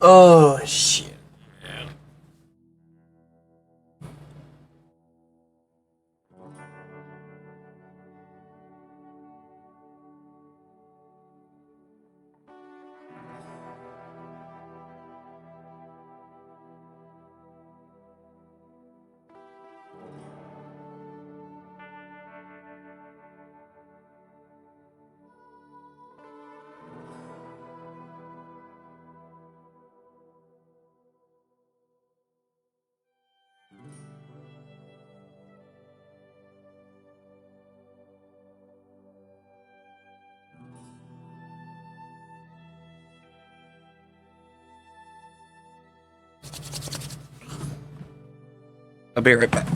Oh, shit. I'll be right back.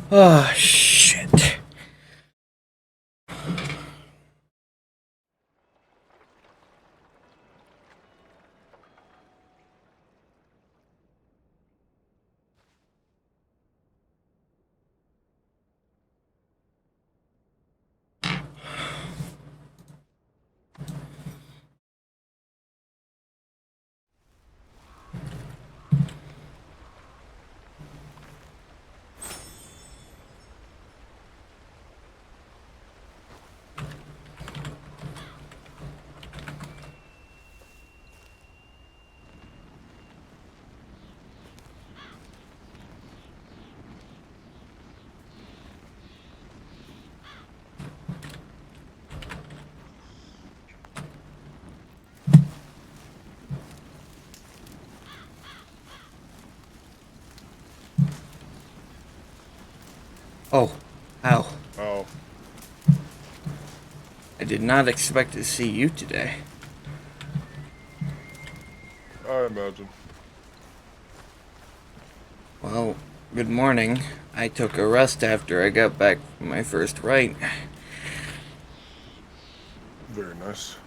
Oh, shit. Oh, ow. Oh, I did not expect to see you today. I imagine. Well, good morning. I took a rest after I got back from my first rite. Very nice.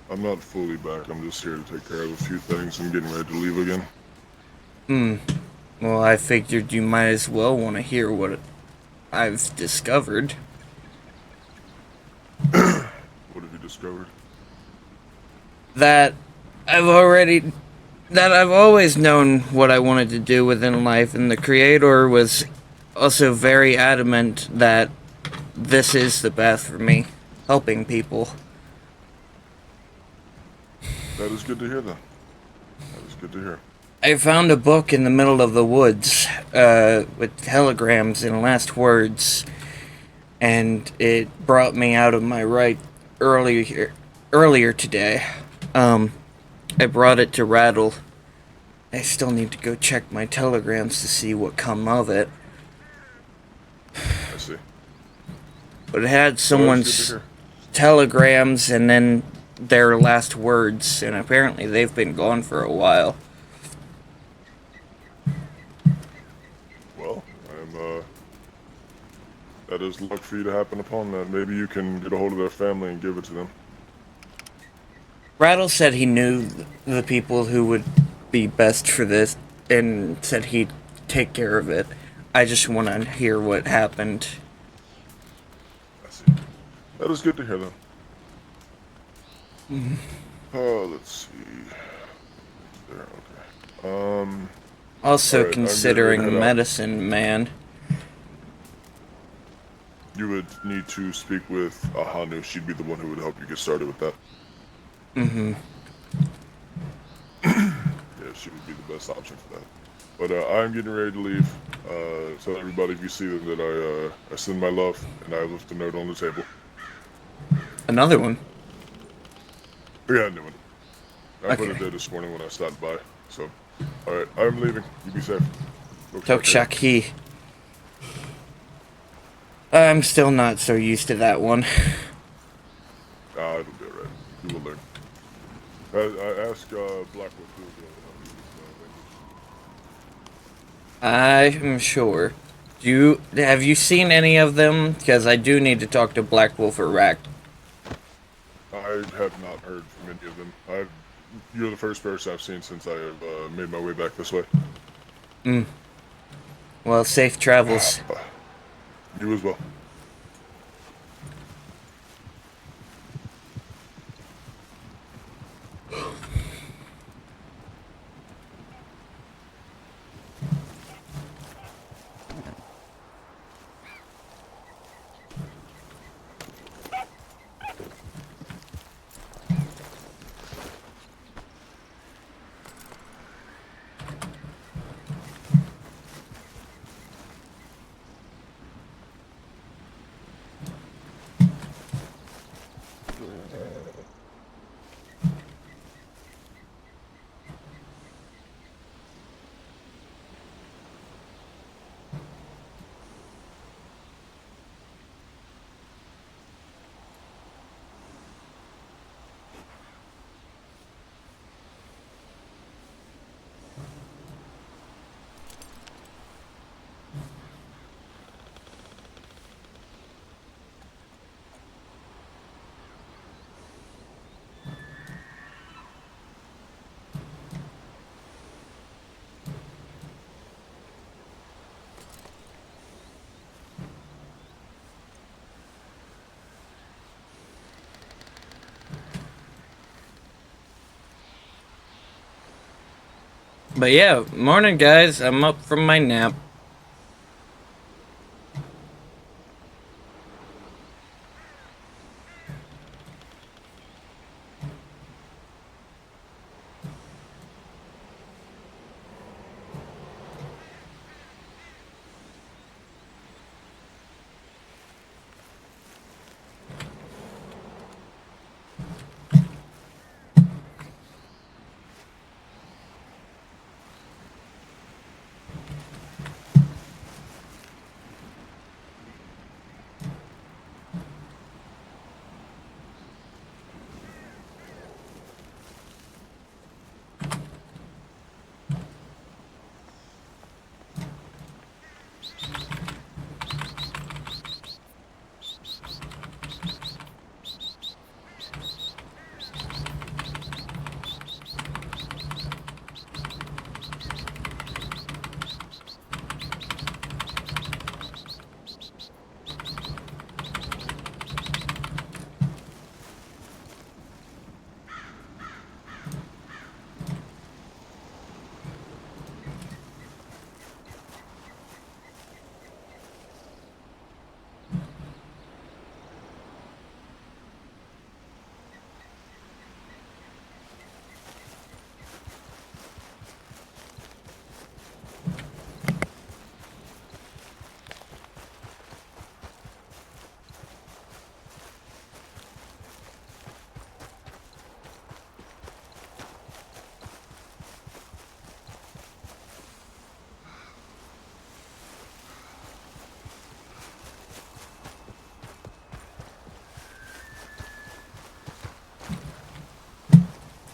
I'm not fully back. I'm just here to take care of a few things and getting ready to leave again. Well, I figured you might as well want to hear what I've discovered. What have you discovered? That I've already... That I've always known what I wanted to do within life, and the Creator was also very adamant that this is the path for me, helping people. That is good to hear, then. That is good to hear. I found a book in the middle of the woods with telegrams and last words, and it brought me out of my rite earlier today. I brought it to Rattle. I still need to go check my telegrams to see what come of it. I see. But it had Well, someone's that's good telegrams and then their last words, and apparently they've been gone for a while. to hear. Well, that is luck for you to happen upon that. Maybe you can get a hold of their family and give it to them. Rattle said he knew the people who would be best for this, and said he'd take care of it. I just want to hear what happened. I see. That is good to hear, then. Oh, let's see. There, okay. Also Alright, I'm getting ready to considering head out. medicine, man. You would need to speak with Ahanu. She'd be the one who would help you get started with that. Mm-hmm. Yeah, she would be the best option for that. But I'm getting ready to leave. Tell everybody if you see them that I send my love and I left a note on the table. Another one. Yeah, I knew it. I put Okay. it there this morning when I stopped by. So, all right, I'm leaving. You be safe. Tokshaki. I'm still not so used to that one. It'll be all right. You will learn. I asked Blackwater to help you with language. I'm sure. Have you seen any of them? Because I do need to talk to Black Wolf or Rack. I have not heard from any of them. You're the first person I've seen since I have made my way back this way. Well, safe travels. You as well. But yeah, morning, guys. I'm up from my nap.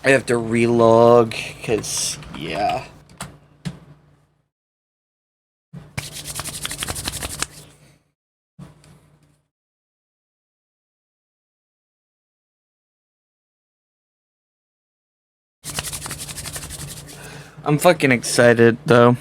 I have to relog, because, yeah. I'm fucking excited, though.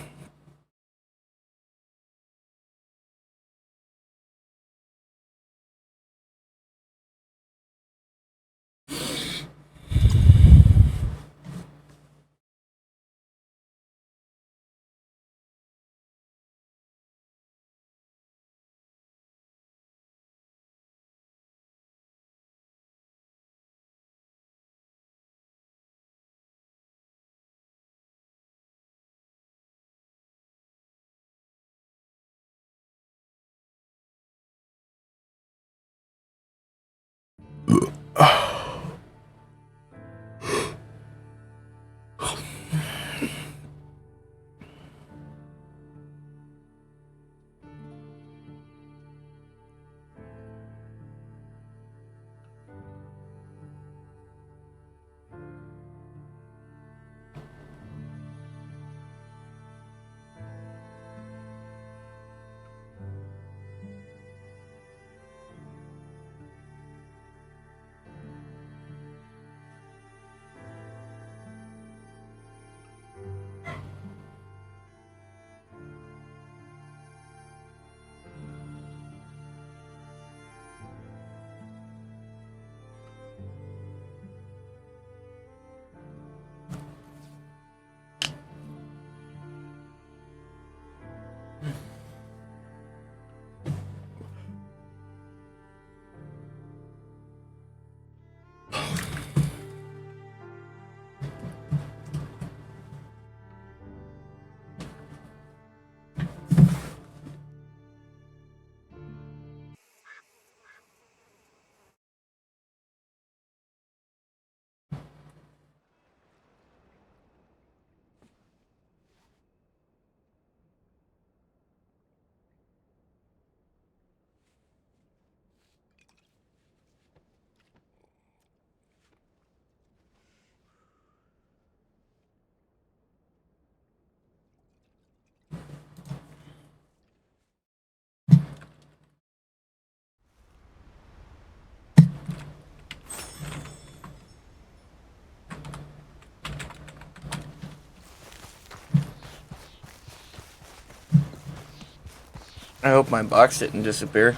I hope my box didn't disappear.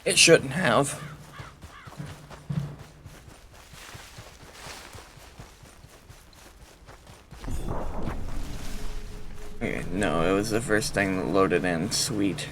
It shouldn't have. Okay, no, it was the first thing that loaded in. Sweet.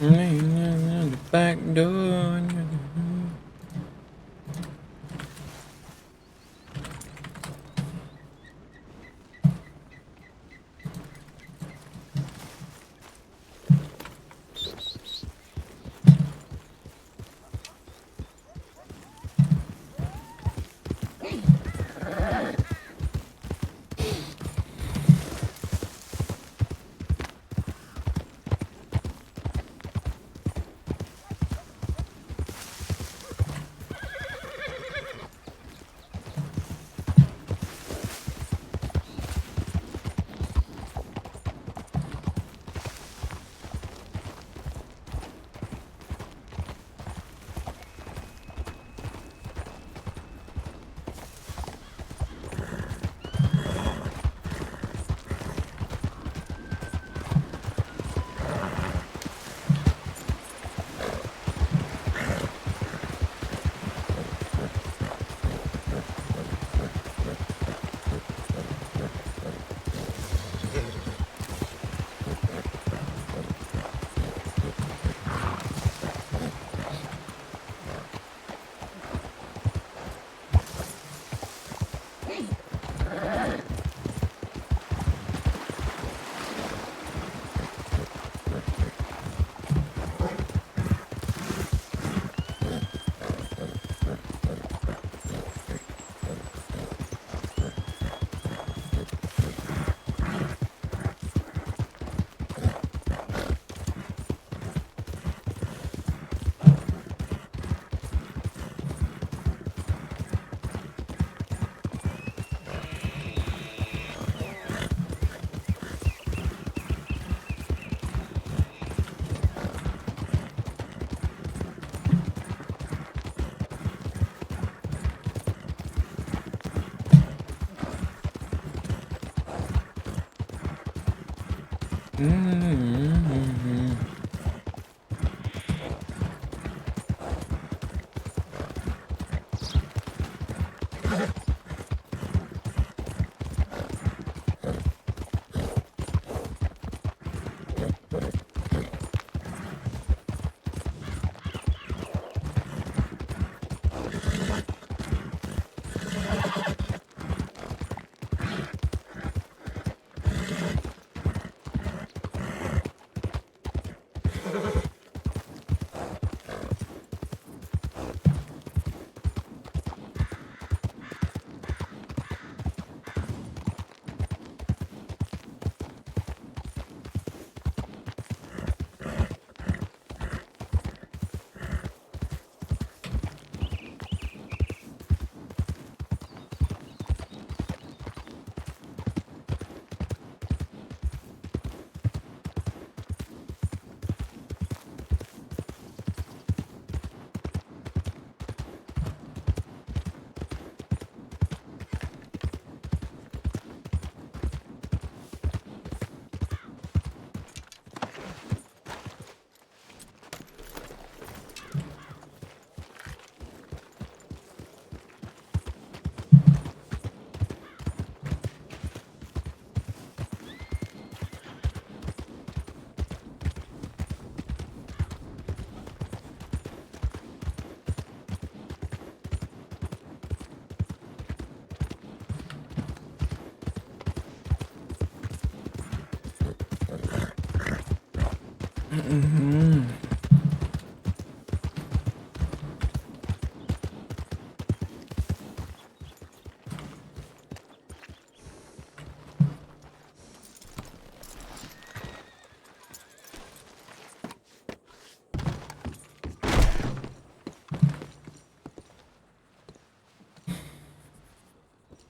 The back door.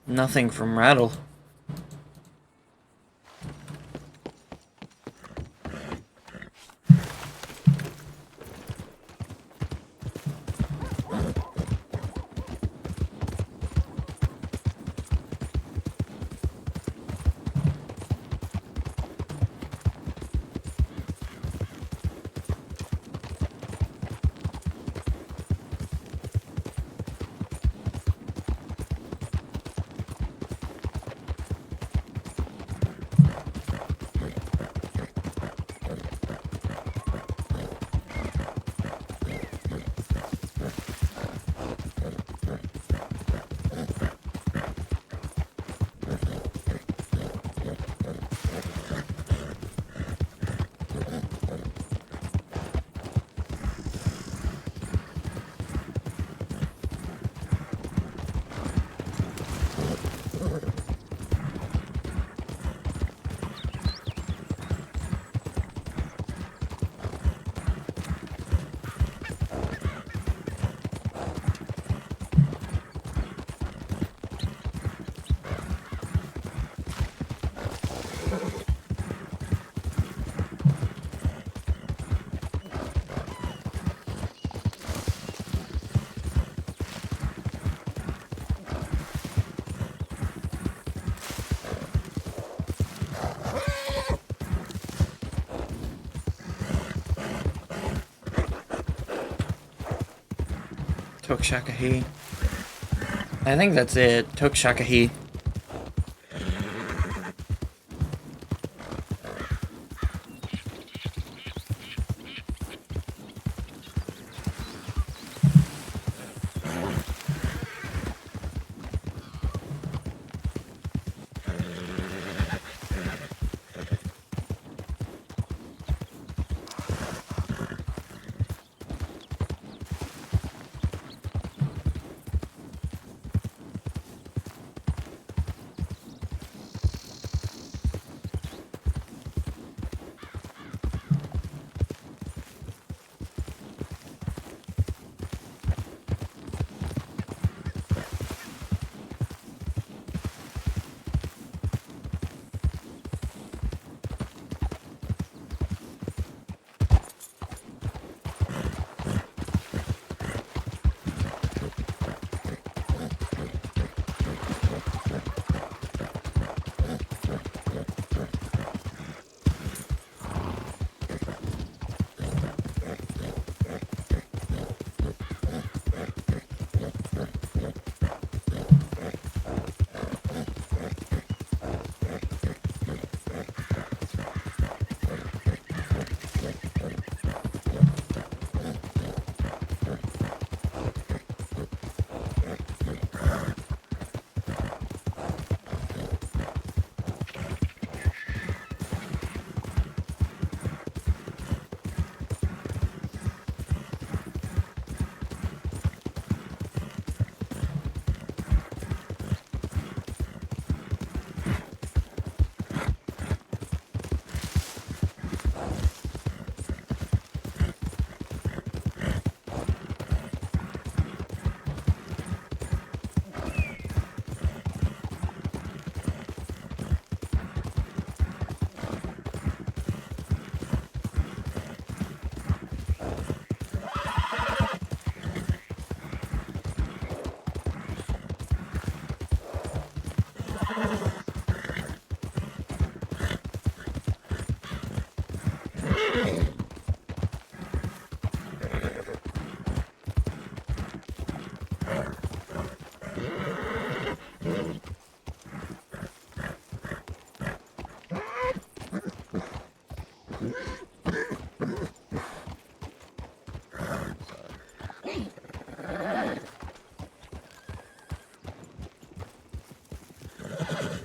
Nothing from Rattle. Tokshakahi. I think that's it. Tokshakahi.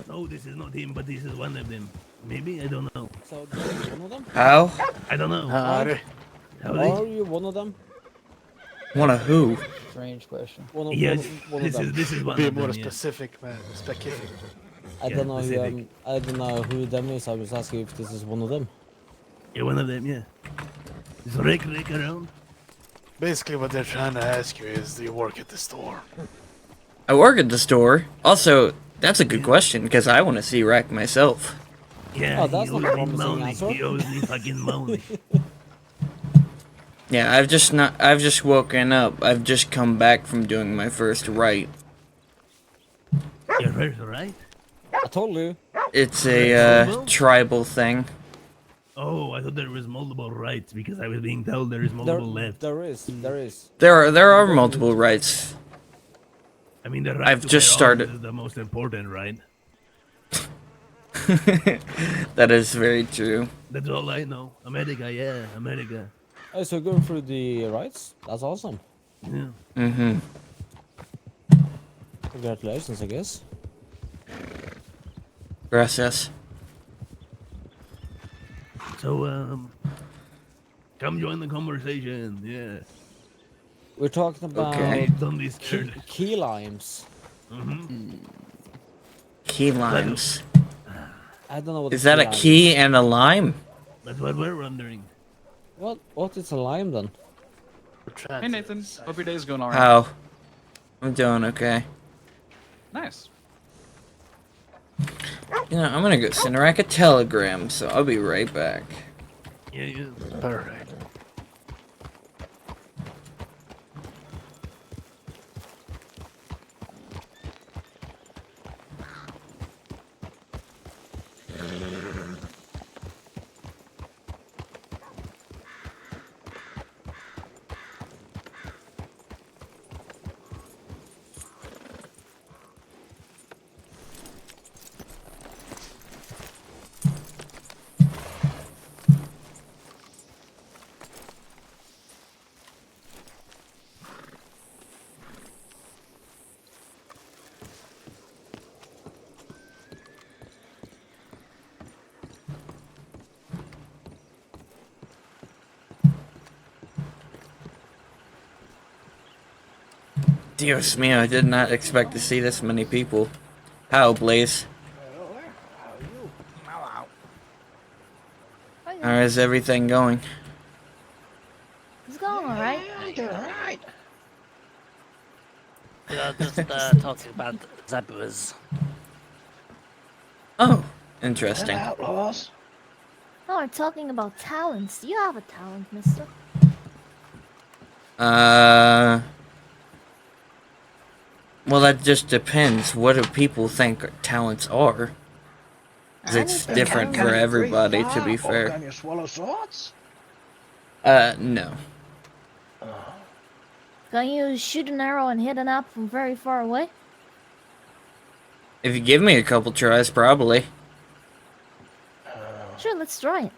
No, this is not him, but this is one of them. Maybe, I don't know. So, are you one of them? How? I don't know. Why? Howdy? Are you one of them? One of who? Strange question. Yes, One of them. this is one Be of more them, yeah. specific, man. Specific. I Yeah, don't know Pacific. I don't know who them is. I was asking if this is one of them. You're one of them, yeah. Is Rick around? Basically, what they're trying to ask you is, do you work at the store? I work at the store. Also, that's a good question because I want to see Rack myself. Yeah, Oh, that's he not a owes me promising money. answer. He owes me fucking money. Yeah, I've just woken up. I've just come back from doing my first rite. You're first, right? I told you. It's Right, a Volvo? tribal thing. Oh, I thought there was multiple rights because I was being told there is multiple left. There is. There are multiple rites. I mean, the right I've to just bear started. arms is the most important, right? That is very true. That's all I know. America, yeah, America. Oh, so going through the rights? That's awesome. Yeah. Mm-hmm. Congratulations, I guess. Gracias. So, come join the conversation. Yeah. We're talking about Okay. Don't be scared. key limes. Key limes. I don't know what Is that a key and a lime? That's what we're wondering. What is a lime then? Hey Nathan, hope your day's going alright. How? I'm doing okay. Nice. You know, I'm gonna go send Rack a telegram, so I'll be right back. Yeah, yeah. Perfect. Dios mio, I did not expect to see this many people. How, Blaze? How is everything going? It's going alright. Yeah, just talking about zebras. Oh, interesting. No, we're talking about talents. You have a talent, mister. Well, that just depends. What do people think talents are? 'Cause it's Anything different can for be everybody, to be Or fair. can you swallow swords? No. Can you shoot an arrow and hit an apple from very far away? If you give me a couple tries, probably. Sure, let's try it.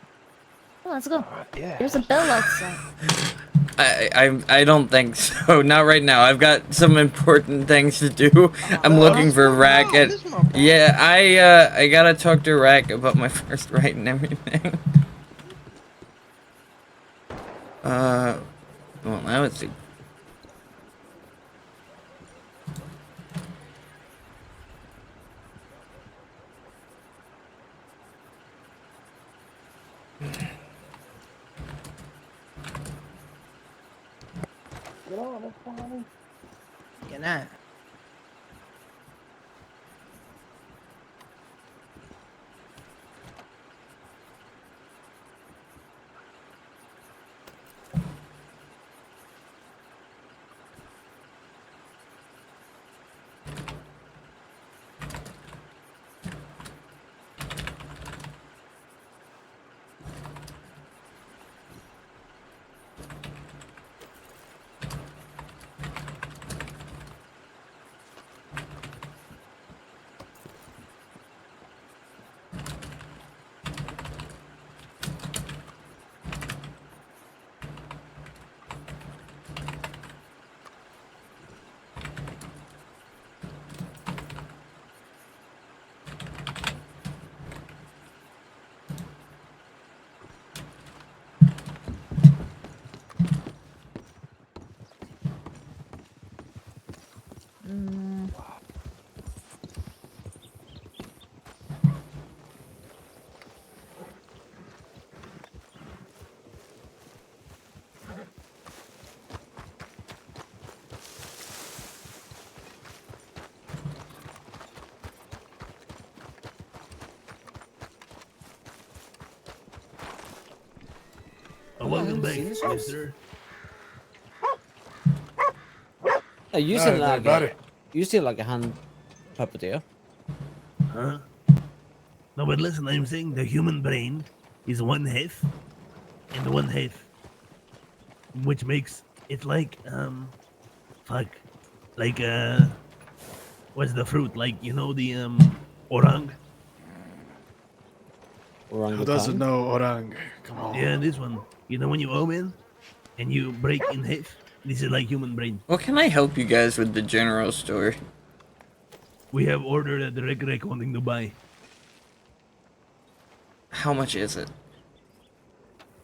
Well, let's go. Yeah. There's a bell outside. I don't think so. Not right now. I've got some important things to do. I'm looking for Rack at. Yeah, I gotta talk to Rack about my first right and everything. Well, now it's. Good night. welcome back, seen this horse. mister. You Hi seem there, like buddy. you seem like a hand puppeteer. Huh? No, but listen, I'm saying the human brain is one half and one half, which makes it like, fuck. Like, what's the fruit? Like, you know, the, orang? Who doesn't know orang? Come on. Yeah, this one. You know, when you open and you break in half, this is like human brain. What can I help you guys with the general store? We have ordered at the Rec wanting to buy. How much is it?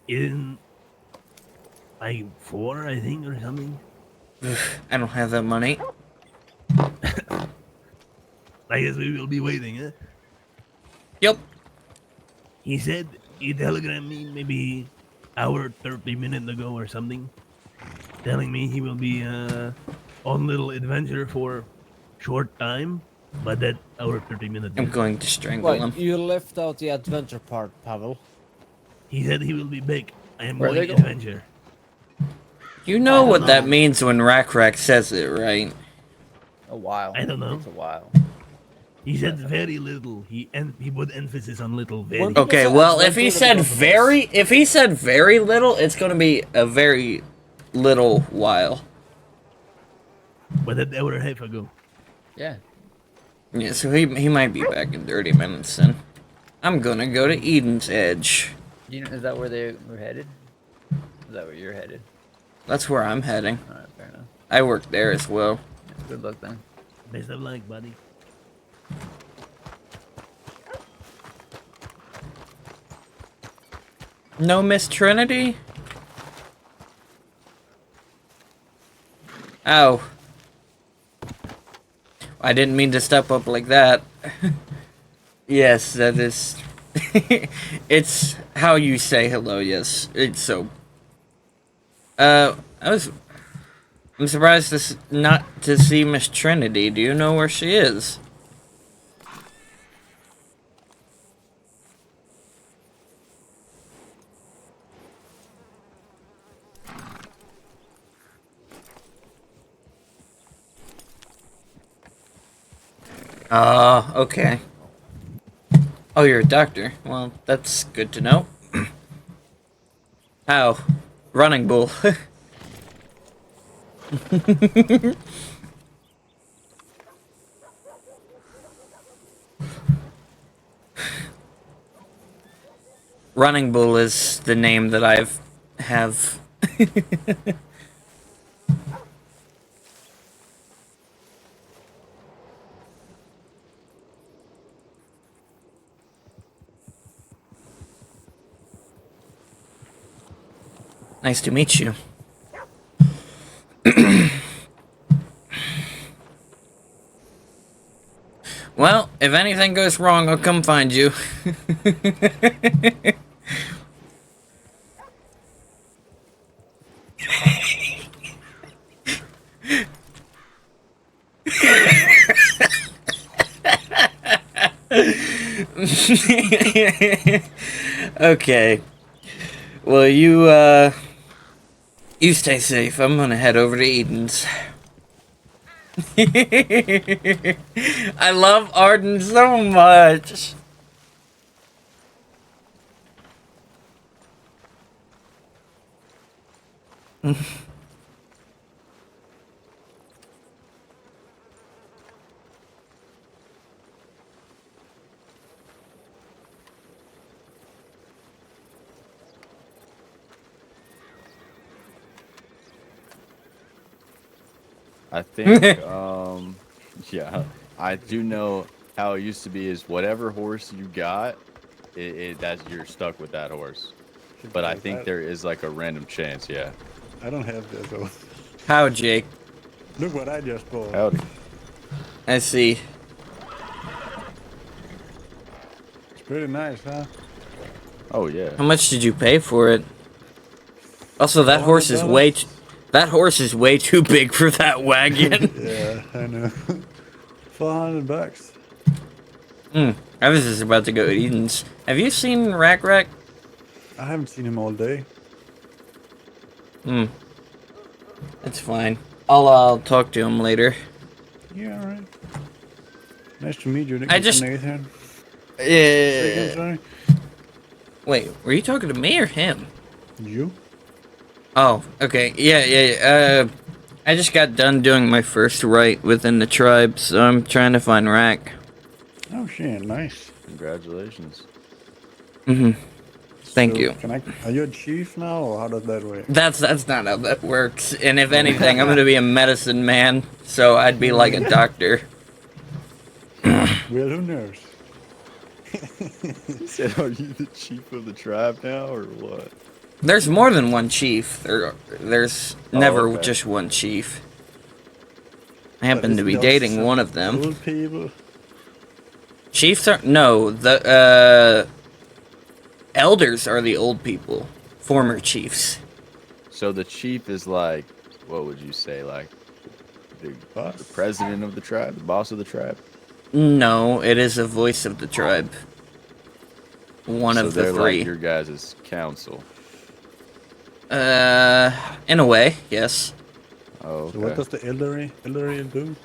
In, like, 4, I think, or something. I don't have that money. I guess we will be waiting, eh? Yep. He said he telegrammed me maybe hour 30 minutes ago or something, telling me he will be on little adventure for short time, but that hour 30 minutes. I'm going to strangle him. Right, you left out the adventure part, Pavel. He said he will be back. I am Where are they going going? adventure. You know I what don't that know. means when Rack says it, right? A while. I don't know. It's a while. He said very little. He put emphasis on little. Very. When- Okay, said well, if adventure, he the said government. if he said very little, it's gonna be a very little while. But that hour and a half ago. Yeah. Yeah, so he might be back in 30 minutes then. I'm gonna go to Eden's Edge. You know, is that where they were headed? Is that where you're headed? That's where I'm heading. Alright, fair enough. I work there as well. Good luck then. Best of luck, buddy. No Miss Trinity? Oh. I didn't mean to step up like that. Yes, that is... It's how you say hello, yes. It's so... I'm surprised not to see Miss Trinity. Do you know where she is? Okay. Oh, you're a doctor. Well, that's good to know. How? Running bull. Running bull is the name that have. Nice to meet you. Well, if anything goes wrong, I'll come find you. Okay. Well, you stay safe. I'm gonna head over to Eden's. I love Arden so much. I think, yeah, I do know how it used to be is whatever horse you got, that you're stuck with that horse. But I think there is like a random chance, yeah. I don't have that though. How, Jake? Look what I just bought. Howdy. I see. It's pretty nice, huh? Oh, yeah. How much did you pay for it? Also, that horse is $400. that horse is way too big for that wagon. Yeah, I know. $400. I was just about to go to Eden's. Have you seen Rack? I haven't seen him all day. Hmm. That's fine. I'll talk to him later. Yeah, alright. Nice to meet you, I just- Nathan. Second, sorry. Wait, were you talking to me or him? You? Oh, okay. Yeah. I just got done doing my first rite within the tribe, so I'm trying to find Rack. Oh shit, nice. Congratulations. Thank So, you. Are you a chief now, or how does that work? That's not how that works. And if anything, I'm gonna be a medicine man, so I'd be like a doctor. Well, who knows? He said, "Are you the chief of the tribe now, or what?" There's more than one chief. There's never okay. just one chief. I But happen to isn't be there also dating some one of them. Old people. Chiefs are no, the elders are the old people, former chiefs. So the chief is like, what would you say, like the Boss? president of the tribe, the boss of the tribe? No, it is a voice of the tribe. One So of the they're three. like your guys' council. In a way, yes. Oh, okay. So what does the elderly do?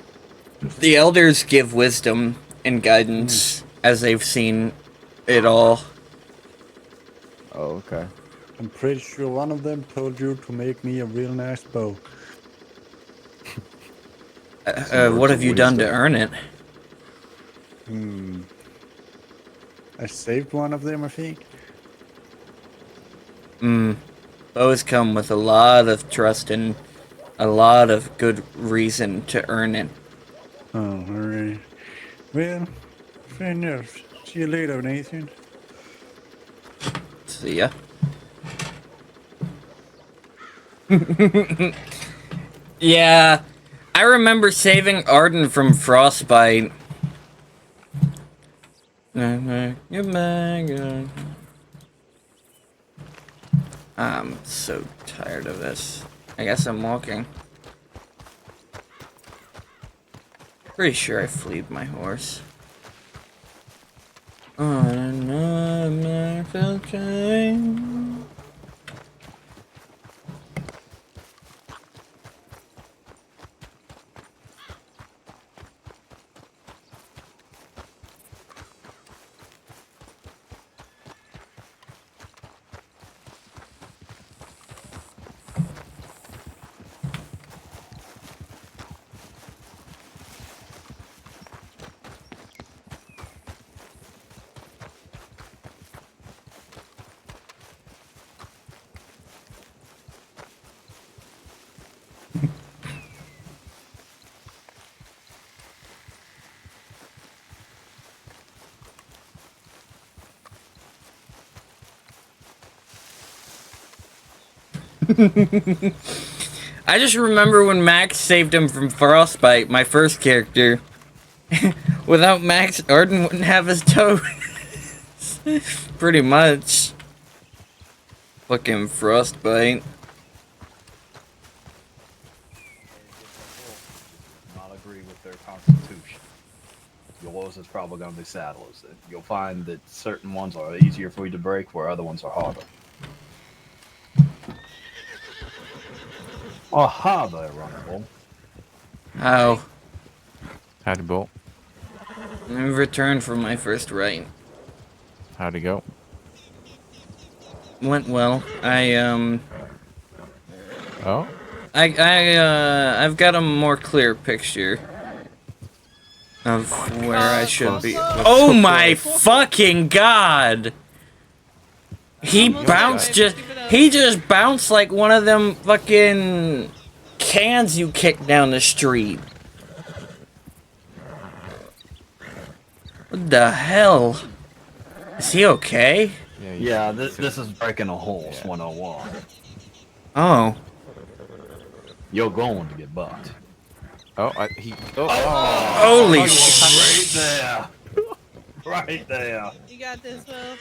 The elders give wisdom and guidance as they've seen it all. Oh, okay. I'm pretty sure one of them told you to make me a real nice bow. Some What words have of you done to wisdom. earn it? I saved one of them, I think. Bows come with a lot of trust and a lot of good reason to earn it. Oh, alright. Well, fair enough. See you later, Nathan. See ya. Yeah, I remember saving Arden from frostbite. I'm so tired of this. I guess I'm walking. Pretty sure I fleed my horse. On another felt train. I just remember when Max saved him from frostbite, my first character. Without Max, Arden wouldn't have his toes. Pretty much. Fucking frostbite. Not agree with their constitution. Yours is probably going to be saddles. You'll find that certain ones are easier for you to break, where other ones are harder. Aha there, Runnable. How? How'd it go? I returned from my first rite. How'd it go? Went well. Oh? I've got a more clear picture of where I should be. Oh my fucking god! He just bounced like one of them fucking cans you kick down the street. What the hell? Is he okay? Yeah, this is breaking a horse 101. Oh. You're going to get bucked. Oh, Holy shit. Right there. Right there. You got this, Will.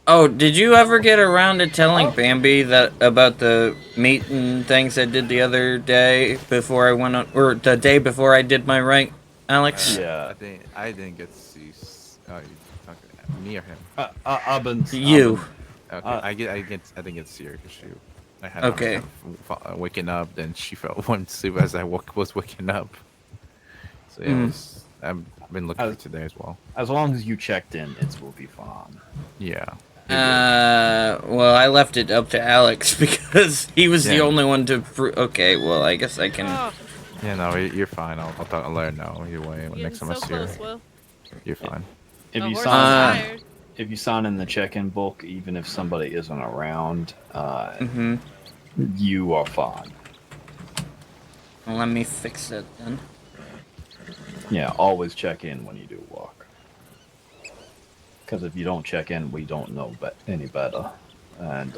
Oh, did you ever get around to telling Bambi that about the meat and things I did the other day before I went on, or the day before I did my rite, Alex? Yeah. I didn't get to see near him. I've been. You. Okay, I think it's serious issue. I had Okay. waking up, then she fell one sleep as I was waking up. So yeah, I've been looking for today as well. As long as you checked in, it will be fine. Yeah. Well, I left it up to Alex because he was the Yeah. only one to. Okay, well, I guess I can. Yeah, no, you're fine. I'll let her know either way. Next time I see her, you're fine. If you sign in the check-in book, even if somebody isn't around, you are fine. Well, let me fix it then. Yeah, always check in when you do walk. Because if you don't check in, we don't know any better. And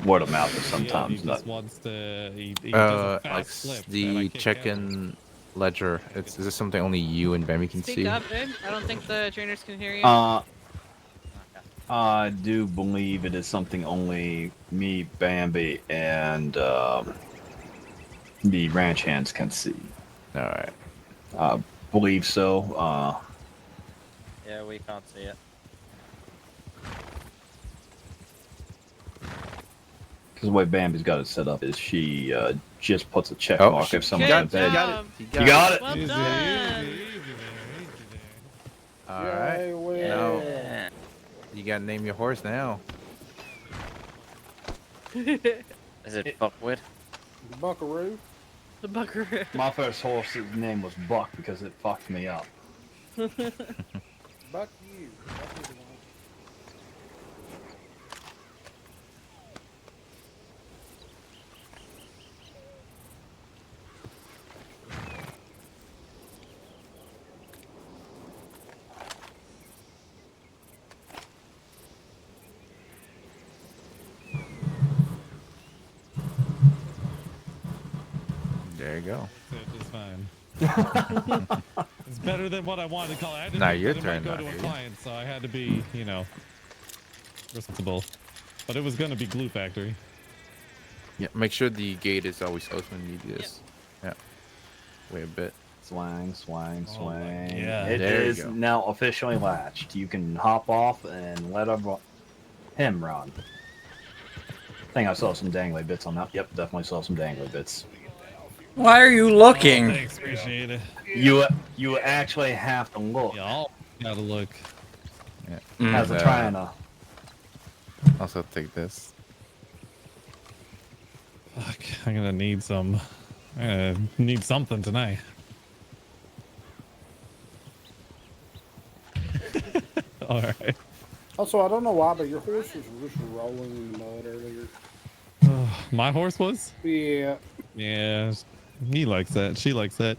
word of mouth is sometimes not. Like the check-in ledger. Is this something only you and Bambi can see? Speak up, babe. I don't think the trainers can hear you. I do believe it is something only me, Bambi, and the ranch hands can see. All right. I believe so. Yeah, we can't see it. Because the way Bambi's got it set up is she just puts a check mark if someone's in bed. You got it. Well done. All right. Now, you gotta name your horse now. Is it Buckwood? Buckaroo. The buckaroo. My first horse's name was Buck because it fucked me up. Buck you. There you go. It's fine. It's better than what I wanted to call it. I had to Now do your it, but it turn, might go to now, a here. client, so I had to be, responsible. But it was gonna be Glue Factory. Yeah, make sure the gate is always open when you do this. Yeah. Wait a bit. Swang, swang, swang. yeah. It There you is go. now officially latched. You can hop off and let him run. I think I saw some dangly bits on that. Yep, definitely saw some dangly bits. Why are you looking? Oh, thanks, appreciate it. You actually have to look. Y'all gotta look. Yeah. As a trying to. Also take this. Fuck, I'm gonna need some. Need something tonight. All right. Also, I don't know why, but your horse was just rolling in the mud earlier. My horse was? Yeah. Yeah, he likes that. She likes that.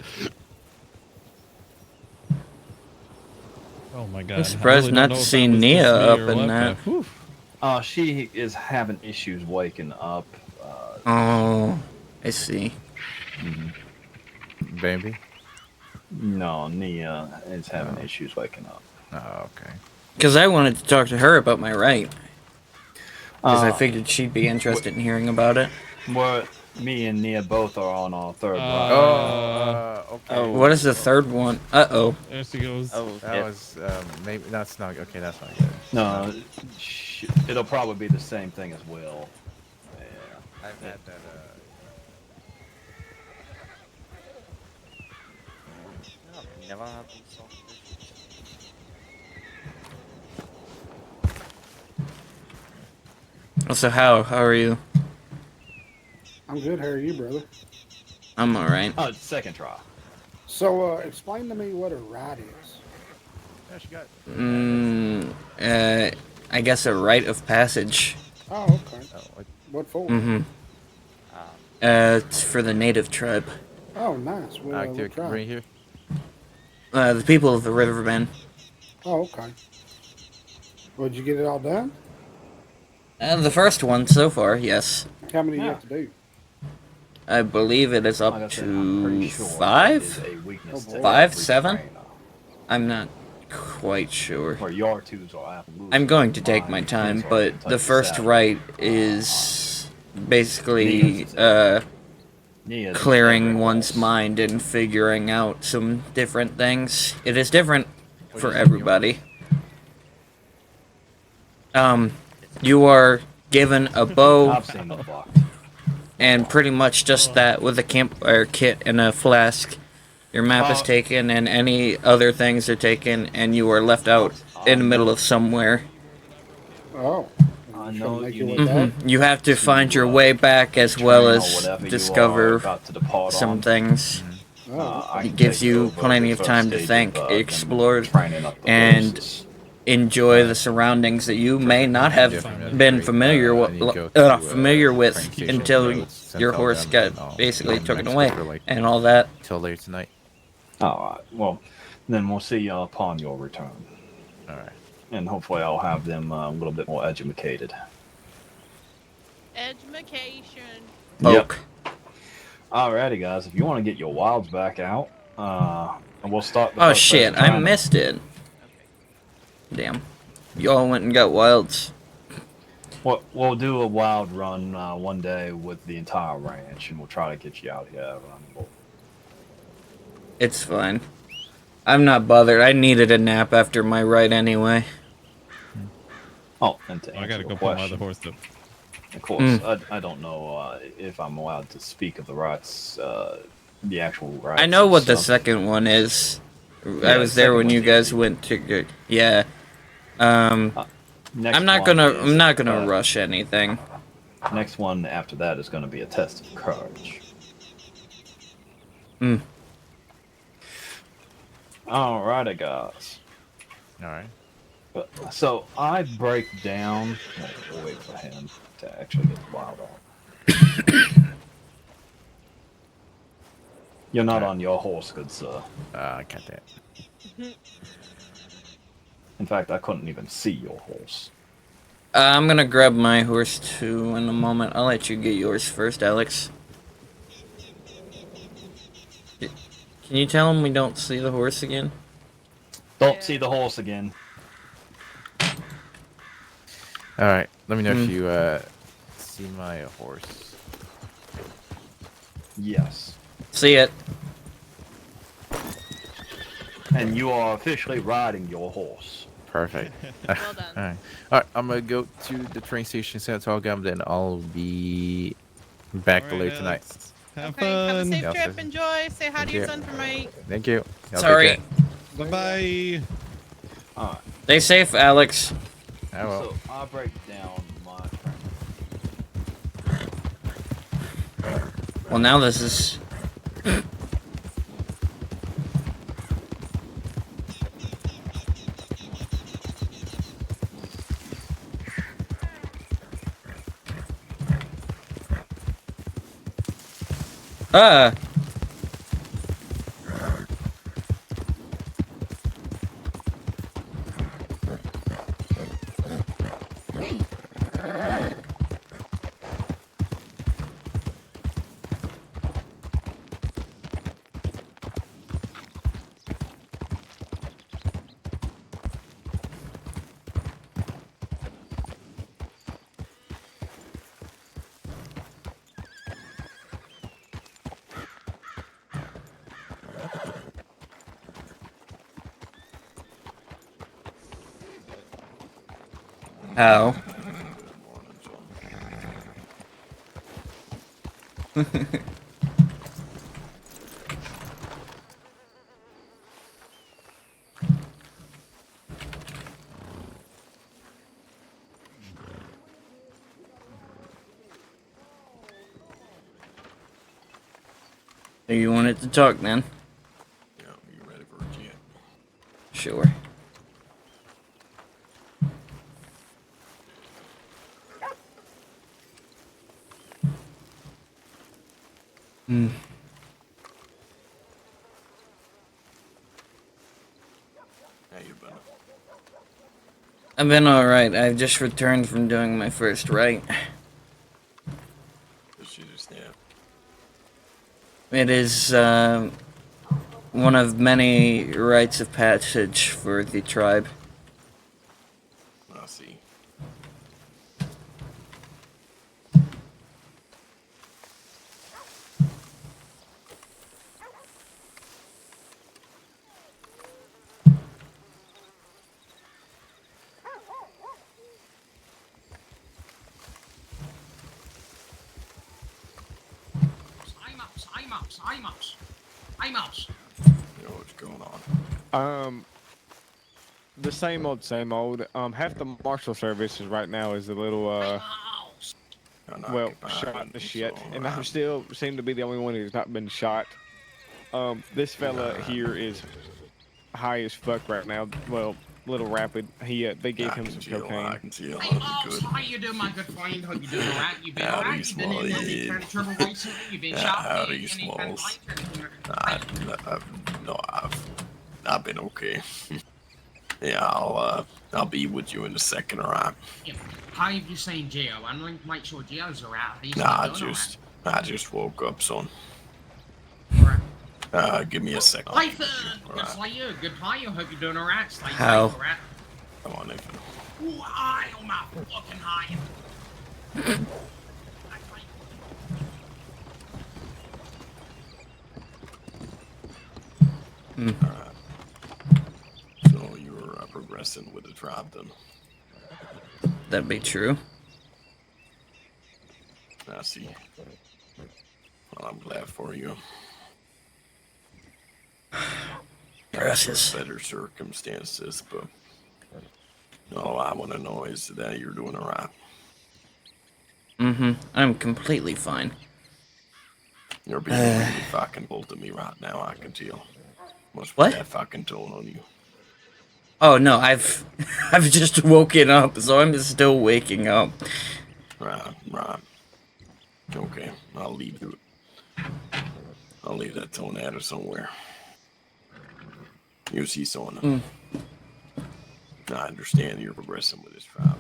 Oh my god. I'm surprised not to see Nia up in that. She is having issues waking up. Oh, I see. Baby? No, Nia is having issues waking up. Oh, okay. Because I wanted to talk to her about my right. Because I Uh, figured she'd be interested in hearing about it. Well, me and Nia both are on our third ride. Okay. What is the third one? Uh-oh. There she goes. Oh, That was, maybe, that's not, okay, that's not good. No, it'll probably be the same thing as Will. Yeah. I've had that, No, never had these songs. So how are you? I'm good. How are you, brother? I'm alright. Oh, it's second try. So, explain to me what a rite is. Yeah, she got. I guess a rite of passage. Oh, okay. What for? It's for the native tribe. Oh, nice. What tribe? right here. The people of the Riverbend. Oh, okay. Well, did you get it all done? The first one so far, yes. How many you have to do? I believe it is up Like I said, to I'm pretty sure it is 5? a weakness to 5, every 7? trainer. I'm not quite sure. Or your twos are absolutely. I'm going to take my mine. time, His are but Kentucky the first Saddle. rite is basically Nia's clearing every one's horse. mind and figuring out some different things. It is different for everybody. You are given a bow I've seen them bucked. and pretty much just that with a campfire kit and a flask. Your map is taken and any other things are taken and you are left out in the middle of somewhere. Oh. I You know make you your way need back? You have to find your way back as well as discover some things. It gives you plenty of time to think, explore, and enjoy the surroundings that you may not have been familiar with until your horse got basically taken away and all that. Till later tonight. All right. Well, then we'll see you upon your return. All right. And hopefully I'll have them a little bit more educated. Education. Yep. Alrighty, guys. If you want to get your wilds back out, and we'll start. Oh shit! I missed it. Damn. Y'all went and got wilds. We'll do a wild run one day with the entire ranch, and we'll try to get you out here around the boat. It's fine. I'm not bothered. I needed a nap after my ride anyway. Oh, and to I gotta answer go your put my question, other horse up. of course, I don't know if I'm allowed to speak of the rites, the actual rites. I know what the second one is. I was there when you guys went to go. Yeah. I'm not gonna rush anything. Next one after that is going to be a test of courage. Hmm. Alrighty, guys. All right. So I break down. We'll wait for him to actually get the wild on. You're not on your horse, good sir. I got that. In fact, I couldn't even see your horse. I'm gonna grab my horse too in a moment. I'll let you get yours first, Alex. Can you tell him we don't see the horse again? Don't see the horse again. All right. Let me know if you see my horse. Yes. See it. And you are officially riding your horse. Perfect. Well done. All right. All right. I'm gonna go to the train station, San Antonio, then I'll be back later tonight. Have Okay, have a fun. safe trip. Enjoy. Say hi Thank to your you. son for my. Thank you. Y'all Sorry. take care. Bye bye. Stay safe, Alex. I will. So I break down my train. Well, now this is. Ow. Do you want it to talk then? Yeah, you ready for it yet? Sure. Hmm. How you been? I've been alright. I've just returned from doing my first rite. Did you just nap? It is one of many rites of passage for the tribe. I see. You know what's going on? The same old, same old. Half the marshal services right now is a little, well, shot to shit, and I still seem to be the only one who's not been shot. This fella here is high as fuck right now. Well, little rapid. They gave him some cocaine. I can tell. How you doing, my good friend? Hope you're doing alright. You been alright? You been in any kind of trouble recently? You been shot? Howdy, Any kind of Smalls. fight? I've been okay. Yeah, I'll be with you in a second, alright? Yeah. How have you seen Geo? I'm going to make sure Geo's alright. He's Nah, doing I just woke up, son. Give me a second. Nathan! Good to see you. Good to see you. Hope you're doing alright. Stay safe, How? alright? Come on, Nathan. Ooh, I on my fucking high. Alright. So you're progressing with the tribe then? That'd be true. I see. Well, I'm glad for you. Gracias. Better circumstances, but all I want to know is that you're doing alright. I'm completely fine. You're being really fucking cold to me right now, I can tell. Must What? put that fucking tone on you. Oh no, I've just woken up, so I'm still waking up. Right. Okay, I'll leave you. I'll leave that tone at her somewhere. You see someone. I understand you're progressing with this tribe.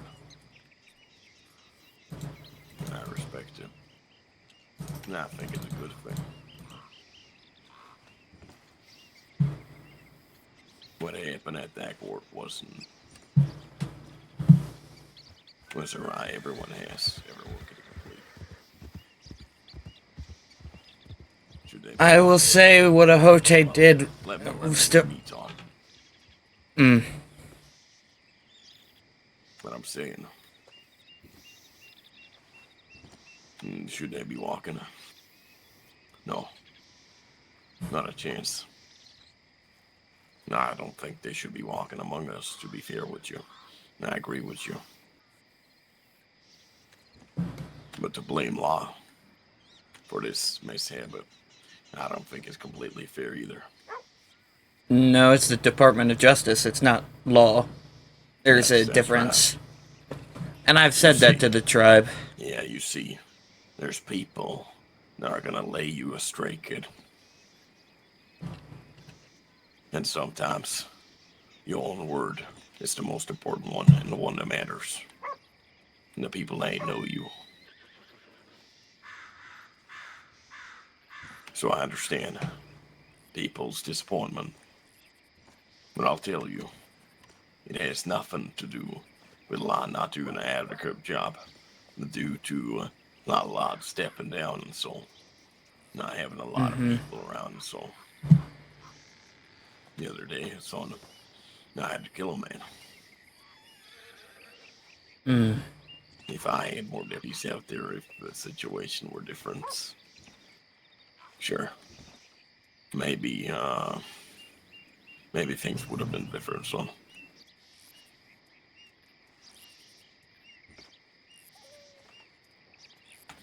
I respect it. And I think it's a good thing. What happened at that court was a right everyone has. Everyone can complete. I will say what a Hote did. Still. What I'm saying. Should they be walking? No. Not a chance. No, I don't think they should be walking among us, to be fair with you. I agree with you. But to blame law for this mishap, I don't think it's completely fair either. No, it's the Department of Justice. It's not law. There's a difference. Right. And I've said that to the tribe. Yeah, you see, there's people that are gonna lay you astray, kid. And sometimes your own word is the most important one and the one that matters. And the people that ain't know you. So I understand people's disappointment. But I'll tell you, it has nothing to do with law not doing an adequate job. Due to not a lot stepping down and so. Not having a lot of people around and so. The other day, I had to kill a man. If I had more deputies out there, if the situation were different, sure. Maybe things would have been different, son.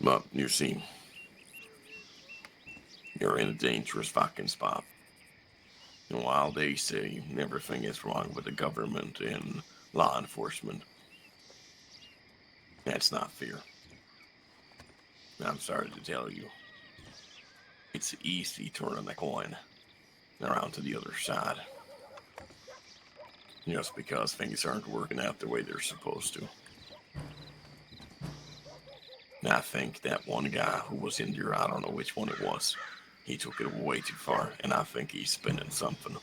But you see, you're in a dangerous fucking spot. And while they say everything is wrong with the government and law enforcement, that's not fair. I'm sorry to tell you. It's easy turning the coin around to the other side. Just because things aren't working out the way they're supposed to. And I think that one guy who was in there, I don't know which one it was, he took it way too far, and I think he's spinning something.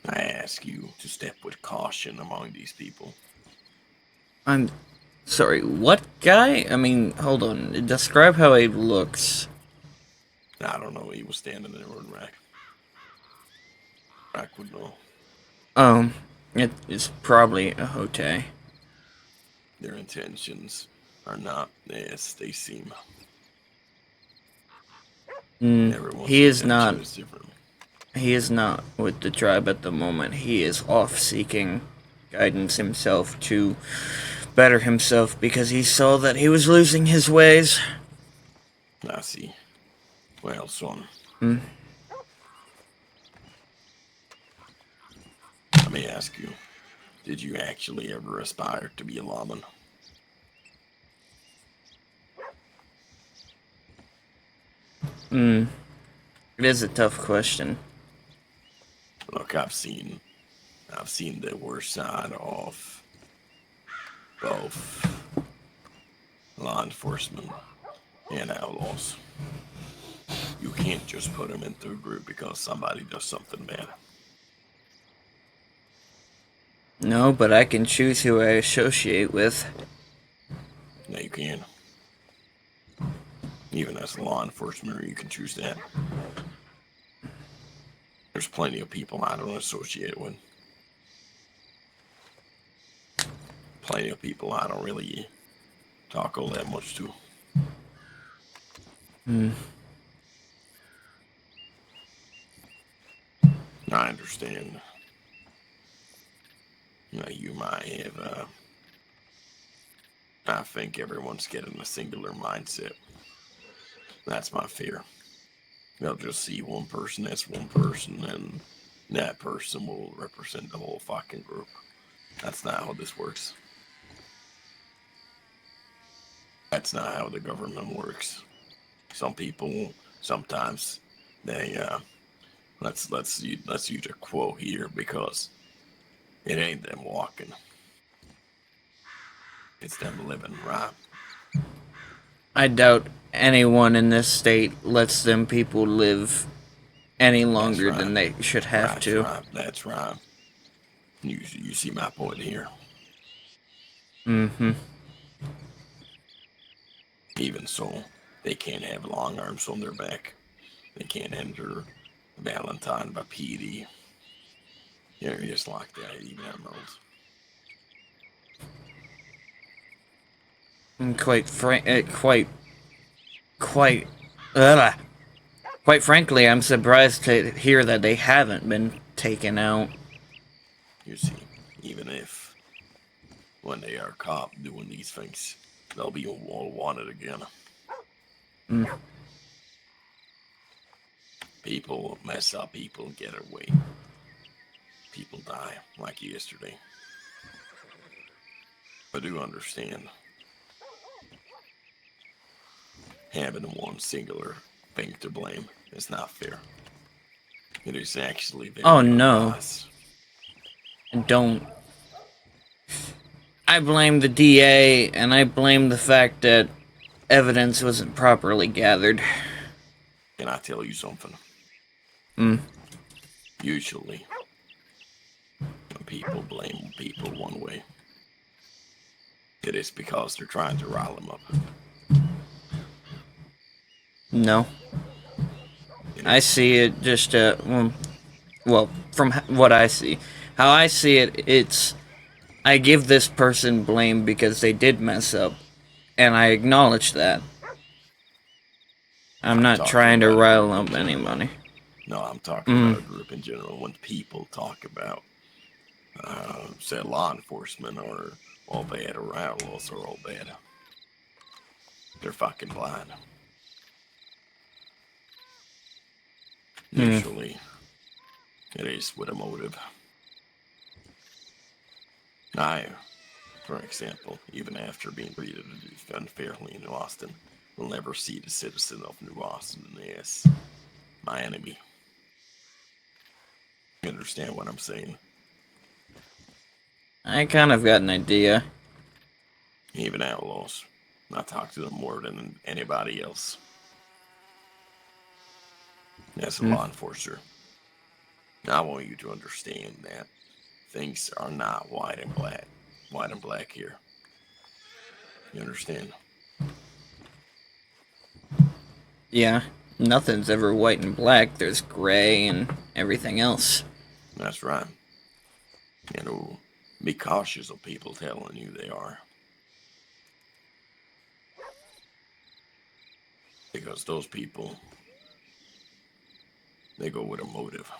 I ask you to step with caution among these people. I'm sorry, what guy? I mean, hold on. Describe how he looks. I don't know, he was standing there with Rack. Rack would know. It is probably a Hote. Their intentions are not as they seem. Everyone's He is intention not. is different. He is not with the tribe at the moment. He is off seeking guidance himself to better himself because he saw that he was losing his ways. I see. Well, son, Hmm. let me ask you, did you actually ever aspire to be a lawman? It is a tough question. Look, I've seen the worst side of both law enforcement and outlaws. You can't just put them into a group because somebody does something bad. No, but I can choose who I associate with. No, you can. Even as law enforcement, you can choose that. There's plenty of people I don't associate with. Plenty of people I don't really talk all that much to. I understand. You might have, I think everyone's getting a singular mindset. That's my fear. They'll just see one person as one person, and that person will represent the whole fucking group. That's not how this works. That's not how the government works. Some people, sometimes, they, let's use a quote here because it ain't them walking. It's them living, right? I doubt anyone in this state lets them people live any longer than they should have to. That's right. You see my point here. Mm-hmm. Even so, they can't have long arms on their back. They can't enter Valentine by PD. Areas like that, even emeralds. And quite frankly, I'm surprised to hear that they haven't been taken out. You see, even if when they are caught doing these things, they'll be all wanted again. People mess up, people get away. People die, like yesterday. I do understand. Having one singular thing to blame is not fair. It is actually very unwise. Don't. I blame the DA, and I blame the fact that evidence wasn't properly gathered. Can I tell you something? Usually, when people blame people one way, it is because they're trying to rile them up. No. I see it just, well, from what I see. How I see it, it's, I give this person blame because they did mess up, and I acknowledge that. I'm not trying to rile up anybody. No, I'm talking about a group in general. When people talk about, say, law enforcement or all bad or outlaws or all bad, they're fucking blind. Usually, it is with a motive. I, for example, even after being treated unfairly in New Austin, will never see the citizen of New Austin as my enemy. You understand what I'm saying? I kind of got an idea. Even outlaws. I talk to them more than anybody else. As a law enforcer, I want you to understand that things are not white and black here. You understand? Yeah, nothing's ever white and black. There's gray and everything else. That's right. You know, be cautious of people telling you they are. Because those people they go with a motive.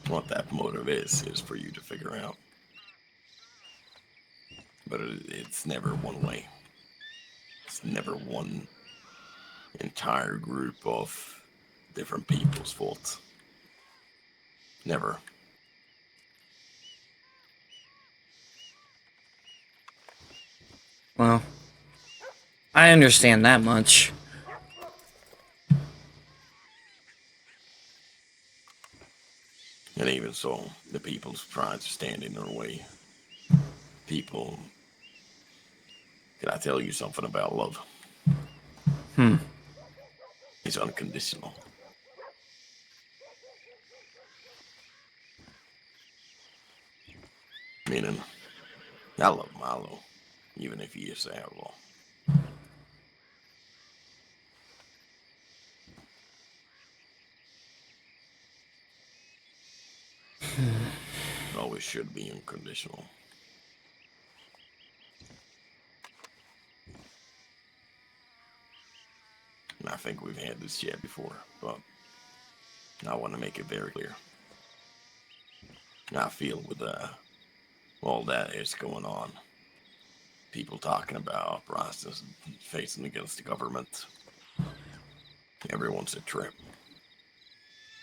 What that motive is for you to figure out. But it's never one way. It's never one entire group of different people's fault. Never. Well, I understand that much. And even so, the people's trying to stand in their way. People, can I tell you something about love? It's unconditional. Meaning, I love Milo, even if he is an outlaw. It always should be unconditional. And I think we've had this chat before, but I want to make it very clear. I feel with all that is going on, people talking about process facing against the government, everyone's a trip.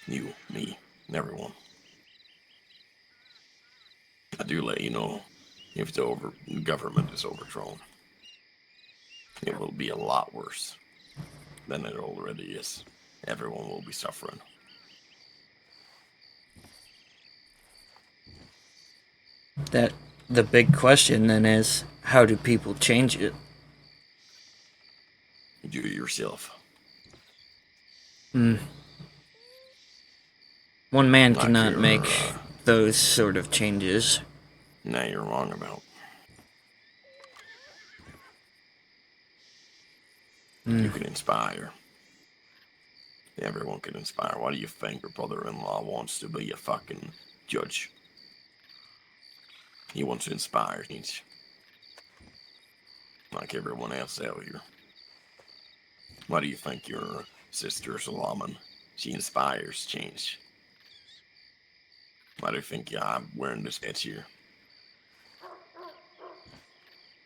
You, me, and everyone. I do let you know, if the government is overthrown, it will be a lot worse than it already is. Everyone will be suffering. That the big question then is, how do people change it? Do it yourself. One man Like cannot you're, make those sort of changes. Now you're wrong about. You can inspire. Everyone can inspire. Why do you think your brother-in-law wants to be a fucking judge? He wants to inspire change. Like everyone else out here. Why do you think your sister Solomon, she inspires change? Why do you think I'm wearing this badge here?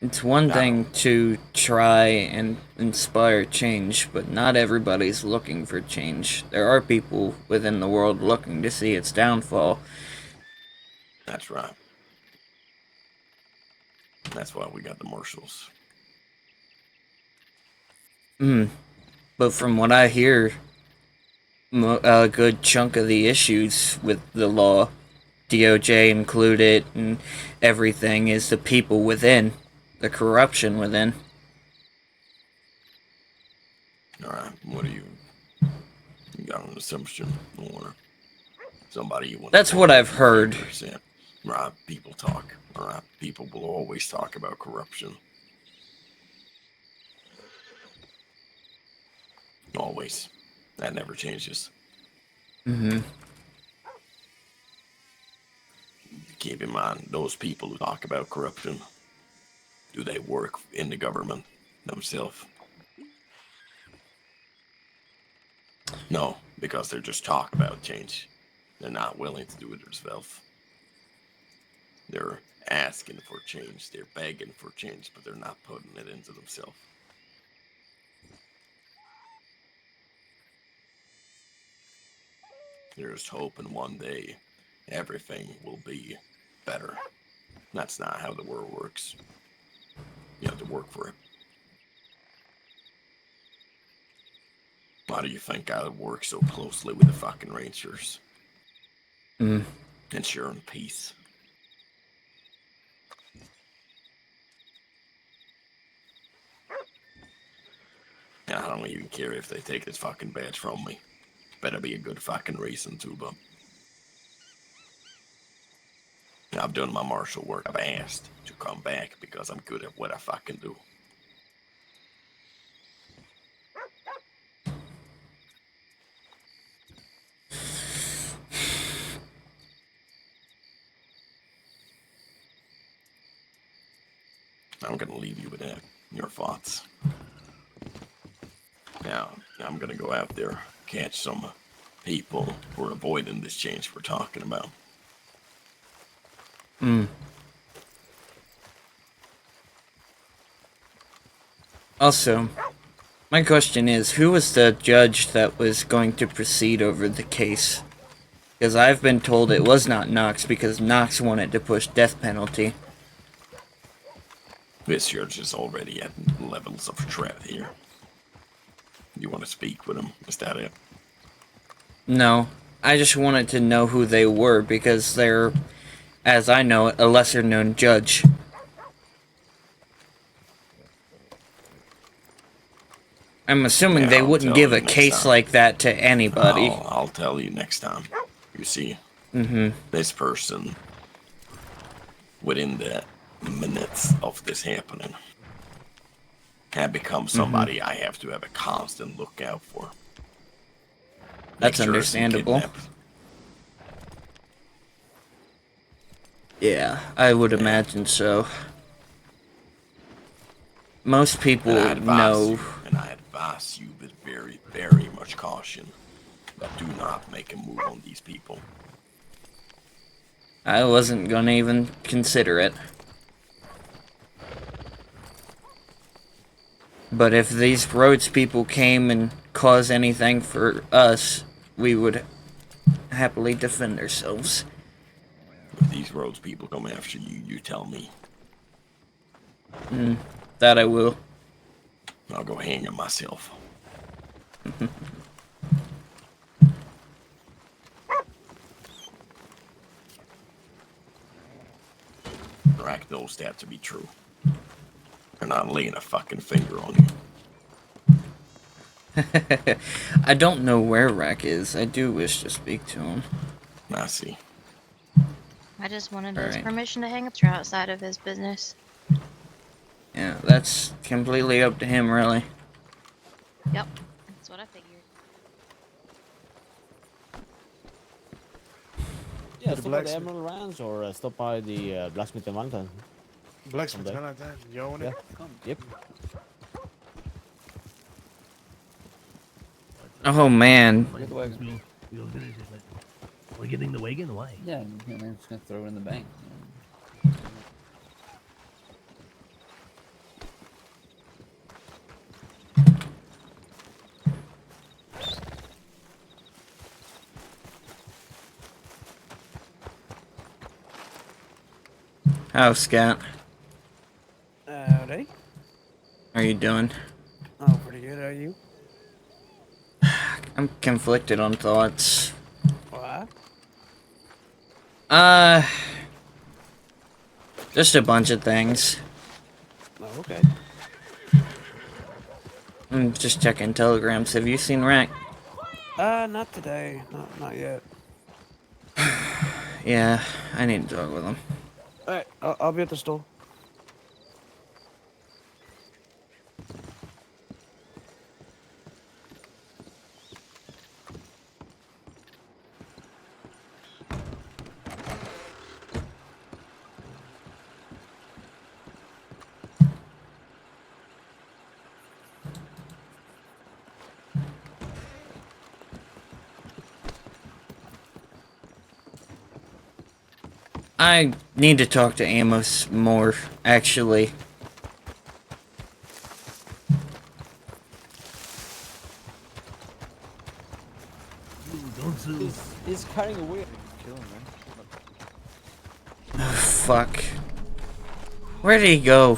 It's one thing to try and inspire change, but not everybody's looking for change. There are people within the world looking to see its downfall. That's right. That's why we got the marshals. But from what I hear, a good chunk of the issues with the law, DOJ included, and everything, is the people within, the corruption within. Alright, what do you got an assumption or somebody you want? That's what I've heard. Right, people talk. Alright, people will always talk about corruption. Always. That never changes. Keep in mind, those people who talk about corruption, do they work in the government themselves? No, because they're just talk about change. They're not willing to do it themselves. They're asking for change, they're begging for change, but they're not putting it into themselves. They're just hoping one day everything will be better. That's not how the world works. You have to work for it. Why do you think I work so closely with the fucking Rangers? Ensuring peace. I don't even care if they take this fucking badge from me. Better be a good fucking reason to, but I've done my martial work. I've asked to come back because I'm good at what I fucking do. I'm gonna leave you with that. Your thoughts. Now, I'm gonna go out there, catch some people were avoiding this change we're talking about. Hmm. Also, my question is, who was the judge that was going to proceed over the case? Because I've been told it was not Knox, because Knox wanted to push death penalty. This judge is already at levels of threat here. You want to speak with him? Is that it? No, I just wanted to know who they were, because they're, as I know it, a lesser-known judge. I'm assuming Yeah, they I'll wouldn't tell give you a next case time. like that to anybody. I'll tell you next time. You see, Mm-hmm. this person, within the minutes of this happening, had become somebody I have to have a constant lookout for. That's Make sure isn't understandable. kidnapped. Yeah, I would imagine so. Most people And I advise know. you with very, very much caution that do not make a move on these people. I wasn't gonna even consider it. But if these Rhodes people came and caused anything for us, we would happily defend ourselves. If these Rhodes people come after you, you tell me. That I will. I'll go hang him myself. Rack knows that to be true. They're not laying a fucking finger on you. I don't know where Rack is. I do wish to speak to him. I see. I just wanted his Alright. permission to hang a tree outside of his business. Yeah, that's completely up to him, really. Yep, that's what I figured. Yeah, The stop by the blacksmith. Emerald Ranch or stop by the blacksmith in Valentine. Blacksmith, Someday. Valentine, you own it? Yeah. Yep. Oh, man. We'll finish it, but we're getting the wagon away. Yeah, and I'm just gonna throw it in the bank. How, Scout? Howdy. How are you doing? Oh, pretty good. How are you? I'm conflicted on thoughts. What? Just a bunch of things. Oh, okay. I'm just checking telegrams. Have you seen Rack? Not today. Not yet. Yeah, I need to talk with him. Alright, I'll be at the store. I need to talk to Amos more, actually. Don't sue. He's carrying away. Oh, fuck. Where did he go?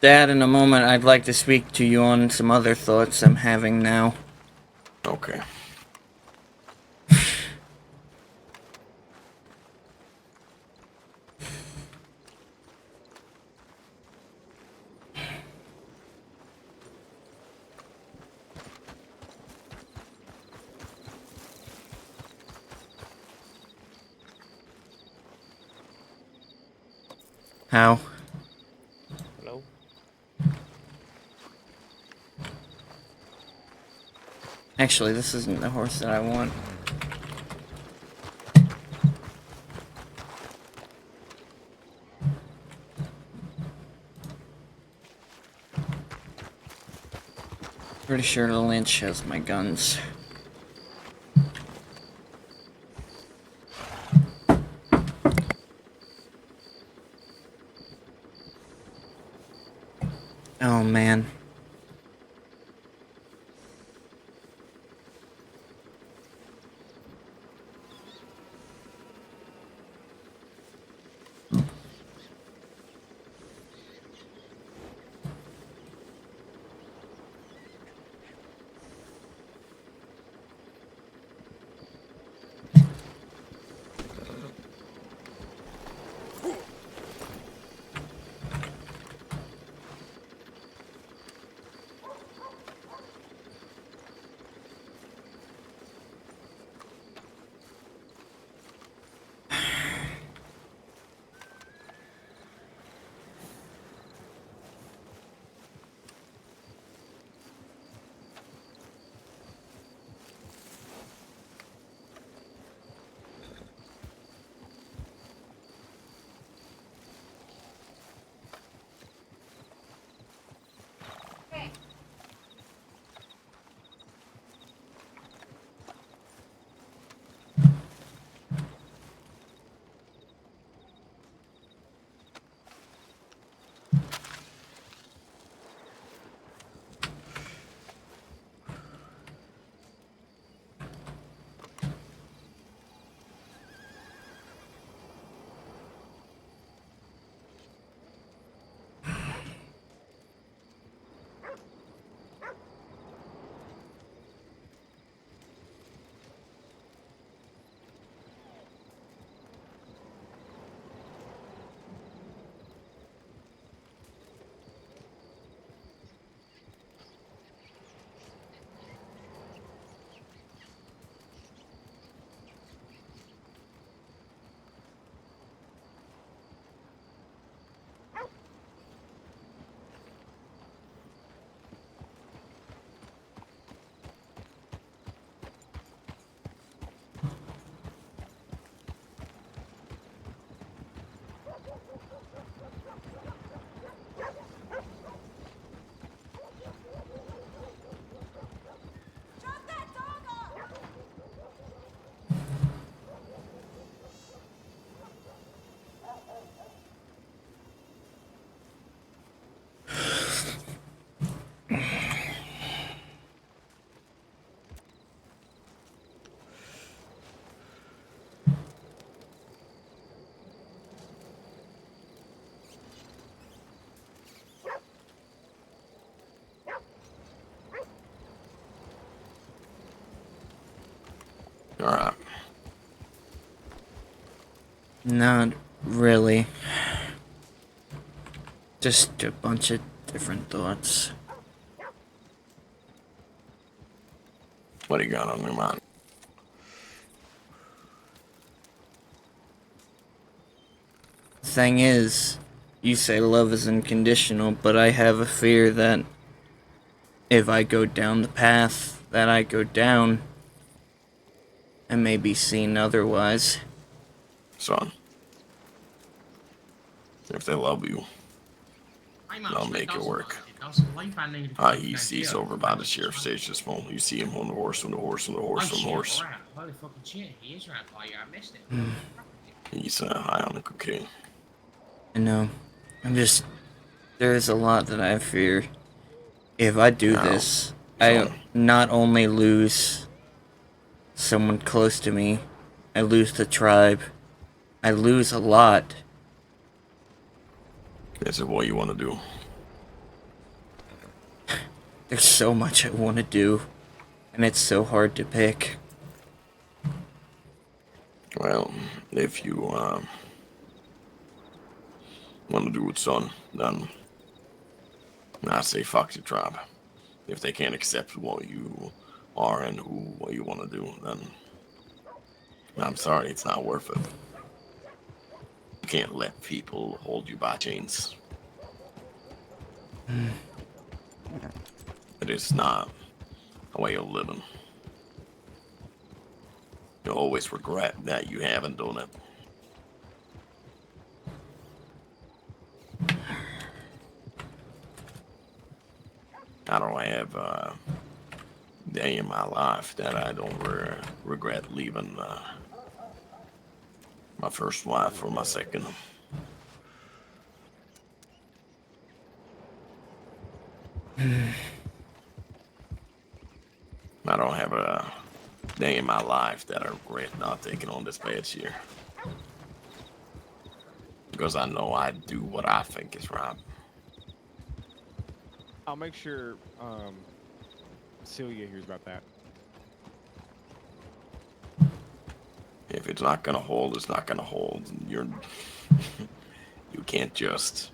Dad, in a moment, I'd like to speak to you on some other thoughts I'm having now. Okay. How? Hello? Actually, this isn't the horse that I want. Pretty sure the Lynch has my guns. Oh man. Alright. Not really. Just a bunch of different thoughts. What do you got on your mind? Thing is, you say love is unconditional, but I have a fear that if I go down the path that I go down, I may be seen otherwise. Son, if they love you, they'll make it work. He's over by the sheriff's station this moment. You see him on the horse, on the horse, on the horse, on the horse. Holy fucking shit, he is right by you. I missed it. He's high on the cocaine. I know. There's a lot that I fear. If I do this, I not only lose someone close to me, I lose the tribe. I lose a lot. Is it what you want to do? There's so much I want to do, and it's so hard to pick. Well, if you want to do it, son, then I say fuck the tribe. If they can't accept what you are and what you want to do, then I'm sorry, it's not worth it. You can't let people hold you by chains. It is not a way of living. You always regret that you haven't done it. I don't have day in my life that I don't regret leaving my first wife for my second. I don't have a day in my life that I regret not taking on this badge here. Because I know I do what I think is right. I'll make sure Celia hears about that. If it's not gonna hold, it's not gonna hold. You can't just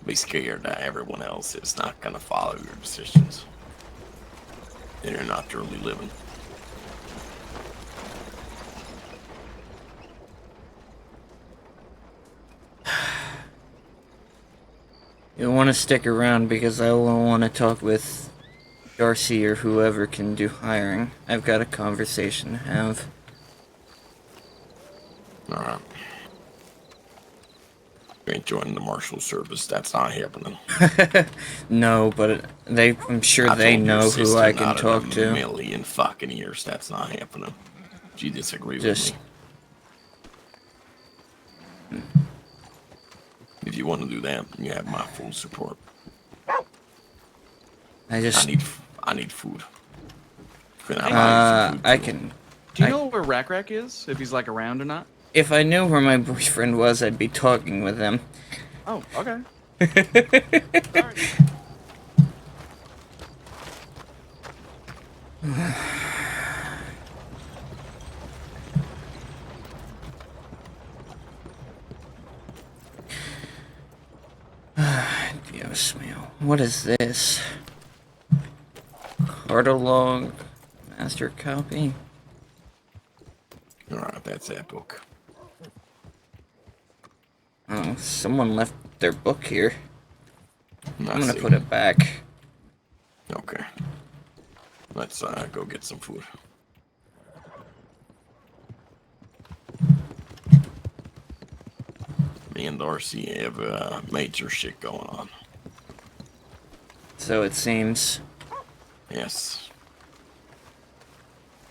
be scared that everyone else is not gonna follow your decisions. And you're not truly living. You'll want to stick around because I will want to talk with Darcy or whoever can do hiring. I've got a conversation to have. Alright. You ain't joining the Marshal Service, that's not happening. No, but I'm sure they know who I can talk In to. a million fucking years, that's not happening. Do you disagree Just with me? If you want to do that, you have my full support. I need food. I can. Do you know where Rack Rack is? If he's like around or not? If I knew where my boyfriend was, I'd be talking with him. Oh, okay. Dios mío. What is this? Cartalog master copy? Alright, that's that book. Oh, someone left their book here. I'm gonna see. put it back. Okay. Let's go get some food. Me and Darcy have major shit going on. So it seems. Yes.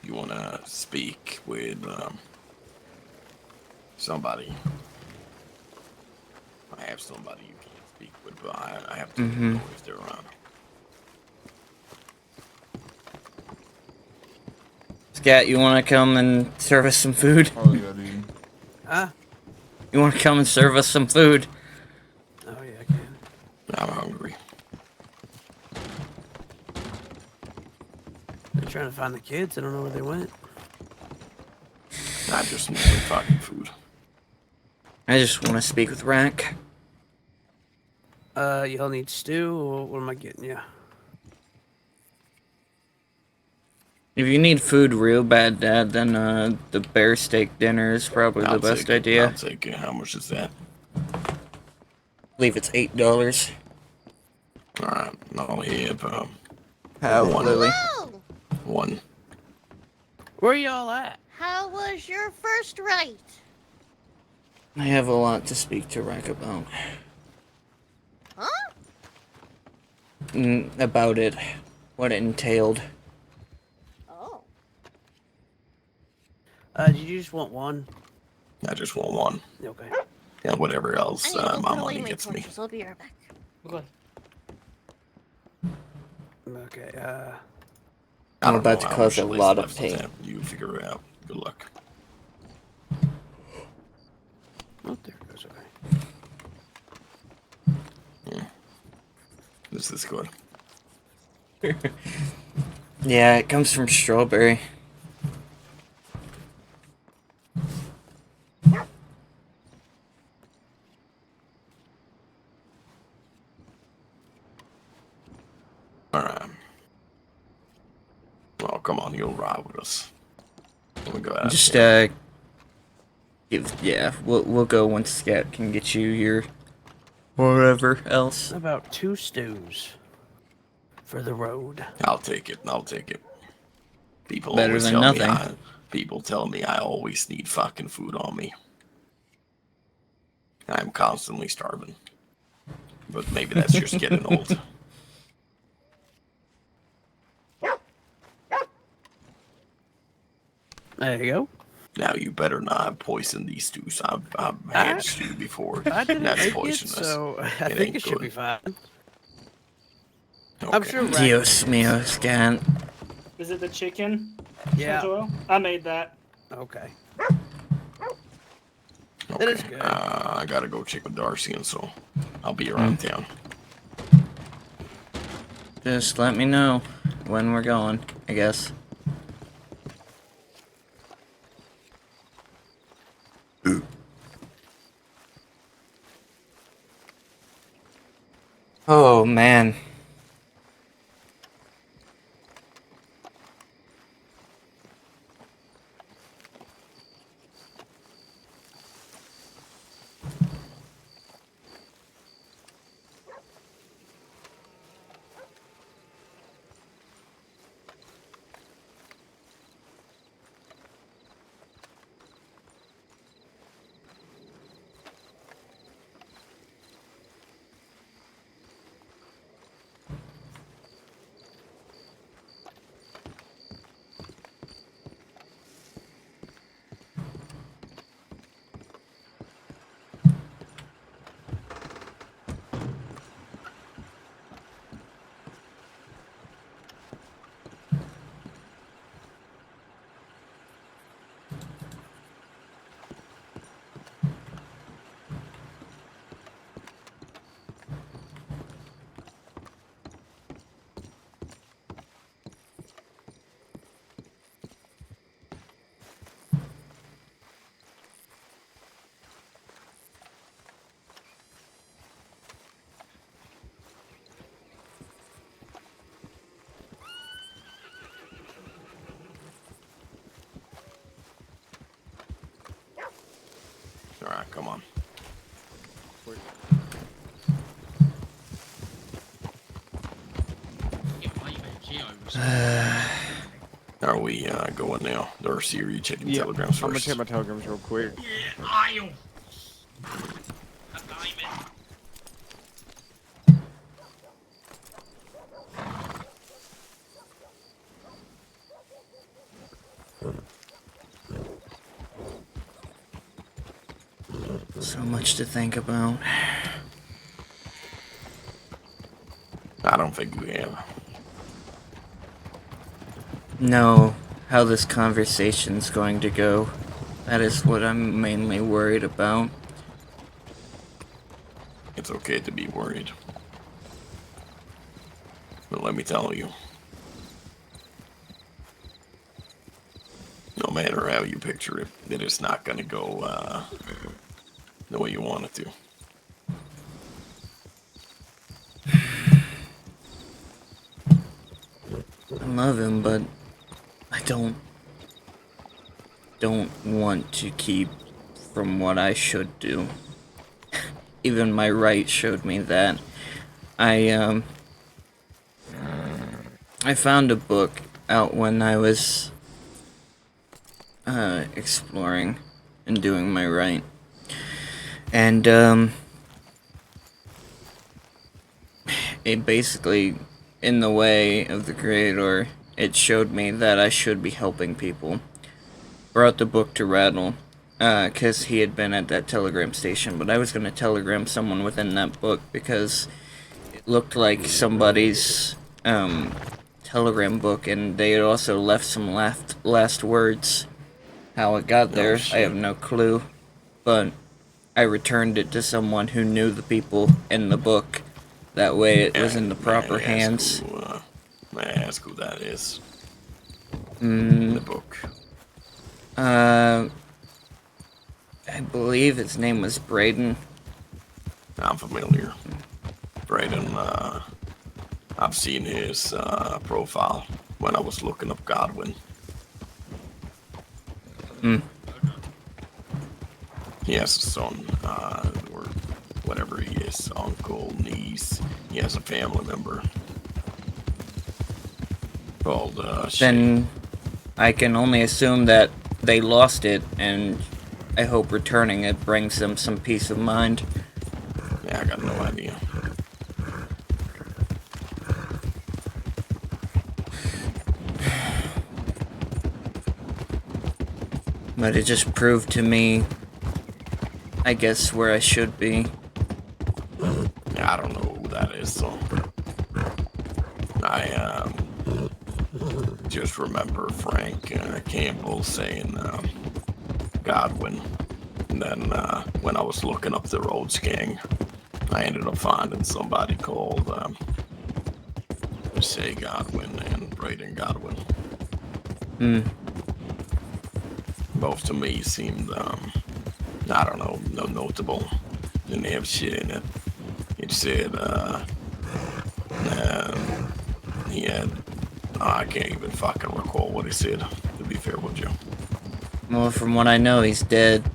You wanna speak with somebody? I have somebody you can't speak with, but I have to know if they're around. Scat, you wanna come and serve us some food? Oh yeah, dude. Huh? You wanna come and serve us some food? Oh yeah, I can. I'm hungry. I'm trying to find the kids. I don't know where they went. I just need some fucking food. I just wanna speak with Rack. Y'all need stew, or what am I getting you? If you need food real bad, Dad, then the bear steak dinner is probably the best idea. I'll take it. How much is that? I believe it's $8. Alright, I'll have How, Lily? one. Where y'all at? How was your first rite? I have a lot to speak to Rack about. Huh? About it. What it entailed. Oh. Did you just want one? I just want one. Okay. And whatever else I need to go my put away money my gets me. torches. I'll be right back. Okay. Okay, I'm don't about know to how cause much a is lot of left pain. that. You figure it out. Good luck. oh, there it goes. Okay. This is good. Yeah, it comes from strawberry. Alright. Well, come on, you'll ride with us. We'll go out Just here. we'll go once Scat can get you your whatever else. About 2 stews for the road. I'll take it. I'll take it. People Better always than tell nothing. me people tell me I always need fucking food on me. I'm constantly starving. But maybe that's just getting old. There you go. Now you better not have poisoned these stews. I've had stew before. I didn't That's make poisonous. it, so I It think ain't it should good. be fine. Okay. I'm sure Rack Dios mío, Scan. Is it the chicken? Yeah. Santoyo? I made that. Okay. Okay. It is good. I gotta go check with Darcy, and so I'll be around town. Just let me know when we're going, I guess. Oh, man. All right, come on. Are we going now? Darcy, are you checking telegrams first? I'm gonna check my telegrams real quick. Yeah, I'll. So much to think about. I don't think you have. Know how this conversation's going to go. That is what I'm mainly worried about. It's okay to be worried. But let me tell you. No matter how you picture it, it is not going to go the way you want it to. I love him, but I don't want to keep from what I should do. Even my rite showed me that. I found a book out when I was exploring and doing my rite. And it basically, in the way of the creator, it showed me that I should be helping people. Brought the book to Rattle, because he had been at that telegram station, but I was going to telegram someone within that book because it looked like somebody's telegram book, and they had also left some last words. How it got there, I have no clue, but I returned it to someone who knew the people in the book. That way it was in the proper hands. May I ask who that is? In the book. I believe his name was Braden. I'm familiar. Braden, I've seen his profile when I was looking up Godwin. He has a son, or whatever he is, uncle, niece. He has a family member called Then I can only assume that they lost it, and I hope returning it brings them some peace of mind. Yeah, I got no idea. But it just proved to me, I guess, where I should be. I don't know who that is, so I just remember Frank Campbell saying Godwin, and then when I was looking up the Rhodes Gang, I ended up finding somebody called Say Godwin and Braden Godwin. Both to me seemed I don't know, no notable. Didn't have shit in it. It said he had I can't even fucking recall what he said, to be fair with you. Well, from what I know, he's dead.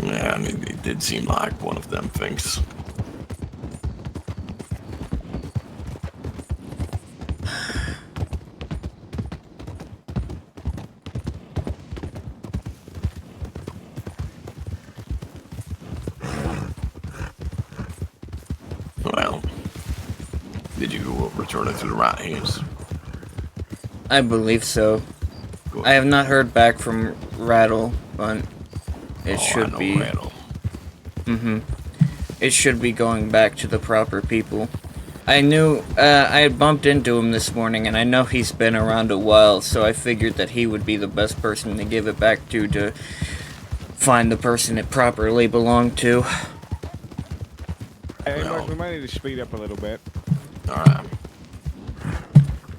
Yeah, I mean, it did seem like one of them things. Well, did you return it to the right hands? I believe so. I have not heard back from Rattle, but it should be. Rattle. It should be going back to the proper people. I knew, I had bumped into him this morning, and I know he's been around a while, so I figured that he would be the best person to give it back to find the person it properly belonged to. Hey, Mark, we might need to speed up a little bit. Alright.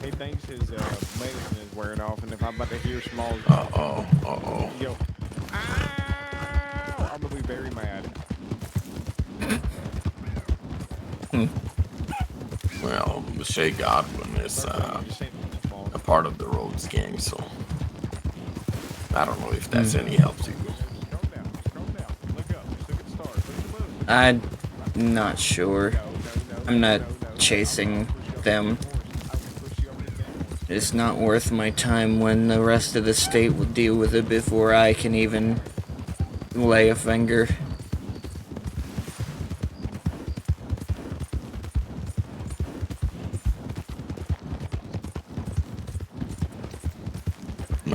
He thinks his medicine is wearing off, and if I'm about to hear Smalls... Yo. Ow! I'm gonna be very mad. Well, Shay Godwin is a part of the Rhodes Gang, so I don't know if that's any help to you. I'm not sure. I'm not chasing them. It's not worth my time when the rest of the state will deal with it before I can even lay a finger.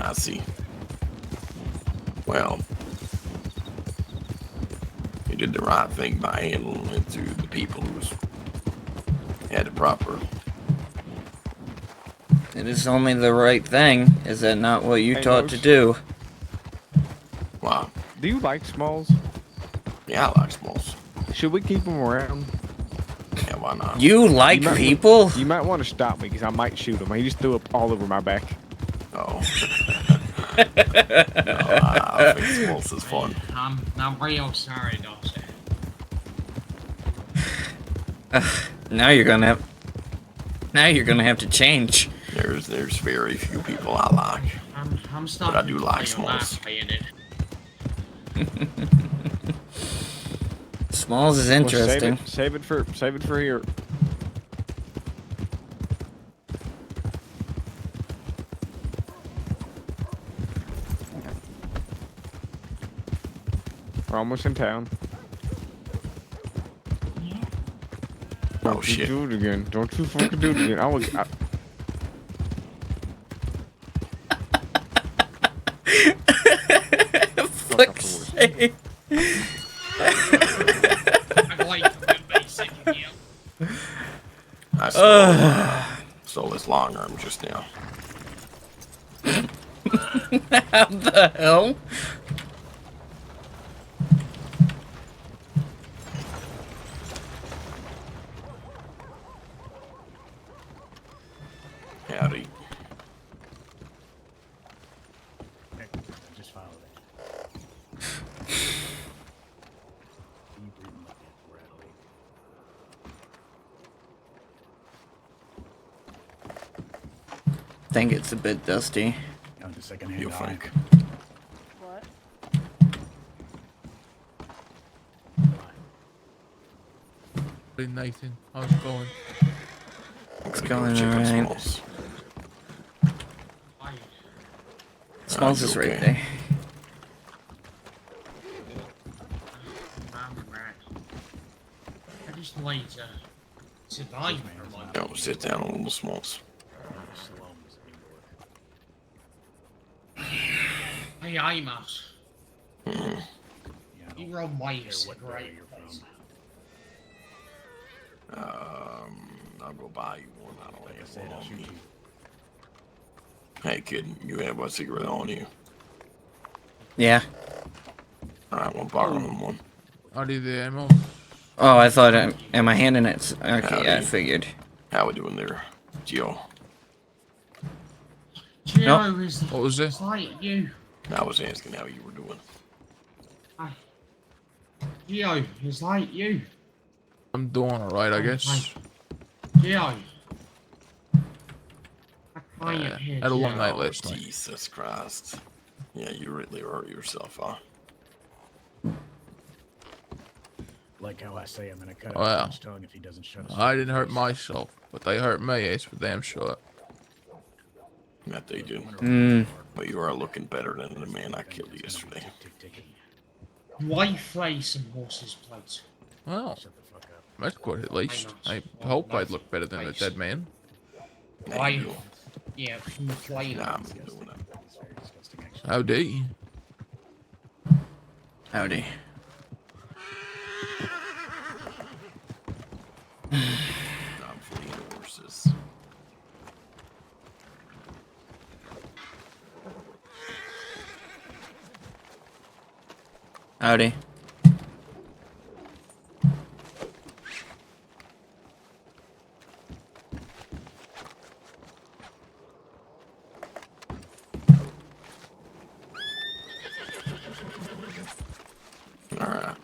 I see. Well, you did the right thing by handling it to the people who had it proper. It is only the right thing. Is that not what you taught to do? Wow. Do you like Smalls? Yeah, I like Smalls. Should we keep him around? Yeah, why not? You like people? You might want to stop me, because I might shoot him. He just threw up all over my back. Oh. No, I think Smalls is fun. I'm real sorry, Dawson. Now you're gonna have to change. There's very few people I like. I'm but I do like Smalls. Smalls is interesting. Well, save it for here. We're almost in town. Oh Don't shit! You do it again. Don't you fucking do it again. Fuck's sake. I stole his long arm just now. How the hell? Howdy. Just follow that. I think it's a bit dusty. Down to second-hand You eye. think? What? Hey Nathan, how's it going? It's going alright. Smalls is right there. I just need to survive for a moment. No, sit down on little Smalls. Hey, Amos. You run my cigarette, please. I'll go buy you one. I don't have one on me. Hey, kid, you have a cigarette on you? Yeah. Alright, we'll borrow him one. Howdy there, Amos. Oh, I thought, am I handing it? Okay, yeah, I figured. How we doing there, Gio? Gio is What was this? like you. I was asking how you were doing. Gio is like you. I'm doing alright, I guess. Gio. Had a long night last night. Jesus Christ. Yeah, you really hurt yourself, huh? Like how I say I'm gonna cut Wow. off his tongue if he doesn't shut us. I didn't hurt myself, but they hurt me, it's for damn sure. That they do. But you are looking better than the man I killed yesterday. White face and horse's plates. Well, that's good at least. I hope I'd look better than a dead man. Yeah, complain. Howdy. Howdy. I'm fleeing horses. Howdy. Alright.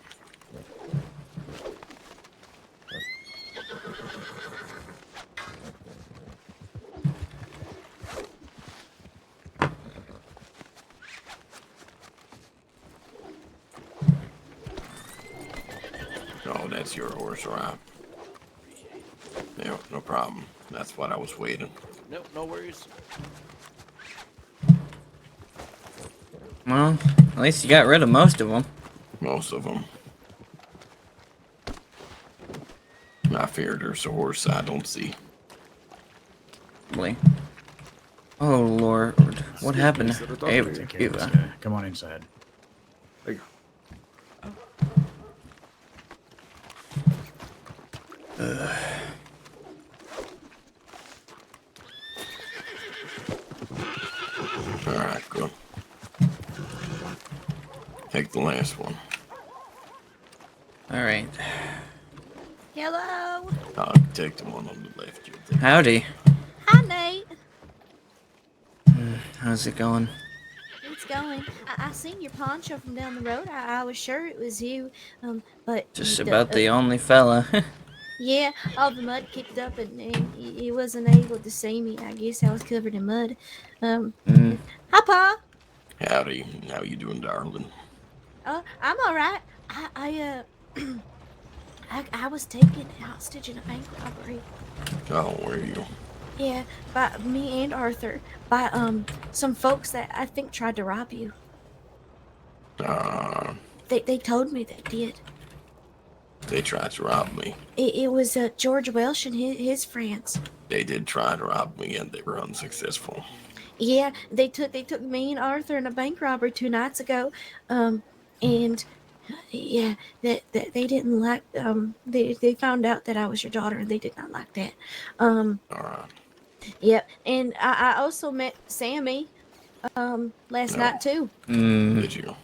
Oh, that's your horse, right? Yeah, no problem. That's what I was waiting. Nope, no worries. Well, at least you got rid of most of them. Most of them. I fear there's a horse I don't see. Probably. Oh Lord, what happened? Ava. Come on inside. Alright, good. Take the last one. All right. Hello. I'll take the one on the left. Howdy. Hi, Nate. How's it going? It's going. I seen your poncho from down the road. I was sure it was you. But Just about the only fella. yeah, all the mud kicked up and he wasn't able to see me. I guess I was covered in mud. Hi, Pa. Howdy. How you doing, darling? I'm all right. I was taken hostage in a bank robbery. Oh, where are you? Yeah, by me and Arthur. By some folks that I think tried to rob you. They told me they did. They tried to rob me. It was George Welsh and his friends. They did try to rob me, and they were unsuccessful. Yeah, they took me and Arthur in a bank robbery 2 nights ago, and yeah, that they didn't like. They found out that I was your daughter, and they did not like that. All right. Yep, and I also met Sammy, last night too. Did you?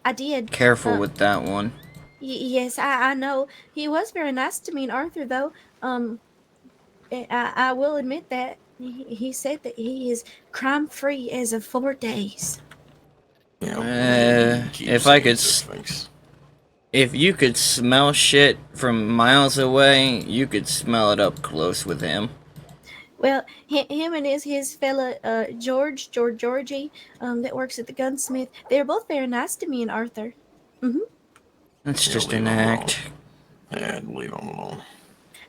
I did. Careful with that one. Yes, I know. He was very nice to me and Arthur, though. I will admit that. He said that he is crime-free as of 4 days. If I could, if you could smell shit from miles away, you could smell it up close with him. Well, him and his fella Georgie, that works at the gunsmith. They're both very nice to me and Arthur. That's just an act. Yeah, leave him alone.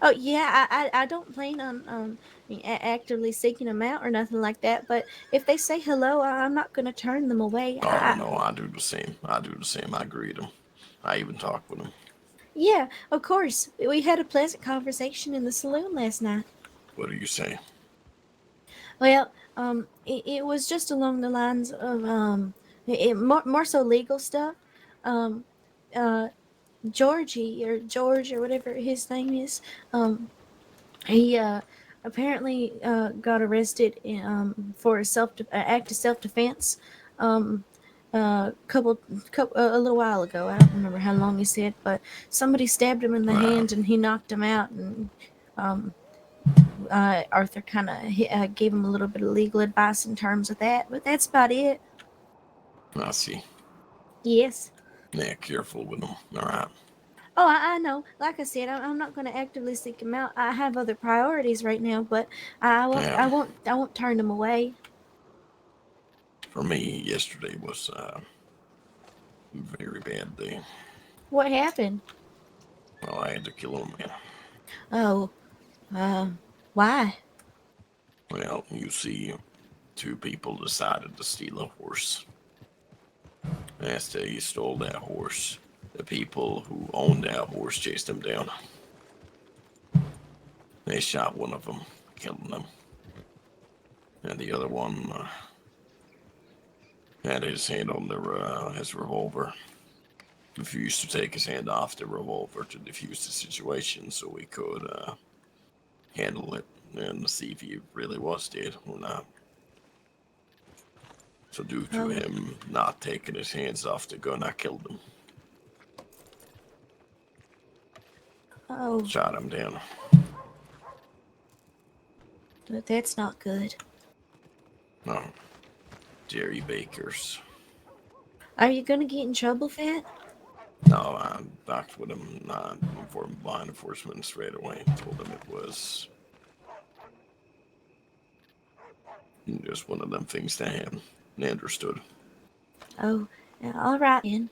Oh yeah, I don't plan on actively seeking them out or nothing like that. But if they say hello, I'm not gonna turn them away. Oh, no, I do the same. I greet them. I even talk with them. Yeah, of course. We had a pleasant conversation in the saloon last night. What do you say? Well, it was just along the lines of more so legal stuff. Um, uh, Georgie or George or whatever his name is. He apparently got arrested for a act of self defense. Um, a little while ago. I don't remember how long he said, but somebody stabbed him in the hand and he knocked him out. And um, Arthur kind of gave him a little bit of legal advice in terms of that, but that's about it. I see. Yes. Yeah, careful with them. All right. Oh, I know. Like I said, I'm not going to actively seek him out. I have other priorities right now, but I won't. Yeah. I won't turn them away. For me, yesterday was a very bad day. What happened? Well, I had to kill a man. Oh, why? Well, you see, two people decided to steal a horse. After he stole that horse, the people who owned that horse chased him down. They shot one of them, killing them. And the other one had his hand on his revolver. Refused to take his hand off the revolver to defuse the situation so we could handle it and see if he really was dead or not. So due to him not taking his hands off the gun, I killed him. Oh. Shot him down. But that's not good. No. Jerry Baker's. Are you going to get in trouble for that? No, I talked with him, informed law enforcement straight away. Told him it was just one of them things that happened. They understood. Oh, all right then.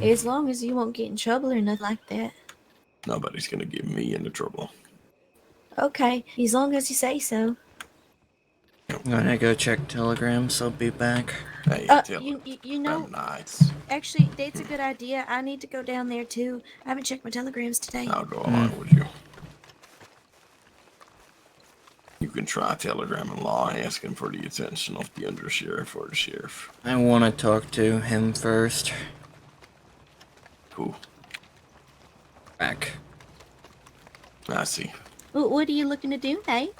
As long as you won't get in trouble or nothing like that. Nobody's gonna get me into trouble. Okay, as long as you say so. I'm gonna go check telegrams. I'll be back. Hey, you know, nights. actually, that's a good idea. I need to go down there too. I haven't checked my telegrams today. I'll go along with you. You can try telegramming law asking for the attention of the undersheriff or the sheriff. I want to talk to him first. Who? Back. I see. What are you looking to do, Nate?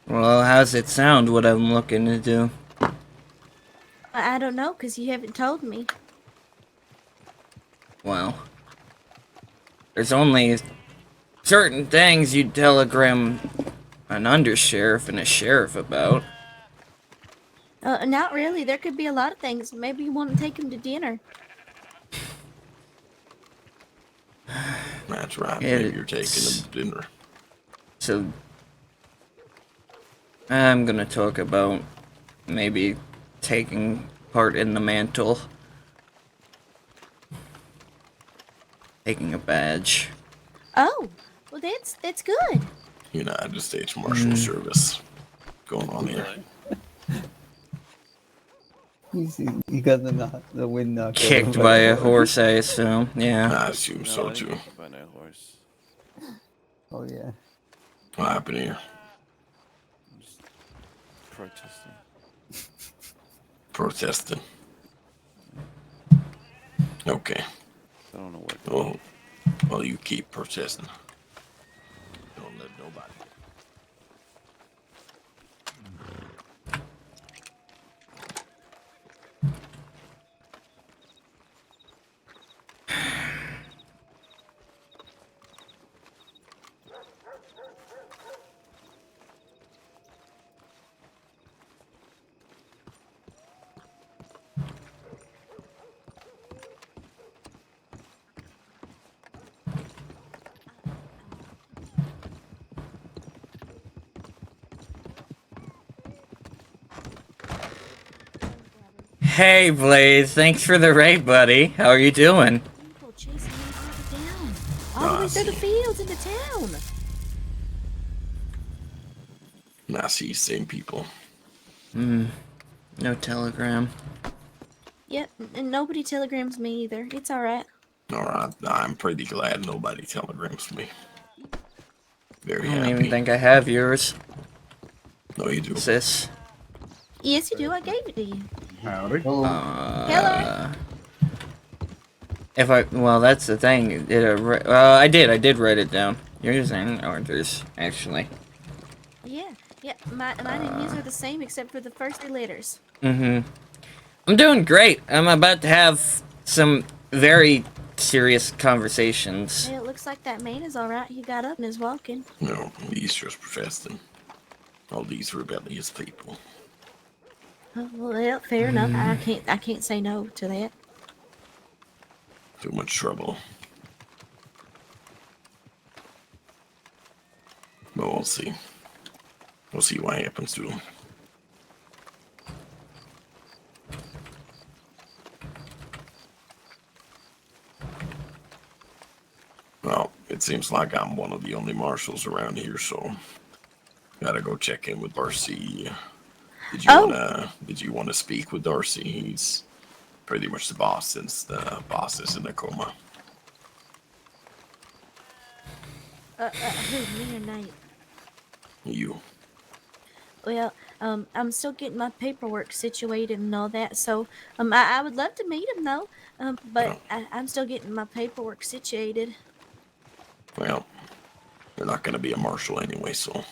Well, how's it sound, what I'm looking to do? I don't know, because you haven't told me. Well, there's only certain things you'd telegram an undersheriff and a sheriff about. Not really. There could be a lot of things. Maybe you want to take him to dinner. That's right. Maybe you're taking them to dinner. So, I'm gonna talk about maybe taking part in the mantle. Taking a badge. Oh, well that's good. United States Marshal Service going on here. You got the wind knocked Kicked by a horse, I assume. Yeah. I assume so too. By no horse. Oh yeah. What happened here? Protesting. Protesting. Okay. I don't know what. Well, you keep protesting. Don't let nobody. Hey, Blaze. Thanks for the raid, buddy. How are you doing? People chasing me down. All the way through the fields into town. I see same people. No telegram. Yep, and nobody telegrams me either. It's alright. Alright, I'm pretty glad nobody telegrams me. Very I don't happy. even think I have yours. No, you do. Sis. Yes, you do. I gave it to you. Howdy. Hello. Well, that's the thing. I did write it down. Yours and Arthur's, actually. Yeah, yeah. Mine and his are the same except for the first 3 letters. Mm-hmm. I'm doing great. I'm about to have some very serious conversations. Hey, it looks like that man is all right. He got up and is walking. No, he's just professing. All these rebellious people. Oh, well, fair enough. I can't say no to that. Too much trouble. But we'll see. We'll see what happens to him. Well, it seems like I'm one of the only marshals around here, so gotta go check in with Darcy. Did you wanna speak with Darcy? He's pretty much the boss since the boss is in a coma. Who, me or Nate? You. Well, I'm still getting my paperwork situated and all that, so I would love to meet him though, but I'm still getting my paperwork situated. Well, you're not gonna be a marshal anyway, so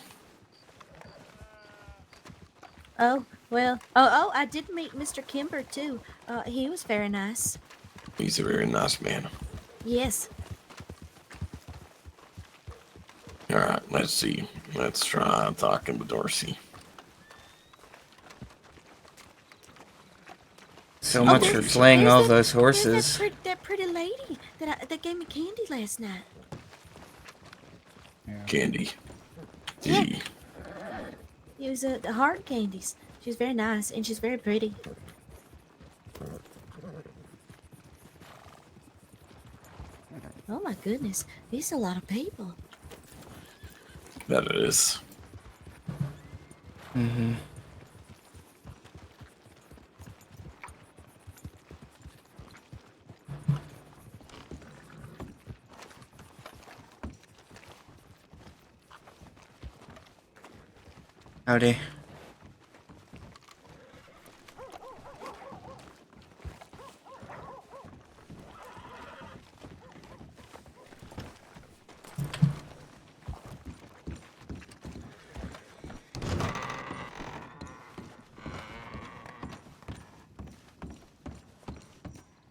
Oh, well, oh, I did meet Mr. Kimber too. He was very nice. he's a very nice man. Yes. Alright, let's see. Let's try talking with Darcy. So much for flaying all those horses. There's that pretty lady that gave me candy last night. Candy. Yeah. It was the hard candies. She's very nice and she's very pretty. Oh my goodness, these are a lot of people. That it is. Mm-hmm. Howdy.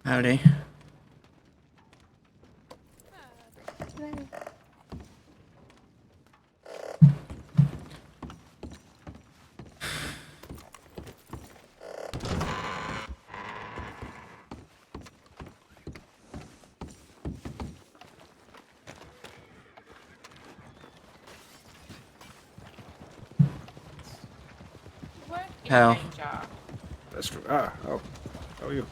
Howdy. How? That's true. How are you?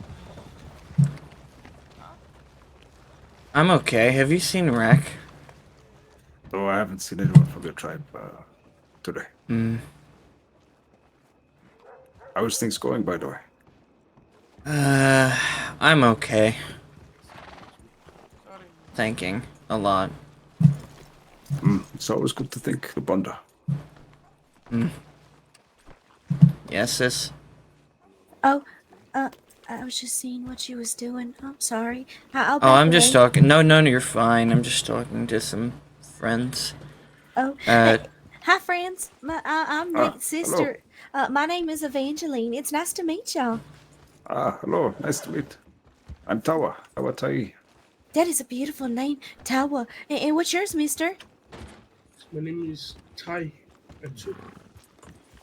I'm okay. Have you seen Rack? Oh, I haven't seen anyone from your tribe today. Hmm. How is things going, by the way? I'm okay. Thinking a lot. It's always good to think, the Bunda. Yes, sis? Oh, I was just seeing what you was doing. I'm sorry. I'll Oh, I'm just away. talking. No, you're fine. I'm just talking to some friends. Oh, Uh, hi friends. I'm Nate's sister. My name is Evangeline. It's nice to meet y'all. Hello. Nice to meet. I'm Tawa. Tawa Tai. That is a beautiful name, Tawa. And what's yours, mister? My name is Tai.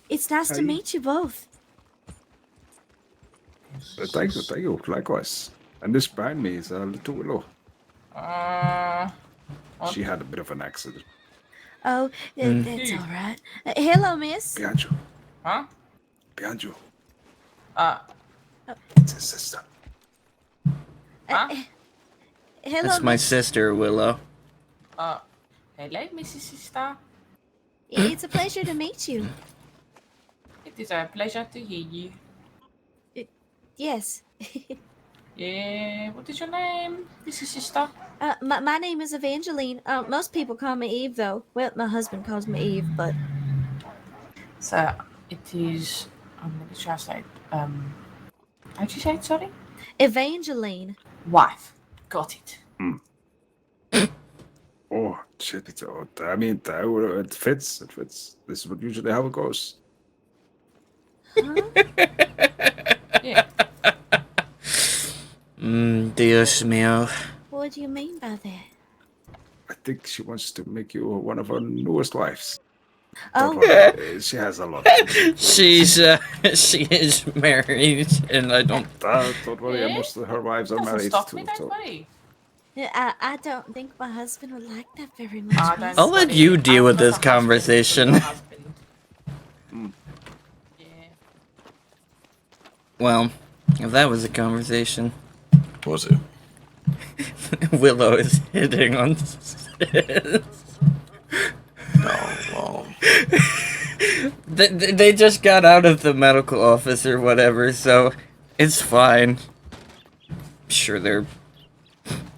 It's nice to Tai. meet you both. Thank you. Likewise. And this behind me is little Willow. She had a bit of an accident. Oh, that's all right. Hello, miss. Behind you. Huh? Behind you. Oh. It's his sister. Hello, That's my miss. sister, Willow. Hello, Mrs. Sister. It's a pleasure to meet you. It is a pleasure to hear you. Yes. Yeah, what is your name, Mrs. Sister? My name is Evangeline. Most people call me Eve, though. Well, my husband calls me Eve, but So, it is I'm gonna translate. How'd you say it, sorry? Evangeline. Wife. Got it. Oh shit! I mean, it fits. It fits. This is what usually how it goes. Yeah. Dios mío. What do you mean by that? I think she wants to make you one of her newest wives. Don't Oh. worry, she has a lot. She's she is married, and I don't. Don't worry, most of her wives are Doesn't married stop too. me, don't So. worry. Yeah, I don't think my husband would like that very much. Ah, miss. I'll let you deal with this conversation. Well, if that was a conversation. Was it? Willow is hitting on Sid. Oh, well. They just got out of the medical office or whatever, so it's fine.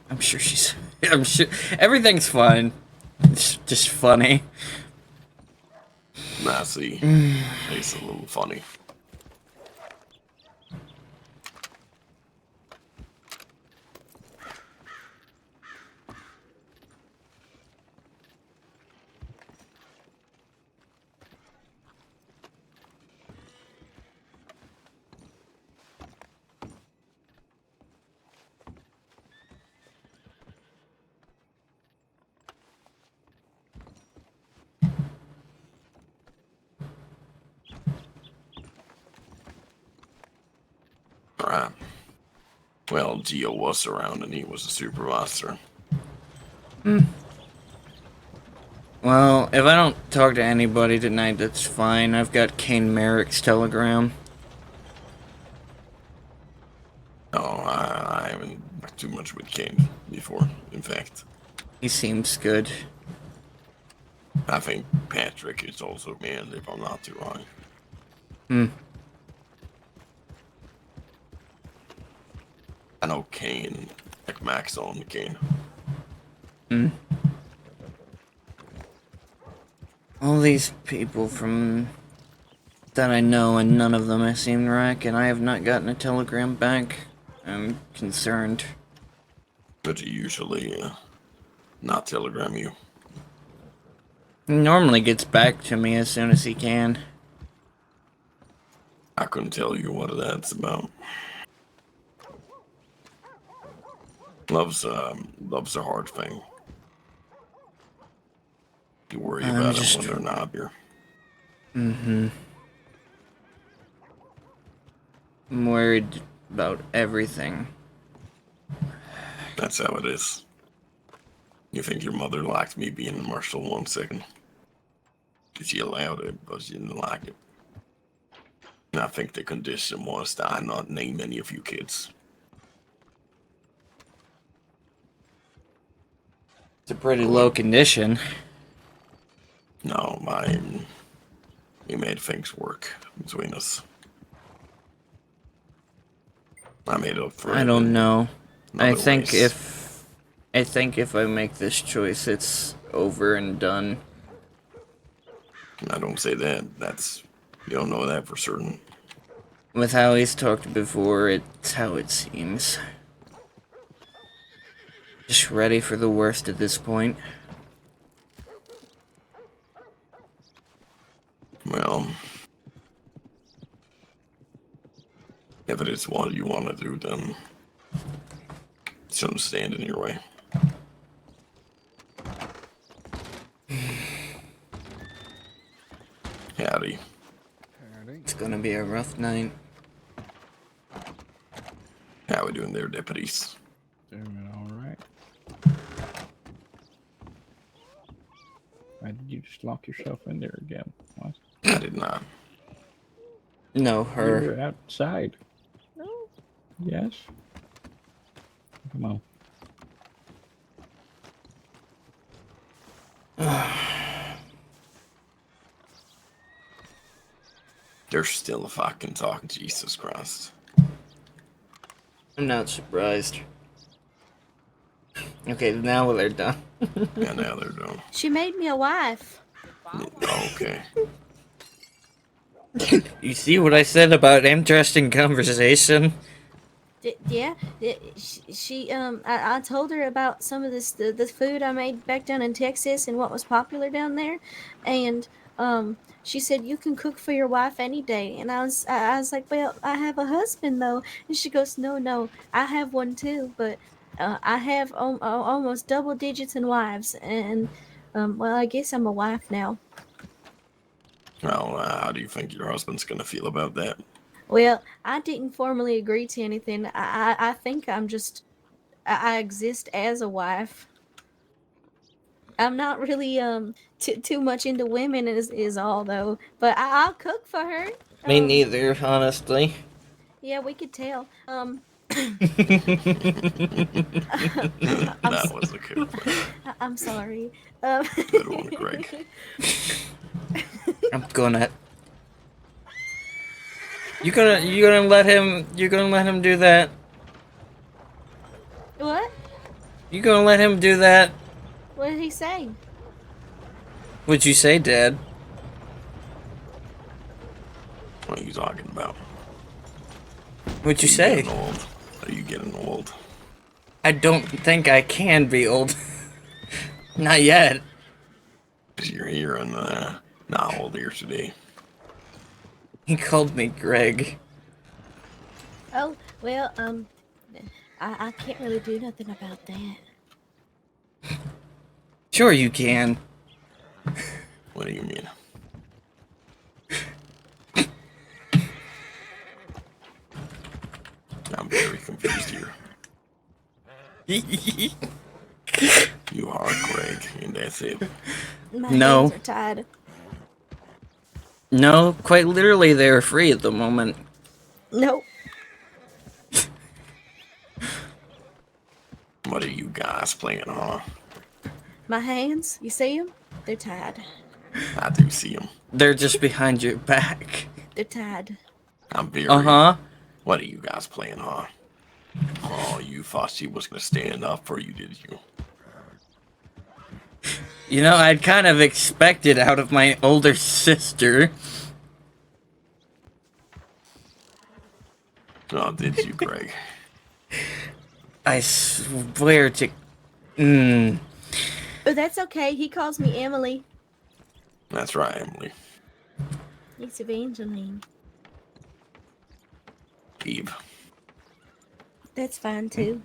I'm sure everything's fine. It's just funny. Nah, see. It's a little funny. Alright. Well, Gio was around and he was a supervisor. Well, if I don't talk to anybody tonight, that's fine. I've got Kane Merrick's telegram. No, I haven't talked too much with Kane before, in fact. He seems good. I think Patrick is also manned, if I'm not too wrong. I know Kane, like Max on Kane. All these people from that I know, and none of them have seen Rack, and I have not gotten a telegram back. I'm concerned. But he usually not telegram you. He normally gets back to me as soon as he can. I couldn't tell you what that's about. Love's a hard thing. You worry about it when they're not here. I'm worried about everything. That's how it is. You think your mother liked me being a marshal 1 second? She allowed it, but she didn't like it. And I think the condition was that I not name any of you kids. It's a pretty low condition. No, we made things work between us. I made up for it. I don't know. I other think ways. if I make this choice, it's over and done. I don't say that. You don't know that for certain. With how he's talked before, it's how it seems. Just ready for the worst at this point. Well, if it is what you want to do, then it shouldn't stand in your way. Howdy. It's gonna be a rough night. How we doing there, deputies? Doing all right. Why did you just lock yourself in there again? What? I did not. No, her. You were outside. No. Yes. Come on. They're still a fucking talk, Jesus Christ. I'm not surprised. Okay, now they're done. Yeah, now they're done. She made me a wife. Okay. You see what I said about interesting conversation? Yeah, I told her about some of the food I made back down in Texas and what was popular down there, and she said you can cook for your wife any day, and I was like, well, I have a husband though, and she goes, no, I have one too, but I have almost double digits in wives, and well, I guess I'm a wife now. Well, how do you think your husband's gonna feel about that? Well, I didn't formally agree to anything. I think I'm just I exist as a wife. I'm not really too much into women is all though. But I'll cook for her. Me neither, honestly. Yeah, we could tell. I'm That was a good one. I'm sorry. Good one, Greg. I'm gonna. You gonna let him do that? What? You gonna let him do that? What did he say? What'd you say, Dad? What are you talking about? What'd you Are say? Getting old? Are you getting old? I don't think I can be old. Not yet. You're here and not old here today. He called me Greg. Oh, well, I can't really do nothing about that. Sure you can. What do you mean? I'm very confused here. You are Greg, and that's it. My No. hands are tied. No, quite literally they're free at the moment. Nope. What are you guys playing, huh? My hands, you see them? They're tied. I do see them. They're just behind your back. They're tied. I'm very... Uh-huh. What are you guys playing, huh? Oh, you thought she was gonna stand up for you, did you? You know, I'd kind of expected out of my older sister. Oh, did you, Greg? I swear to... Oh, that's okay. He calls me Emily. That's right, Emily. It's Evangeline. Eve. That's fine, too.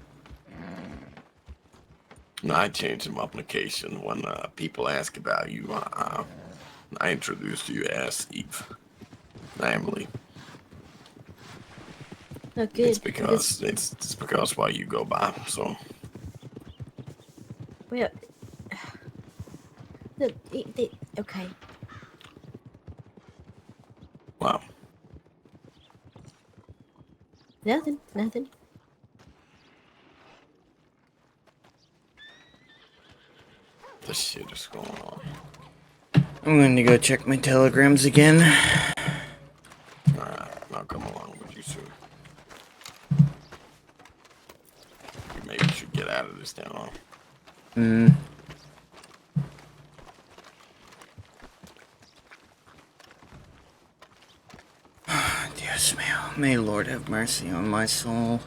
No, I changed my application when people ask about you. I introduced you as Eve. Emily. Oh, good. It's because it's because why you go by. So. Well, look, okay. Wow. Nothing. This shit is going on. I'm going to go check my telegrams again. Alright, I'll come along with you soon. You maybe should get out of this town. Dios mío. May Lord have mercy on my soul.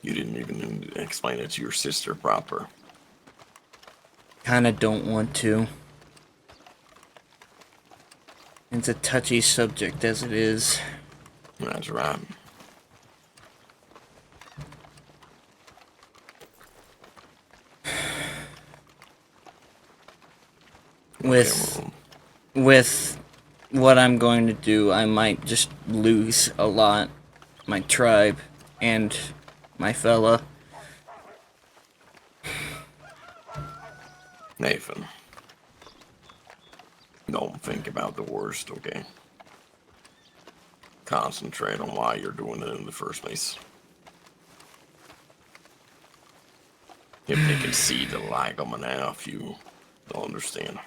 You didn't even explain it to your sister proper. Kinda don't want to. It's a touchy subject as it is. That's right. With what I'm going to do, I might just lose a lot. My tribe and my fella. Nathan. Don't think about the worst, okay? Concentrate on why you're doing it in the first place. If they can see the light coming out of you, they'll understand.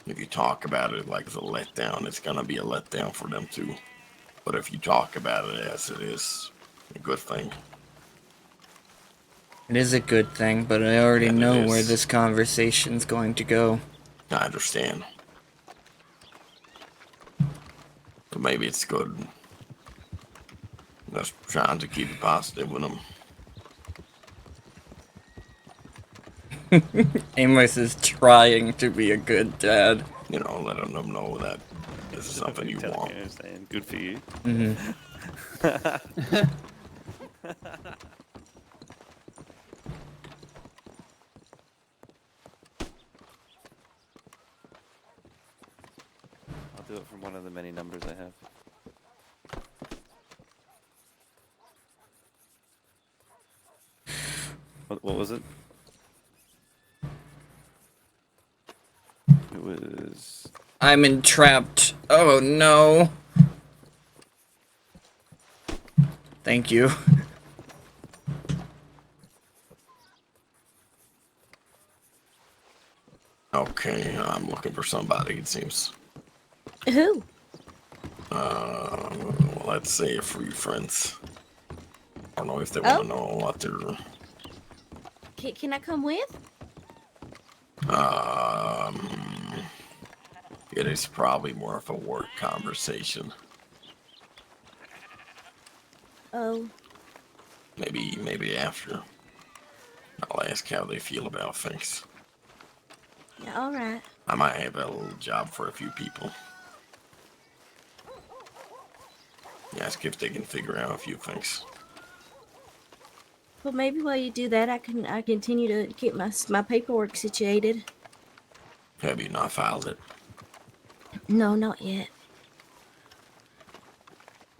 If you talk about it like it's a letdown, it's gonna be a letdown for them too. But if you talk about it as it is, a good thing, It is a good thing, but I already Yeah, it know where is. this conversation's going to go. I understand. But maybe it's good. Just trying to keep it positive with him. Amos is trying to be a good dad. You know, letting them know that this is something you want. Saying, good for you. I'll do it from one of the many numbers I have. What was it? It was... I'm entrapped. Oh no. Thank you. Okay, I'm looking for somebody, it seems. Who? Let's say a few friends. I don't know if they want to know what they're... Can I come with? It is probably more of a work conversation. Oh. Maybe after. I'll ask how they feel about things. Yeah, all right. I might have a little job for a few people. Ask if they can figure out a few things. Well, maybe while you do that, I continue to keep my paperwork situated. Have you not filed it? No, not yet.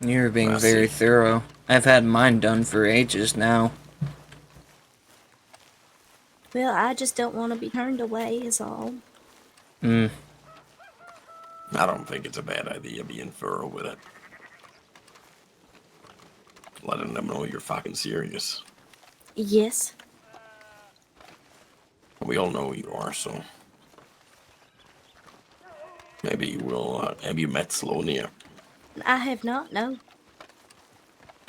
You're being I very see. thorough. I've had mine done for ages now. Well, I just don't want to be turned away, is all. I don't think it's a bad idea being thorough with it. Letting them know you're fucking serious. Yes. We all know who you are, so... Maybe we'll... have you met Slonia? I have not, no.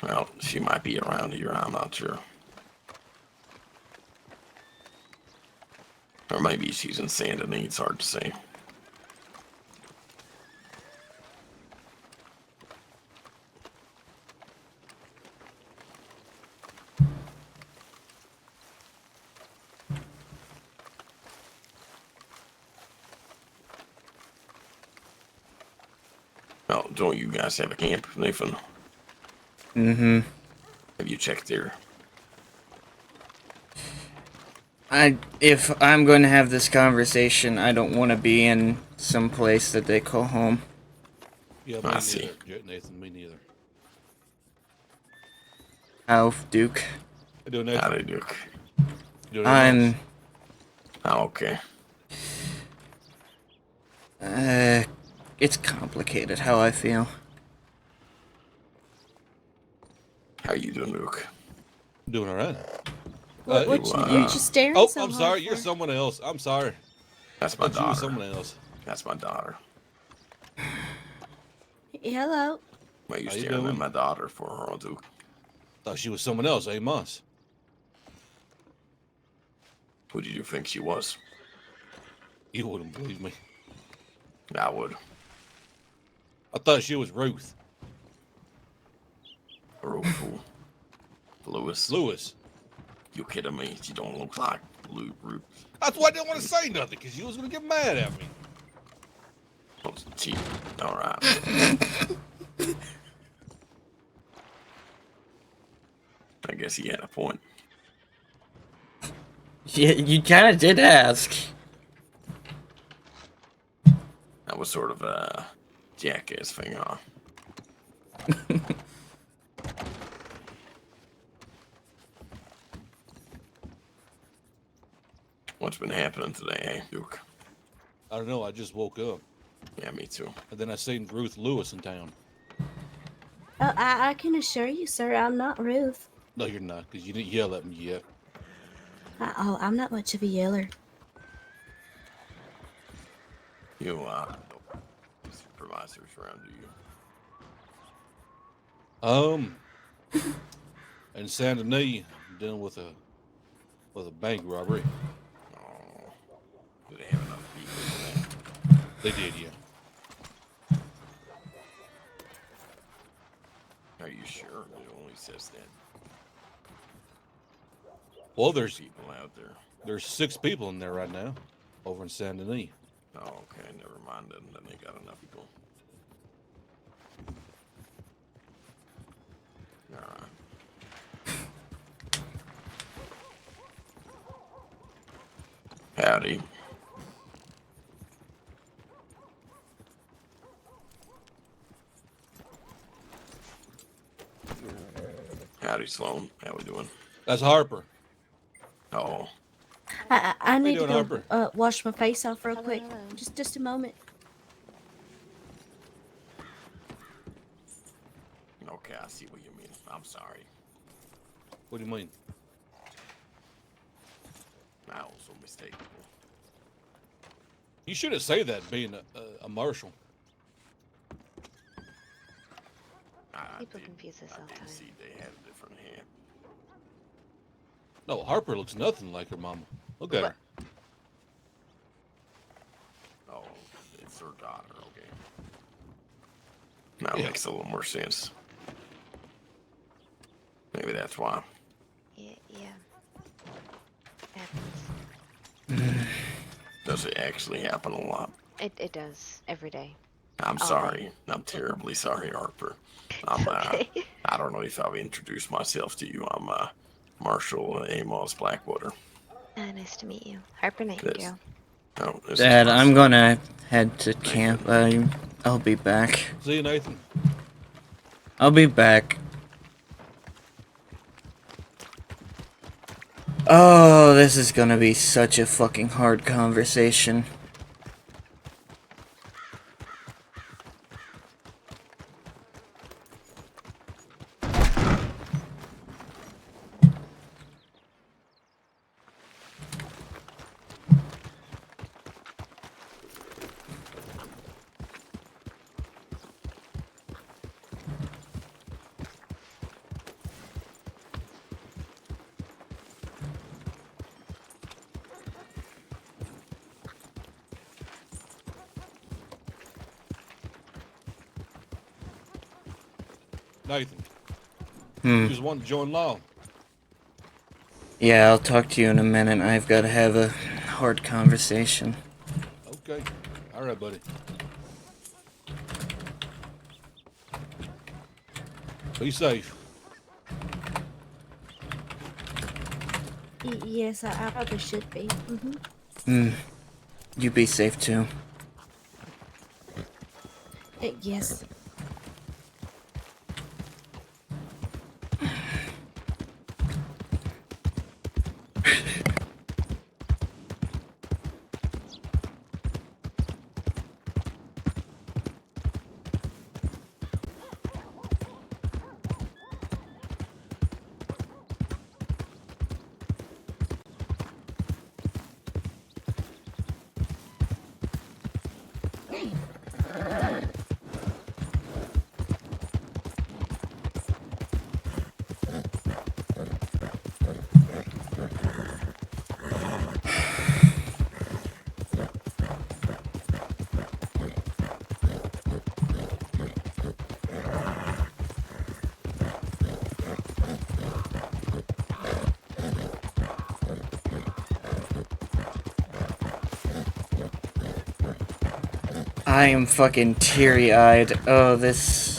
Well, she might be around here, I'm not sure. Or maybe she's in Saint Denis, it's hard to say. Oh, don't you guys have a camp, Nathan? Mm-hmm. Have you checked there? If I'm going to have this conversation, I don't want to be in some place that they call home. Yeah, I see. Nathan, me neither. How, Duke? I do, Nathan. Howdy, Duke. I'm... Oh, okay. It's complicated how I feel. How you doing, Duke? Doing all right. You're just staring Oh, so I'm hard sorry. for. You're someone else. I'm sorry. That's my I thought you were daughter. someone else. That's my daughter. Hello. Why you How you staring at doing? my daughter for her, Duke? Thought she was someone else, Amos. Who did you think she was? You wouldn't believe me. I would. I thought she was Ruth. Ruth who? Lewis? Lewis. You kidding me? She don't look like Ruth. That's why I didn't want to say nothing, because you was going to get mad at me. Oh, she, all right. I guess he had a point. Yeah, you kind of did ask. That was sort of a jackass thing, huh? What's been happening today, eh, Duke? I don't know. I just woke up. Yeah, me too. And then I seen Ruth Lewis in town. Oh, I can assure you, sir, I'm not Ruth. No, you're not, because you didn't yell at me yet. I'm not much of a yeller. You, supervisors around, do you? In Saint Denis, dealing with a Was a bank robbery. Oh, do they have enough people for that? They did, yeah. Are you sure? It only says that. Well, there's people out there. There's 6 people in there right now, over in Saint Denis. Oh, okay. Never mind. Then they got enough people. All right. Howdy. Howdy, Sloan. How we doing? That's Harper. Oh. I need to doing, go wash my face off real quick. Just a moment. Okay, I see what you mean. I'm sorry. What do you mean? I was a mistake. You shouldn't say that being a marshal. People confuse us all the time. See, they had a different hand. No, Harper looks nothing like her mama. Look at her. Oh, it's her daughter. Okay. Now it makes a little more sense. Maybe that's why. Yeah. Does it actually happen a lot? It does every day. I'm All sorry. day. I'm terribly sorry, Harper. I'm okay. I don't know if I've introduced myself to you. I'm Marshal Amos Blackwater. Nice to meet you, Harper Nightingale. Oh, this Dad, is my I'm son. gonna head to camp. I'll be back. See you, Nathan. I'll be back. Oh, this is gonna be such a fucking hard conversation. Nathan. Hmm. You just want to join law. Yeah, I'll talk to you in a minute. I've got to have a hard conversation. Okay. All right, buddy. Be safe. Yes, I probably should be. You be safe too. Yes. I am fucking teary-eyed. Oh, this...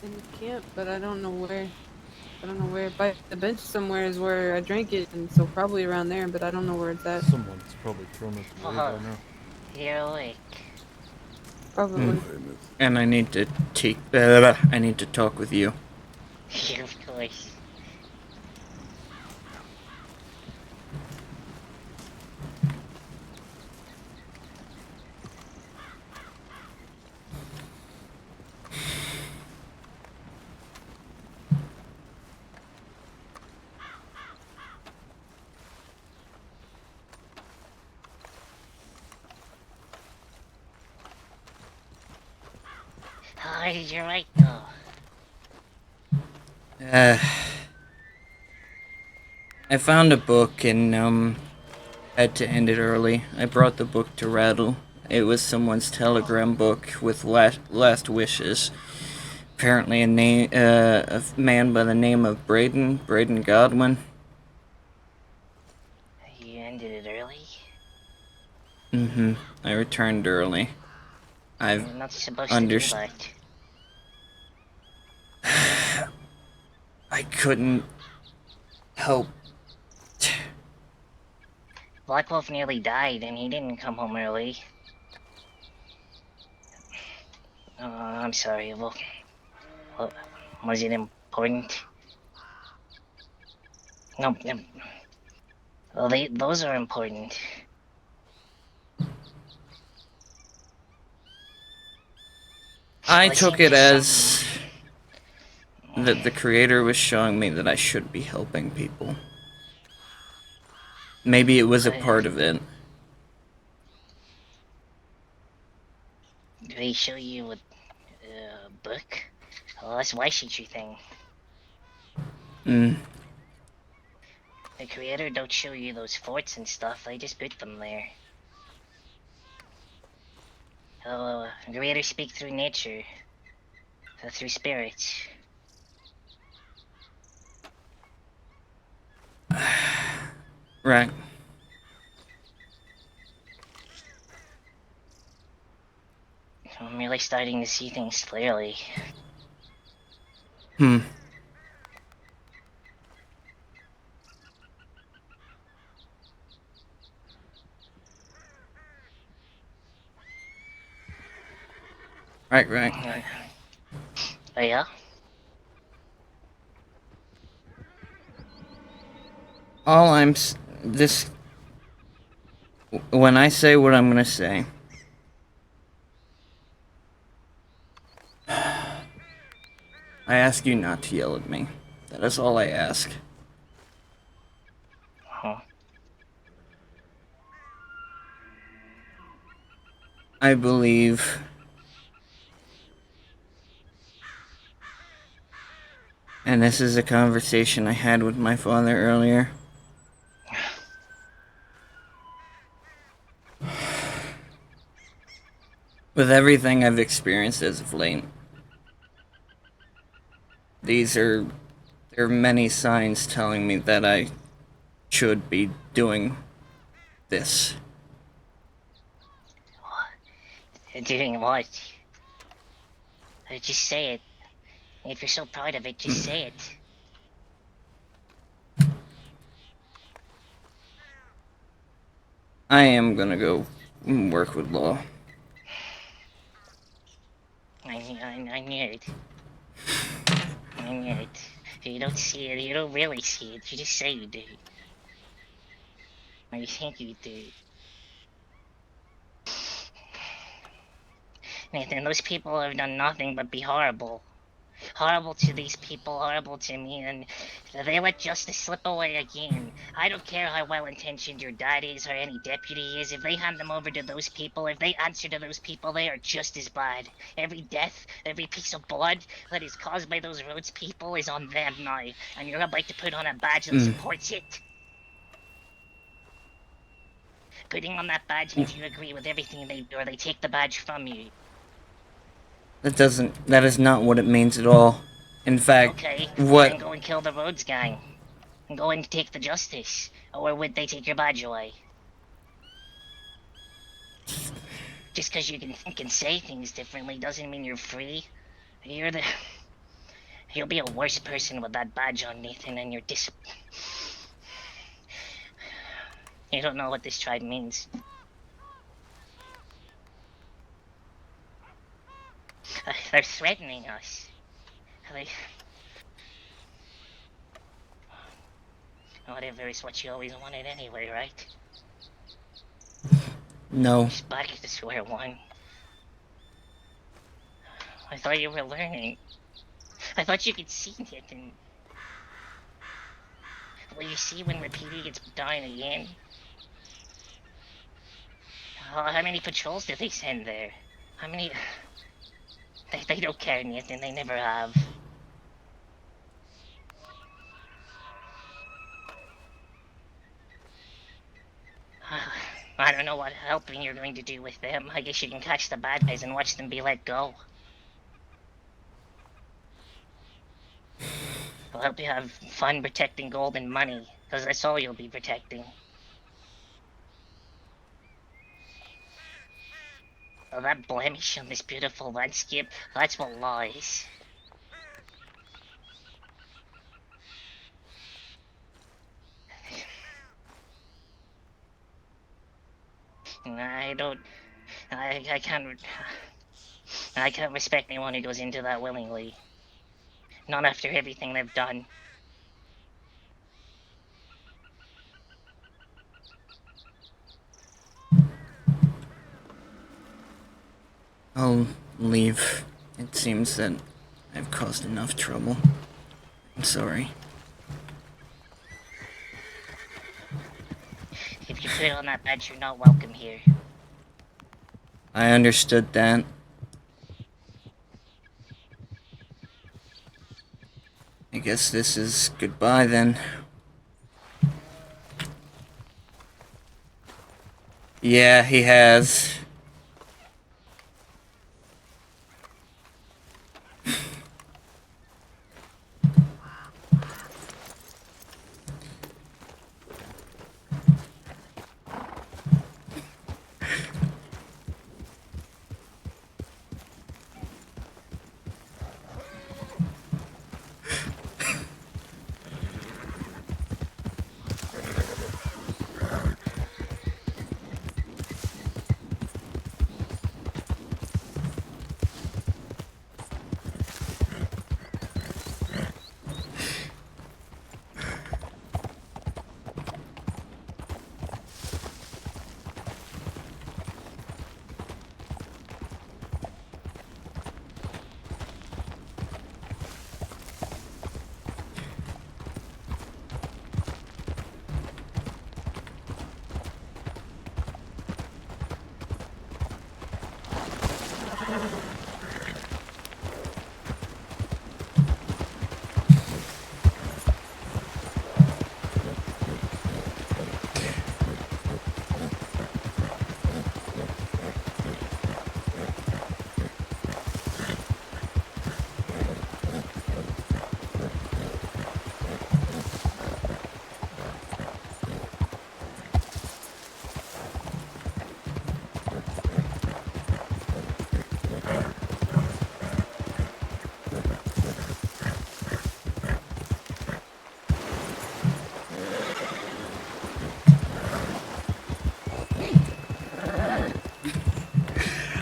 in the camp, but I don't know where. I don't know where. By the bench somewhere is where I drank it, and so probably around there, but I don't know where it's at. Someone's probably thrown it away by now. You're awake. Probably. And I need to I need to talk with you. Yeah, of course. How did you write, though? I found a book and had to end it early. I brought the book to Rattle. It was someone's telegram book with last wishes. Apparently a man by the name of Braden Godwin. You ended it early? Mm-hmm. I returned early. You're not supposed to do that. I couldn't help. Black Wolf nearly died and he didn't come home early. I'm sorry, well, was it important? No, well, those are important. I Well, took seemed it to as that the creator was showing me that I should be helping people. Maybe it was a part of it. Do they show you a book? Oh, that's why should you thing. The creator don't show you those forts and stuff, they just put them there. Oh, creator speak through nature. Through spirits. Right. I'm really starting to see things clearly. Right. Oh yeah? When I say what I'm gonna say, I ask you not to yell at me. That is all I ask. Huh. I believe and this is a conversation I had with my father earlier. With everything I've experienced as of late, there are many signs telling me that I should be doing this. Doing what? Just say it. If you're so proud of it, just say it. I am gonna go work with Law. I knew it. I knew it. You don't see it, you don't really see it, you just say you do. Or you think you do. Nathan, those people have done nothing but be horrible. Horrible to these people, horrible to me, and they let justice slip away again. I don't care how well-intentioned your dad is or any deputy is, if they hand them over to those people, if they answer to those people, they are just as bad. Every death, every piece of blood that is caused by those Rhodes people is on them now, and you're about to put on a badge that supports it. Putting on that badge means you agree with everything they do, or they take the badge from you. That is not what it means at all. In fact, Okay, what... then go and kill the Rhodes gang. And go and take the justice. Or would they take your badge away? Just because you can think and say things differently doesn't mean you're free. You're the... You'll be a worse person with that badge on, Nathan, and you don't know what this tribe means. They're threatening us. Whatever is what you always wanted anyway, right? No. Just back to square one. I thought you were learning. I thought you could see it, and well, you see when repeating it's dying again. How many patrols did they send there? How many? They don't care, Nathan. They never have. I don't know what helping you're going to do with them. I guess you can catch the bad guys and watch them be let go. I'll help you have fun protecting gold and money, because that's all you'll be protecting. Oh, that blemish on this beautiful landscape, that's what lies. I can't respect anyone who goes into that willingly. Not after everything they've done. I'll leave. It seems that I've caused enough trouble. I'm sorry. If you put it on that badge, you're not welcome here. I understood that. I guess this is goodbye then. Yeah, he has.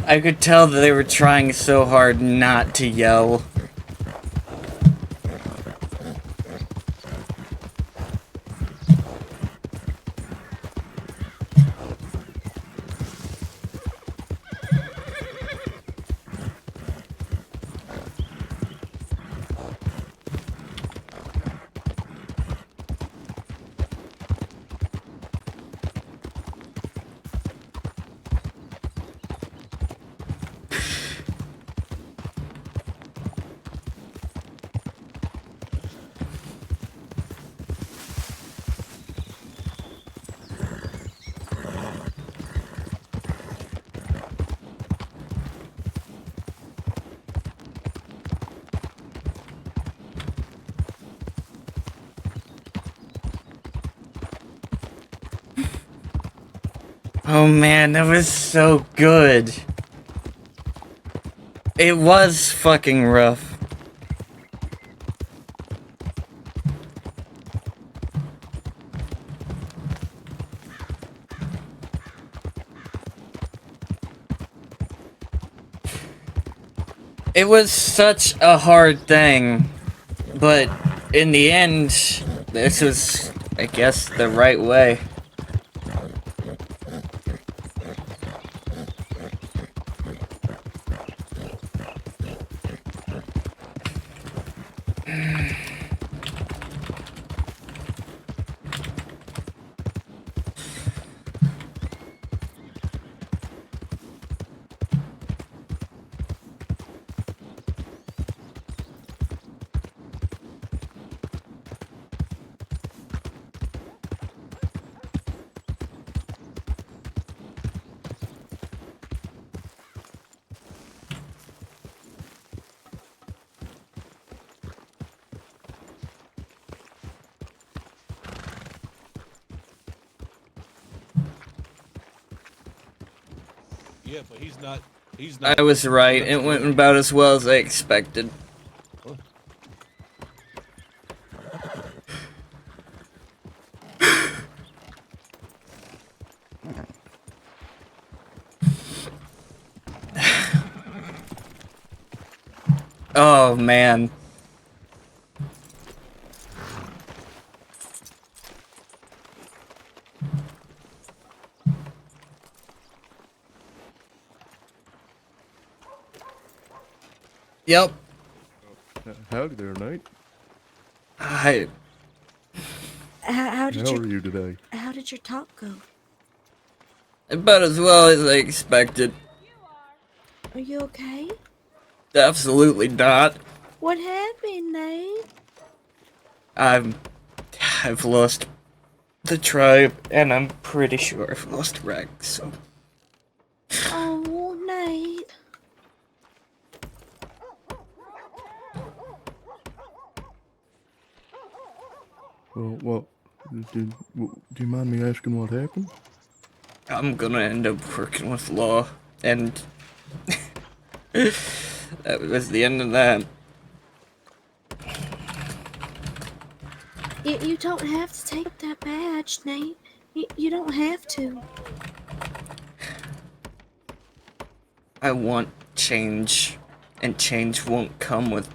I could tell that they were trying so hard not to yell. Oh man, that was so good. It was fucking rough. It was such a hard thing, but in the end, this was, I guess, the right way. Yeah, but he's not. He's not. I was right. It went about as well as I expected. Oh man. Yep. Howdy there, Nate. I. How did How your are you today? How did your talk go? About as well as I expected. Are you okay? Absolutely not. What happened, Nate? I've lost the tribe, and I'm pretty sure I've lost Rex, so. Oh, Nate. Well, do you mind me asking what happened? I'm gonna end up working with law, and that was the end of that. You don't have to take that badge, Nate. You don't have to. I want change, and change won't come with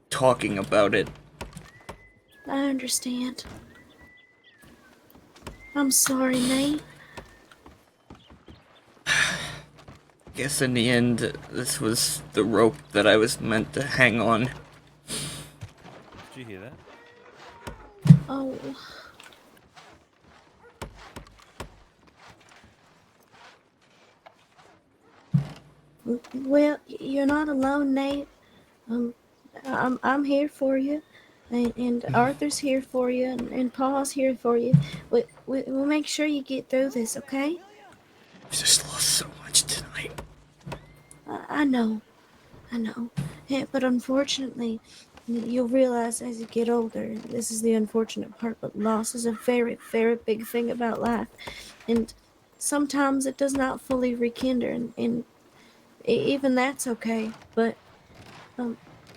talking about it. I understand. I'm sorry, Nate. Guess in the end, this was the rope that I was meant to hang on. Did you hear that? Oh. Well, you're not alone, Nate. I'm here for you, and Arthur's here for you, and Paul's here for you. We'll make sure you get through this, okay? I just lost so much tonight. I know. Yeah, but unfortunately, you'll realize as you get older, this is the unfortunate part, but loss is a very, very big thing about life. And sometimes it does not fully rekindle, and even that's okay. But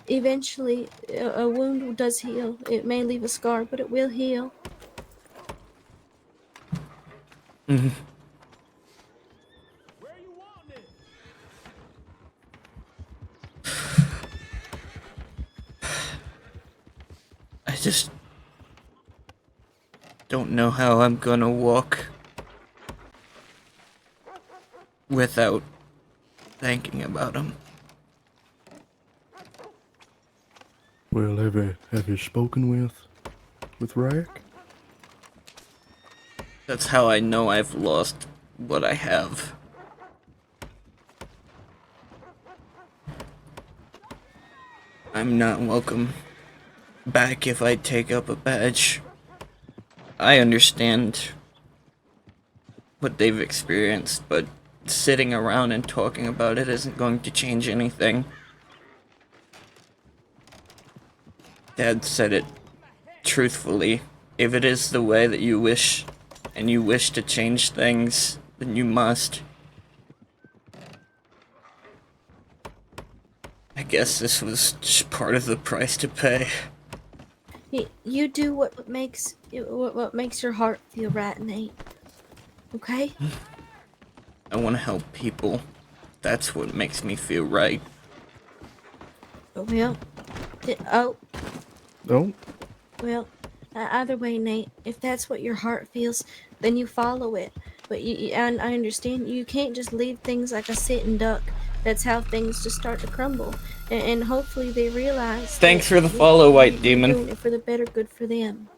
eventually, a wound does heal. It may leave a scar, but it will heal. Mm-hmm. I just don't know how I'm gonna walk without thinking about him. Well, have you spoken with Rack? That's how I know I've lost what I have. I'm not welcome back if I take up a badge. I understand what they've experienced, but sitting around and talking about it isn't going to change anything. Dad said it truthfully. If it is the way that you wish, and you wish to change things, then you must. I guess this was just part of the price to pay. You do what makes your heart feel right, Nate. Okay? I want to help people. That's what makes me feel right. Well, oh, No. well, either way, Nate, if that's what your heart feels, then you follow it. But and I understand you can't just leave things like a sitting duck. That's how things just start to crumble. And hopefully they realize Thanks that for the follow, White you're Demon. doing it for the better good for them.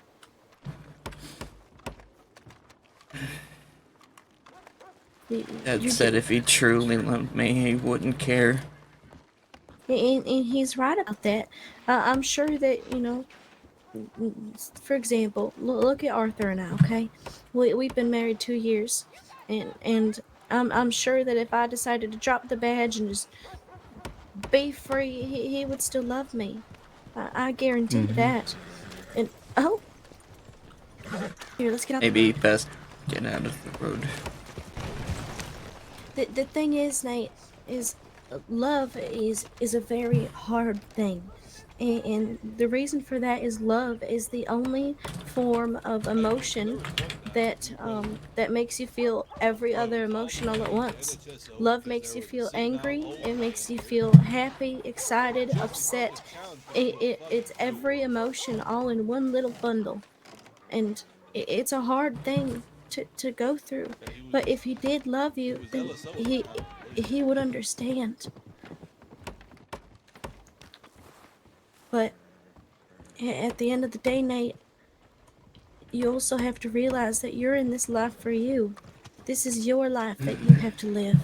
Dad You said do. if he truly loved me, he wouldn't care. And he's right about that. I'm sure that, for example, look at Arthur and I, okay? We've been married 2 years, and I'm sure that if I decided to drop the badge and just be free, he would still love me. I guarantee that. And, oh, here, let's get out the Maybe road. best get out of the road. The thing is, Nate, is love is a very hard thing, and the reason for that is love is the only form of emotion that makes you feel every other emotion all at once. Love makes you feel angry. It makes you feel happy, excited, upset. It's every emotion all in one little bundle, and it's a hard thing to go through. But if he did love you, then he would understand. But at the end of the day, Nate, you also have to realize that you're in this life for you. This is your life that you have to live.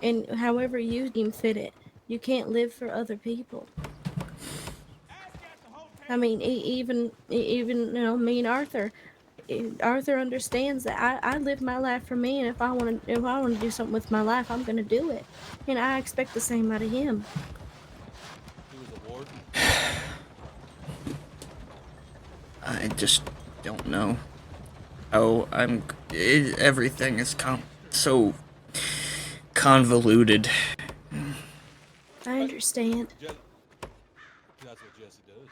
And however you deem fit it, you can't live for other people. I mean, even me and Arthur. Arthur understands that I live my life for me, and if I want to do something with my life, I'm gonna do it, and I expect the same out of him. He was a warden. I just don't know. Oh, everything is so convoluted. I understand. That's what Jesse does.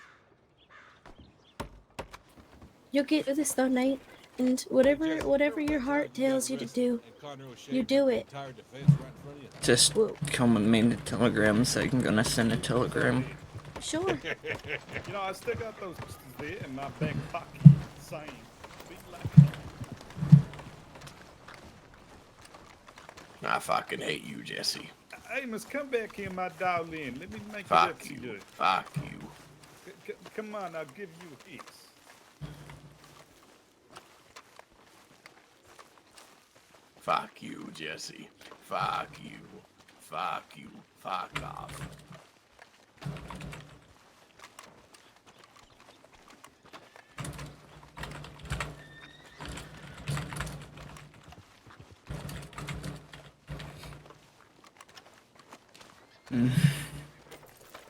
You'll get through this though, Nate, and whatever your heart tells you to do, you do it. Just come with me to telegrams. I'm gonna send a telegram. Sure. You know, I still got those there in my back pocket. Same. Be like I fucking hate you, Jesse. Amos, come back here, my darling. Let me make Fuck it up to you. you. Fuck you. Come on, I'll give you a kiss. Fuck you, Jesse. Fuck you. Fuck you. Fuck off.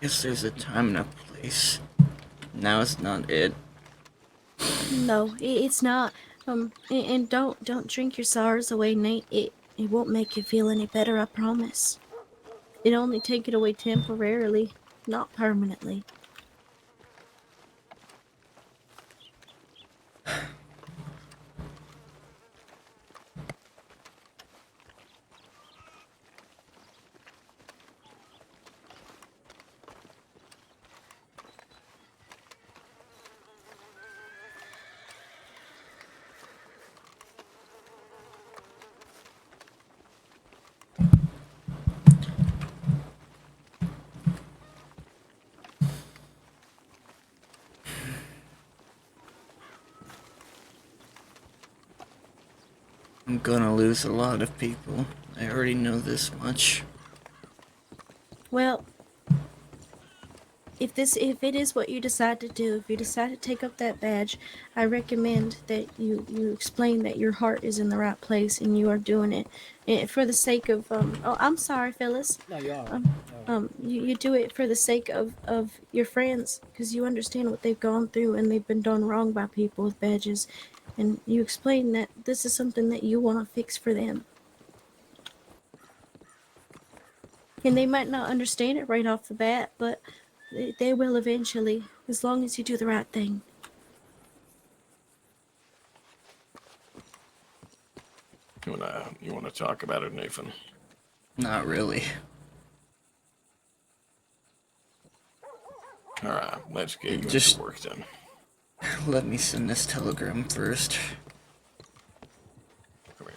Guess there's a time and a place. Now it's not it. No, it's not. And don't drink your sorrows away, Nate. It won't make you feel any better, I promise. It only take it away temporarily, not permanently. I'm gonna lose a lot of people. I already know this much. Well, if it is what you decide to do, if you decide to take up that badge, I recommend that you explain that your heart is in the right place and you are doing it, for the sake of oh, I'm sorry, Phyllis. No, you are. You do it for the sake of your friends, because you understand what they've gone through and they've been done wrong by people with badges, and you explain that this is something that you want to fix for them. And they might not understand it right off the bat, but they will eventually, as long as you do the right thing. You wanna talk about it, Nathan? Not really. All right, let's get you Just into work then. let me send this telegram first. Come here.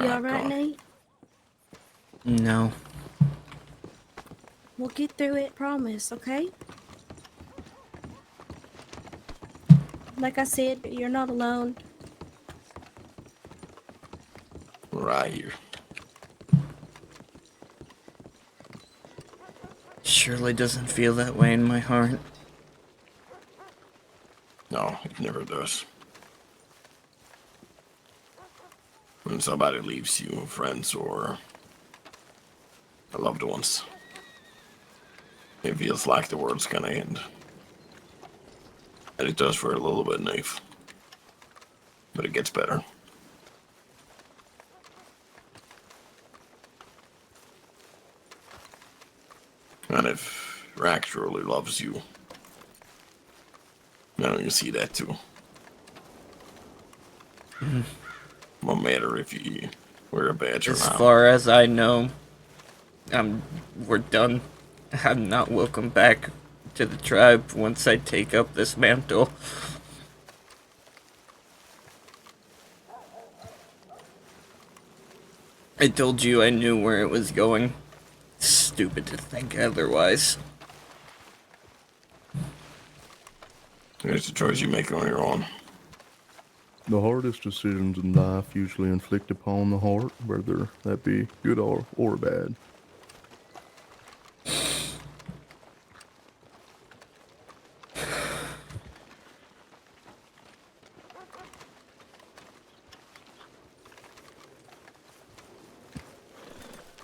You all right, Nate? No. We'll get through it, promise, okay? Like I said, you're not alone. Right here. Surely doesn't feel that way in my heart. No, it never does. When somebody leaves you, friends or loved ones, It feels like the world's gonna end. And it does for a little bit, Nave. But it gets better. And if Rax truly loves you, you see that too. No matter if you wear a badge or As not. far as I know, we're done. I'm not welcome back to the tribe once I take up this mantle. I told you I knew where it was going. Stupid to think otherwise. It's a choice you make on your own. The hardest decisions in life usually inflict upon the heart, whether that be good or bad.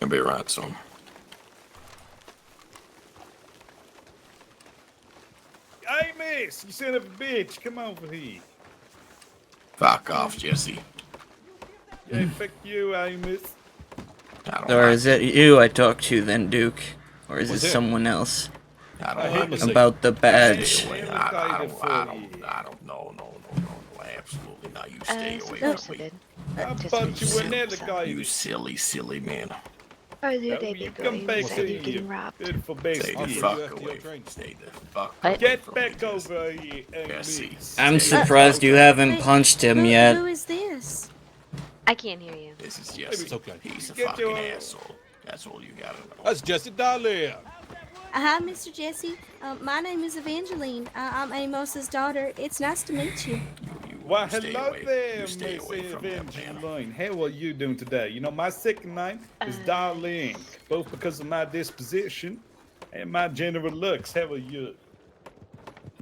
You'll be right, son. Hey, miss, you son of a bitch, come over here. Fuck off, Jesse. Yeah, fuck you, Amos. Or is it you I talked to then, Duke? Or is it What's it? someone else? I don't know. About the badge. Stay away. I don't know. No, absolutely not. You stay away from me. I thought you were another guy. You silly man. Oh, there Oh, they you go. come You back said to you're getting robbed. beautiful Stay the bestie. fuck away. Stay the fuck away. Get from back me, over here, Jesse. I'm surprised you haven't punched him yet. Who is this? I can't hear you. This is Jesse. It's okay. He's a Get fucking your- asshole. That's all you gotta know. That's Jesse Darling. Hi, Mr. Jesse. My name is Evangeline. I'm Amos's daughter. It's nice to meet you. Well, stay hello away. there, You stay Miss away from them, Evangeline. How are you doing today? You know, my second name is Darling, both because of my disposition and my general looks. How are you?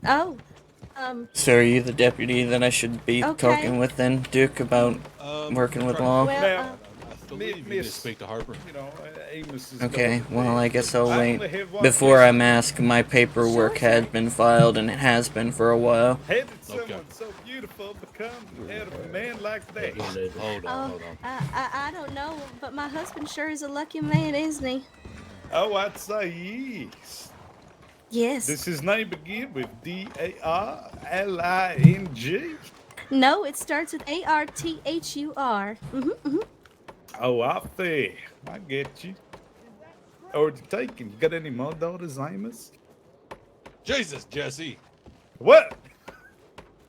Oh, So are you the deputy that I should be Okay. talking with then, Duke, about working with law? Now, I believe you need to speak to Harper. You know, Amos is Okay, going well, I guess I'll I wait. only have one Before I'm asked, my paperwork had been filed, and it has been for a while. How did someone so beautiful become out of a man like that? Hold on. I don't know, but my husband sure is a lucky man, isn't he? Oh, I'd say yes. Yes. Does his name begin with D-A-R-L-I-N-G? No, it starts with A-R-T-H-U-R. Oh, out there. I get you. Or to take him. You got any more daughters, Amos? Jesus, Jesse. What?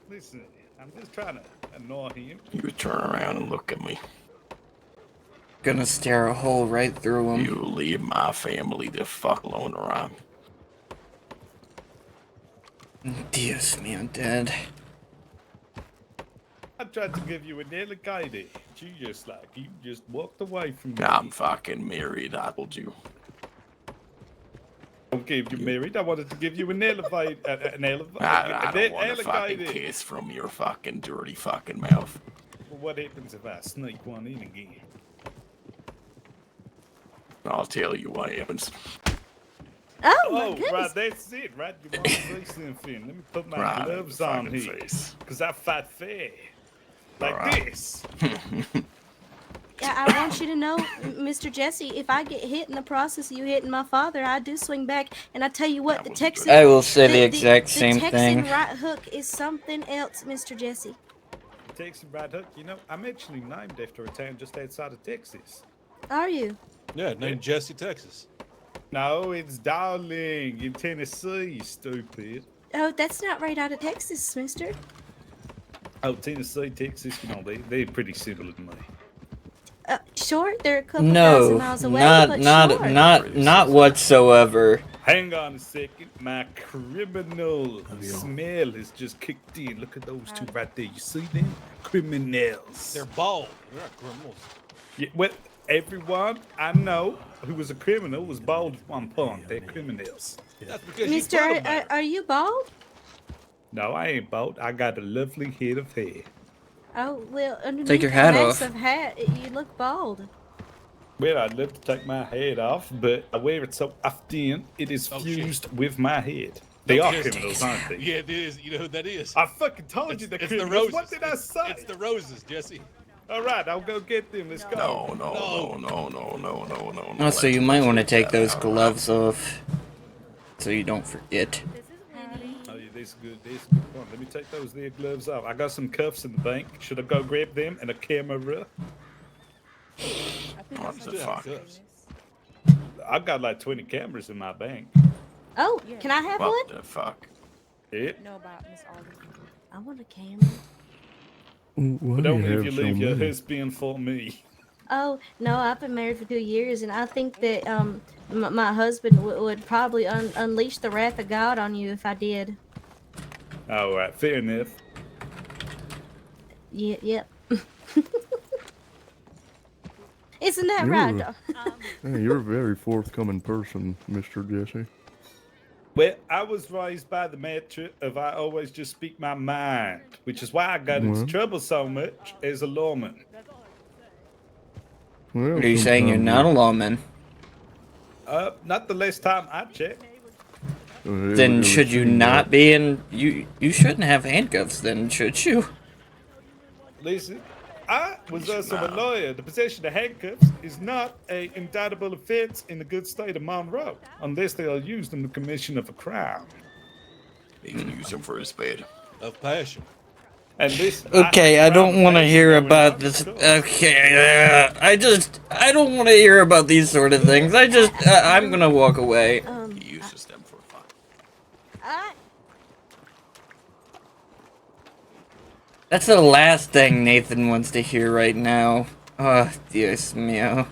Listen, I'm just trying to annoy him. You turn around and look at me. Gonna stare a hole right through him. You leave my family the fuck alone around. Dios mío, Dad. I tried to give you an elevator. You just walked away from me. I'm fucking married, I told you. Don't give you married. I wanted to give you an elevator. An elevator. I don't want a fucking kiss from your fucking dirty fucking mouth. Well, what happens if I sneak one in again? I'll tell you what happens. Oh, my goodness. Right, that's it, right? You want to say something? Let me put my Right, gloves on fucking here. face. Because I fight fair. Like Alright. this. Yeah, I want you to know, Mr. Jesse, if I get hit in the process of you hitting my father, I do swing back. And I tell you what, the Texan... I will say the exact same The Texan thing. right hook is something else, Mr. Jesse. Texas right hook. You know, I'm actually named after a town just outside of Texas. Are you? Yeah, named Jesse, Texas. No, it's Darling in Tennessee, stupid. Oh, that's not right out of Texas, mister. Oh, Tennessee, Texas, you know, they're pretty similar to me. Sure, they're a couple No, thousand miles away, but sure. not whatsoever. Hang on a second. My criminal smell has just kicked in. Look at those two right there. You see them? Criminals. They're bald. They're not criminals. Yeah, well, everyone I know who was a criminal was bald at one point. They're criminals. That's because Mister, are you bald? No, I ain't bald. I got a lovely head of hair. Oh, well, underneath Take your that hat off. massive hat, you look bald. Well, I'd love to take my head off, but I wear it so often it is fused with my head. They are criminals, aren't they? Yeah, it is. You know who that is? I fucking told you they're It's the criminals. roses. What did I say? It's the roses, Jesse. All right, I'll go get them. Let's go. Oh, so you might want to take those gloves off, so you don't forget. Oh, yeah, this is good. This is good point. Let me take those there gloves off. I got some cuffs in the bank. Should I go grab them and a camera? What the fuck? I've got like 20 cameras in my bank. Oh, can I have What one? the fuck? Yeah. I want a camera. Why But do only if have you so leave your many? husband for me. Oh no, I've been married for 2 years, and I think that my husband would probably unleash the wrath of God on you if I did. All right, fair enough. Yeah, yep. Isn't that You're, right, Doc? hey, you're a very forthcoming person, Mr. Jesse. Well, I was raised by the mantra of I always just speak my mind, which is why I got into Well. trouble so much as a lawman. Well, Are you saying you're not a lawman? Not the last time I checked. Then should you not be in? You shouldn't have handcuffs. Then should you? Listen, I was also a lawyer. The possession of handcuffs is not a indictable offense in the good state of Monroe, unless they are used in the commission of a crime. He can use him for his spade. Of passion. And listen, Okay, I don't want to hear about this. Okay, I don't want to hear about these sort of things. I'm gonna walk away. He uses them for fun. That's the last thing Nathan wants to hear right now. Oh, Dios mío.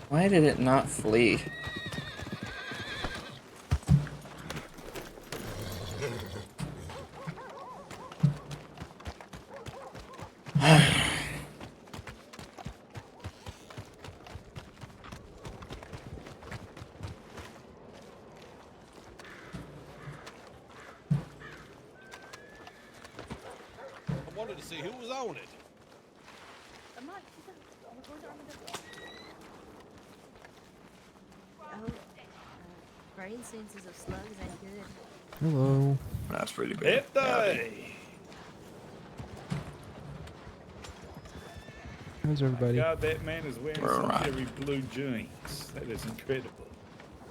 Why did it not flee? I wanted to see who was on it. Brain senses of slugs ain't good. Hello. That's pretty bad. How's everybody? God, that man is wearing some very blue jeans. That is incredible.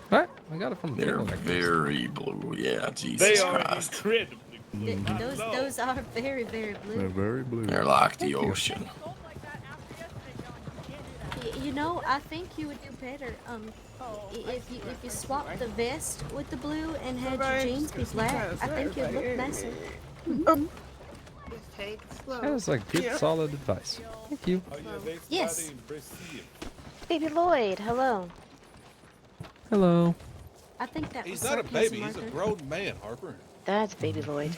What? I got it from the They're table, I guess. very blue. Yeah, Jesus They are Christ. incredibly blue. Those are very, very blue. They're very blue. They're like the ocean. You know, I think you would do better if you swapped the vest with the blue and had your jeans be black. I think you'd look nicer. That was like good, solid advice. Thank you. Yes. Baby Lloyd, hello. Hello. I think that He's was not a sarcasm, baby. He's a Arthur. grown man, Harper. That's Baby Lloyd.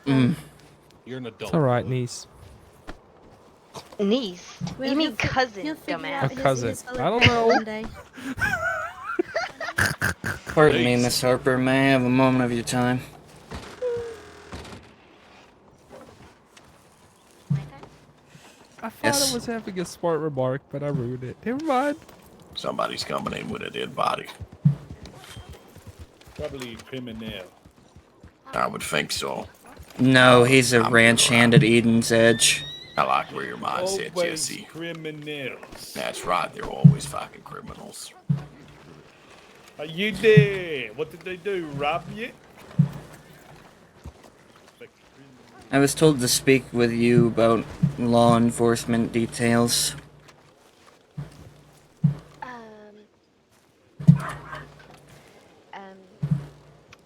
You're an adult. It's all right, niece. Niece? Well, You mean he'll fi- cousin, he'll figure dumbass. out A cousin. his I don't hologram know. one day. Pardon me, Miss Harper. May I have a moment of your time? I thought Yes. I was having a smart remark, but I ruined it. Never mind. Somebody's coming in with a dead body. Probably a criminal. I would think so. No, he's a ranch hand at Eden's Edge. I like where your mind's at, Always Jesse. criminals. That's right, they're always fucking criminals. Are you there? What did they do? Rob you? I was told to speak with you about law enforcement details.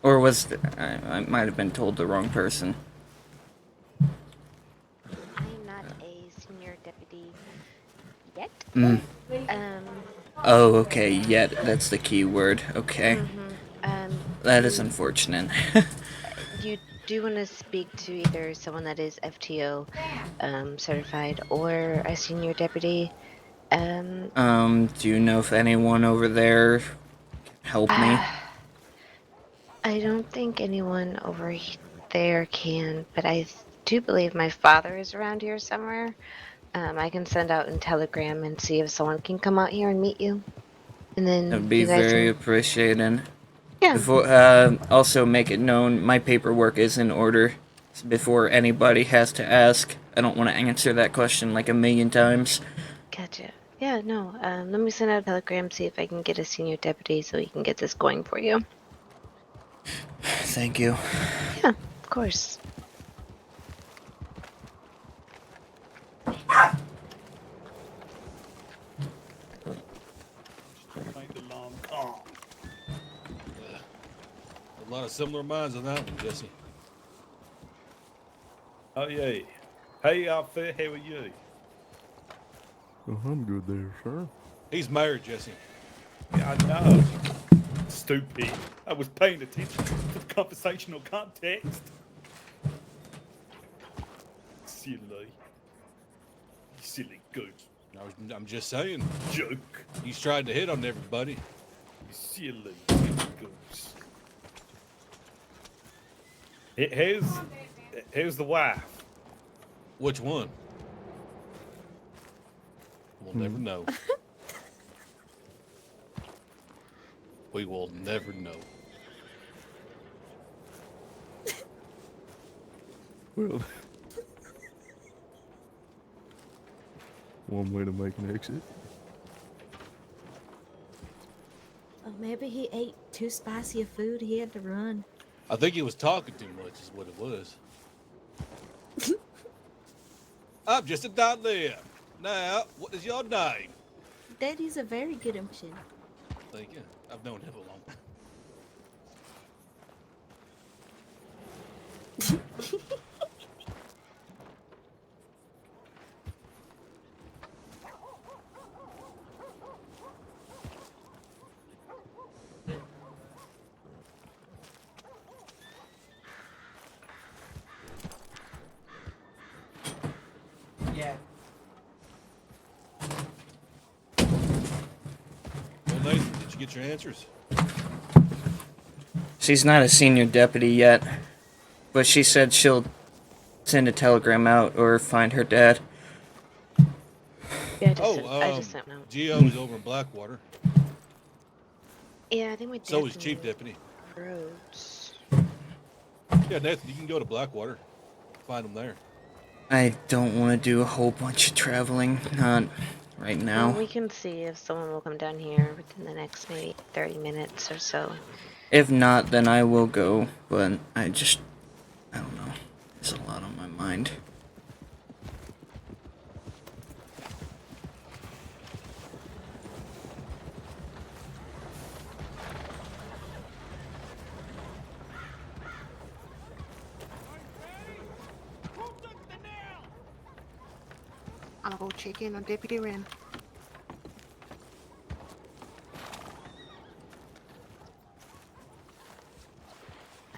Or was I might have been told the wrong person. I am not a senior deputy yet. Mm. Um, Oh, okay, yet, that's the key word. Okay. Um, That is unfortunate. do you want to speak to either someone that is FTO certified or a senior deputy? Do you know if anyone over there can help me? I don't think anyone over there can, but I do believe my father is around here somewhere. I can send out a telegram and see if someone can come out here and meet you. And That'd then be you guys very can. appreciated. Yeah. Before, also make it known my paperwork is in order. Before anybody has to ask, I don't want to answer that question like a million times. Gotcha. Yeah, no. Let me send out a telegram, see if I can get a senior deputy so we can get this going for you. Thank you. Yeah, of course. Make the long call. A lot of similar minds on that one, Jesse. Oh yeah. Hey, outfit. How are you? Oh, I'm good there, sir. He's married, Jesse. Yeah, I know. Stupid. I was paying attention to the conversational context. Silly goose. I'm just saying. Joke. He's tried to hit on everybody. You silly goose. Here's the wife. Which one? We'll never know. We will never know. Well, one way to make an exit. Oh, maybe he ate too spicy of food. He had to run. I think he was talking too much is what it was. I'm just a dudley. Now, what is your name? Daddy's a very good impression. Thank you. I've known him a long time. Yeah. Well, Nathan, did you get your answers? She's not a senior deputy yet, but she said she'll send a telegram out or find her dad. Yeah, I just sent out. Gio is over in Blackwater. Yeah, I think we So is Chief Deputy. Roads. Yeah, Nathan, you can go to Blackwater. Find him there. I don't want to do a whole bunch of traveling. Not right now. Well, we can see if someone will come down here within the next maybe 30 minutes or so. If not, then I will go. But I don't know. There's a lot on my mind. I'll go check in on Deputy Wren.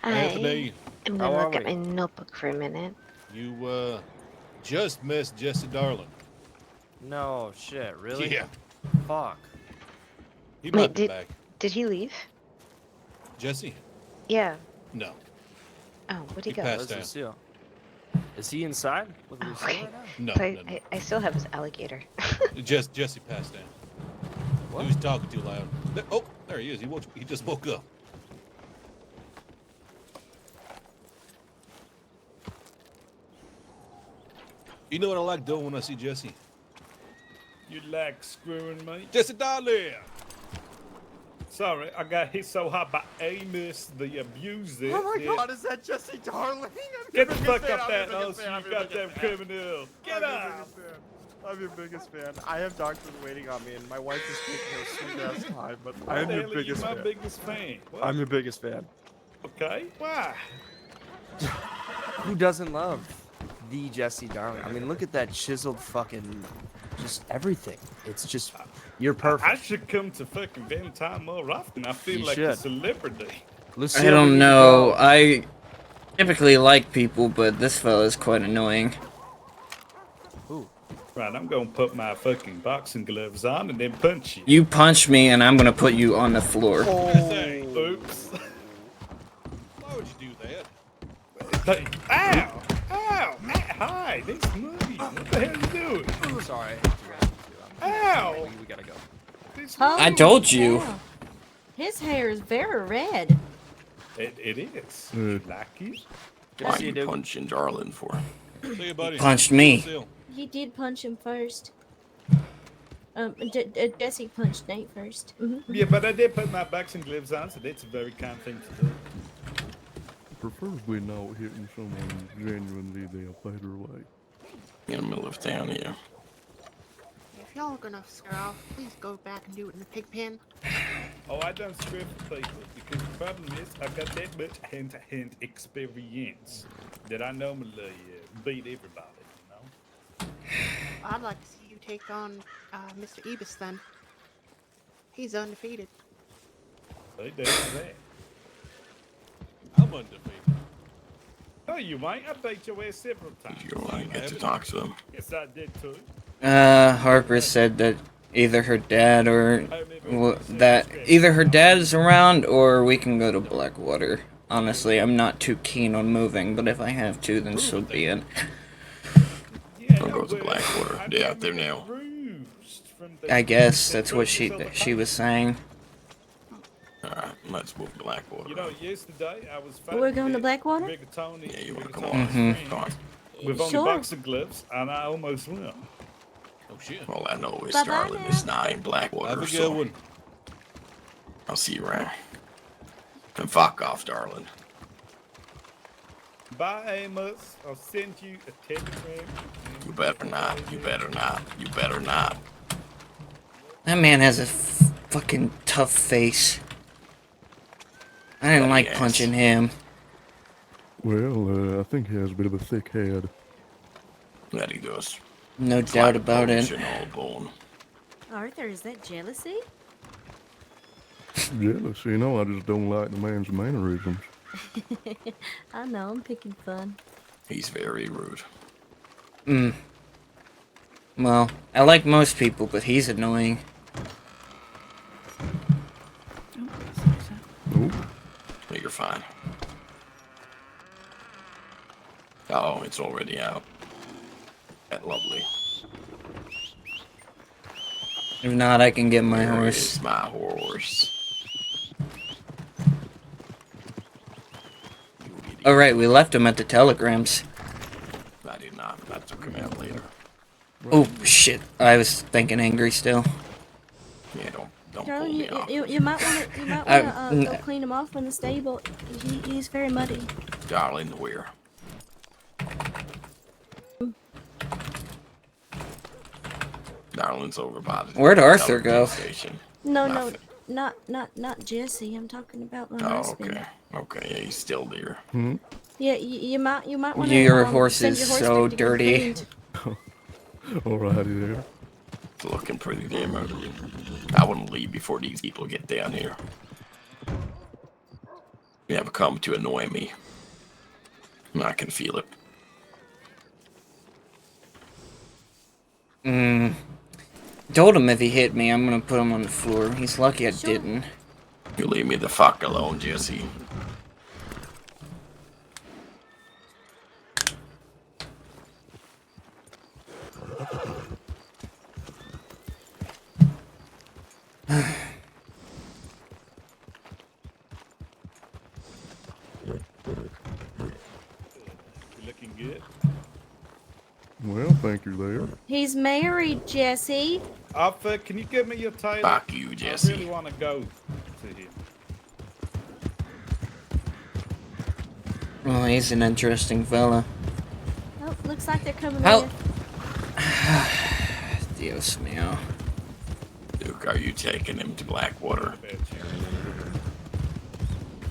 Anthony, I'm how gonna are look at we? my notebook for a minute. You just missed Jesse Darling. No shit, really? Yeah. Fuck. He Wait, might be back. did he leave? Jesse? Yeah. No. Oh, where'd he He go? passed What's the down. seal? Is he inside? With the seal Okay. right now? No, So no, no. I still have his alligator. Jesse passed down. He was talking too loud. Oh, there he is. He just woke up. You know what I like doing when I see Jesse? You like screwing me? Jesse Darling! Sorry, I got hit so hard by Amos the abuser. Oh my that- god, is that Jesse Darling? Get the fuck up there, Nose, you goddamn criminal. Get out! I'm your biggest fan. I have doctors waiting on me, and my wife is taking her sweet ass time, but I Why am the your hell are you biggest my fan. biggest fan? What? I'm your biggest fan. Okay, why? Who doesn't love the Jesse Darling? I mean, look at that chiseled fucking, just everything. It's just, you're perfect. I should come to fucking Valentine more often. I feel You like a should. celebrity. I don't know. typically like people, but this fella's quite annoying. Ooh. Right, I'm gonna put my fucking boxing gloves on and then punch you. You punch me, and I'm gonna put you on the floor. Oops. Why would you do that? Ow! Ow! Hi, this movie. What the hell you doing? Sorry. Ow! We gotta go. I told you. cow. His hair is very red. It is. Mm. Like it? Why you punching Darlin for? See you, buddy. Punched me. He did punch him first. Jesse punched Nate 1st. Yeah, but I did put my boxing gloves on, so that's a very kind thing to do. Preferably not hitting someone genuinely their better way. In the middle of town here. If y'all are gonna scare off, please go back and do it in the pig pen. Oh, I done script for people because the problem is I've got that much hand-to-hand experience that I normally beat everybody, you know? I'd like to see you take on Mr. Ebis then. He's undefeated. They do that. I'm undefeated. No, you ain't. I beat your ass several times. You ain't get to talk to him. Yes, I did too. Harper said that either her dad or either her dad is around or we can go to Blackwater. Honestly, I'm not too keen on moving, but if I have to, then so be it. I'll go to Blackwater. They're out there now. I guess that's what she was saying. Alright, let's move to Blackwater. You know, yesterday I was fighting We're going to Blackwater? Yeah, you wanna come Mhm. on? With only Sure. boxing gloves, and I almost won. Oh shit. All I know is Bye-bye Darlin now. is not in Blackwater, Have a good so one. I'll see you around. And fuck off, Darlin. Bye, Amos. I'll send you a telegram. You better not. You better not. You better not. That man has a fucking tough face. I didn't like Yes. punching him. Well, I think he has a bit of a thick head. That he does. No It's doubt like about it. Polish and all bone. Arthur, is that jealousy? Jealous, you know, I just don't like the man's mannerisms. I know, I'm picking fun. He's very rude. Well, I like most people, but he's annoying. But you're fine. Oh, it's already out. That lovely. If not, I can get my Where horse. is my horse? Alright, we left him at the telegrams. I did not. I took him out later. Oh, shit. I was thinking angry still. Yeah, don't pull Darling, me off. you might want to go clean him off in the stable. He's very muddy. Darling, where? Darling's over by the Where'd Arthur go? station. No, Nothing. no, not Jesse. I'm talking about my Oh, husband. okay. Okay, yeah, he's still there. Yeah, you might want to. Your horse send is your horse so back to get dirty. cleaned. Alrighty there. It's looking pretty damn ugly. I wouldn't leave before these people get down here. You have come to annoy me. I can feel it. Told him if he hit me, I'm gonna put him on the floor. He's lucky I didn't. You leave me the fuck alone, Jesse. You're looking good. Well, thank you there. He's married, Jesse. Arthur, can you give me your title? Fuck you, Jesse. I really want to go to him. Well, he's an interesting fella. Oh, looks like they're coming How- in. Dios mío. Duke, are you taking him to Blackwater?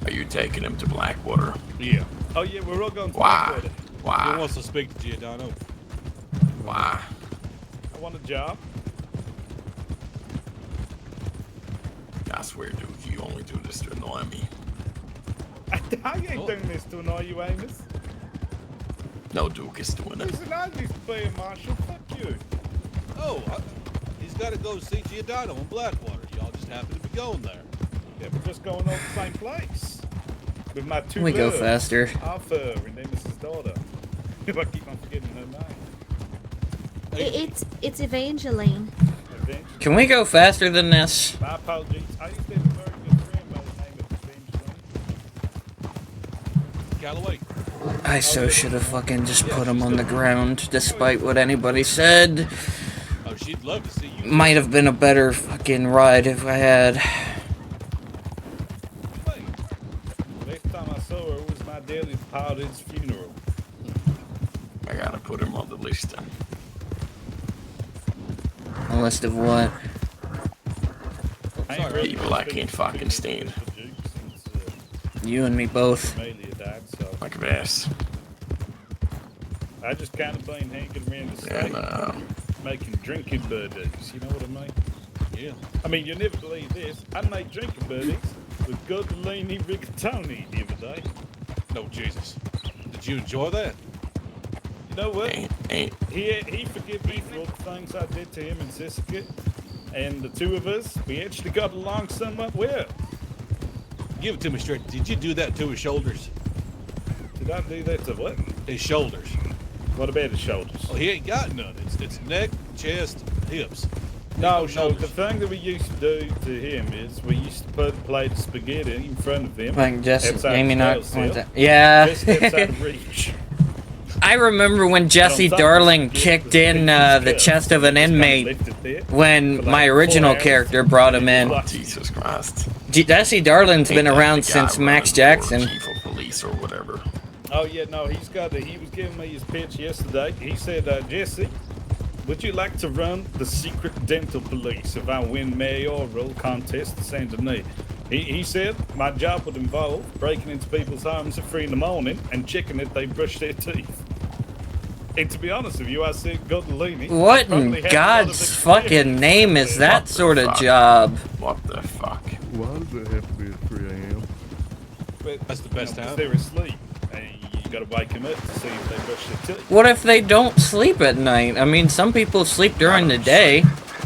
Are you taking him to Blackwater? Yeah. Oh yeah, we're all going to Why? Blackwater. He Why? wants to speak to Giordano. Why? I want a job. I swear, Duke, you only do this to annoy me. I ain't doing this to annoy you, Amos. No, Duke is doing it. Listen, I used to be a marshal. Fuck you. Oh, he's got to go see Giordano in Blackwater. Y'all just happen to be going there. Yeah, we're just going over the same place. With my two Can we go loves, faster? Arthur and Amos's daughter. If I keep on forgetting her name. It's Evangeline. Can we go faster than this? My apologies. I used to have a very good friend by the name of Evangeline. Callaway. I so should have fucking just put him on the ground, despite what anybody said. Oh, she'd love to see you. Might have been a better fucking ride if I had. Last time I saw her was my daily departed's funeral. I gotta put him on the list then. A list of what? People I can't fucking stand. You and me both. Like a ass. I just kind of been hanging around the state, making drinking buddies. You know what I mean? Yeah. I mean, you'll never believe this. I made drinking buddies with Godolini Rigatoni the other day. No, Jesus. Did you enjoy that? You know what? He forgave me for all the things I did to him in Siskiyou. And the two of us, we actually got along somewhat well. Give it to me straight. Did you do that to his shoulders? Did I do that to what? His shoulders. What about his shoulders? Oh, he ain't got none. It's neck, chest, hips. No, the thing that we used to do to him is we used to put a plate of spaghetti in front of him. Like just outside maybe the not. jail cell, Yeah. just outside of reach. I remember when Jesse Darling kicked in the chest of an inmate when my original character brought him in. Jesus Christ. Jesse Darling's been around since Max Jackson. Chief of police or whatever. Oh yeah, no, he was giving me his pitch yesterday. He said, Jesse, would you like to run the secret dental police if I win mayoral contest this afternoon? He said my job would involve breaking into people's homes at 3 in the morning and checking if they brush their teeth. And to be honest with you, I said Godolini. What in God's fucking name is that sort of job? What the fuck? Why does it have to be at 3 a.m.? That's the best time. They're asleep, and you gotta wake them up to see if they brush their teeth. What if they don't sleep at night? I mean, some people sleep during the day.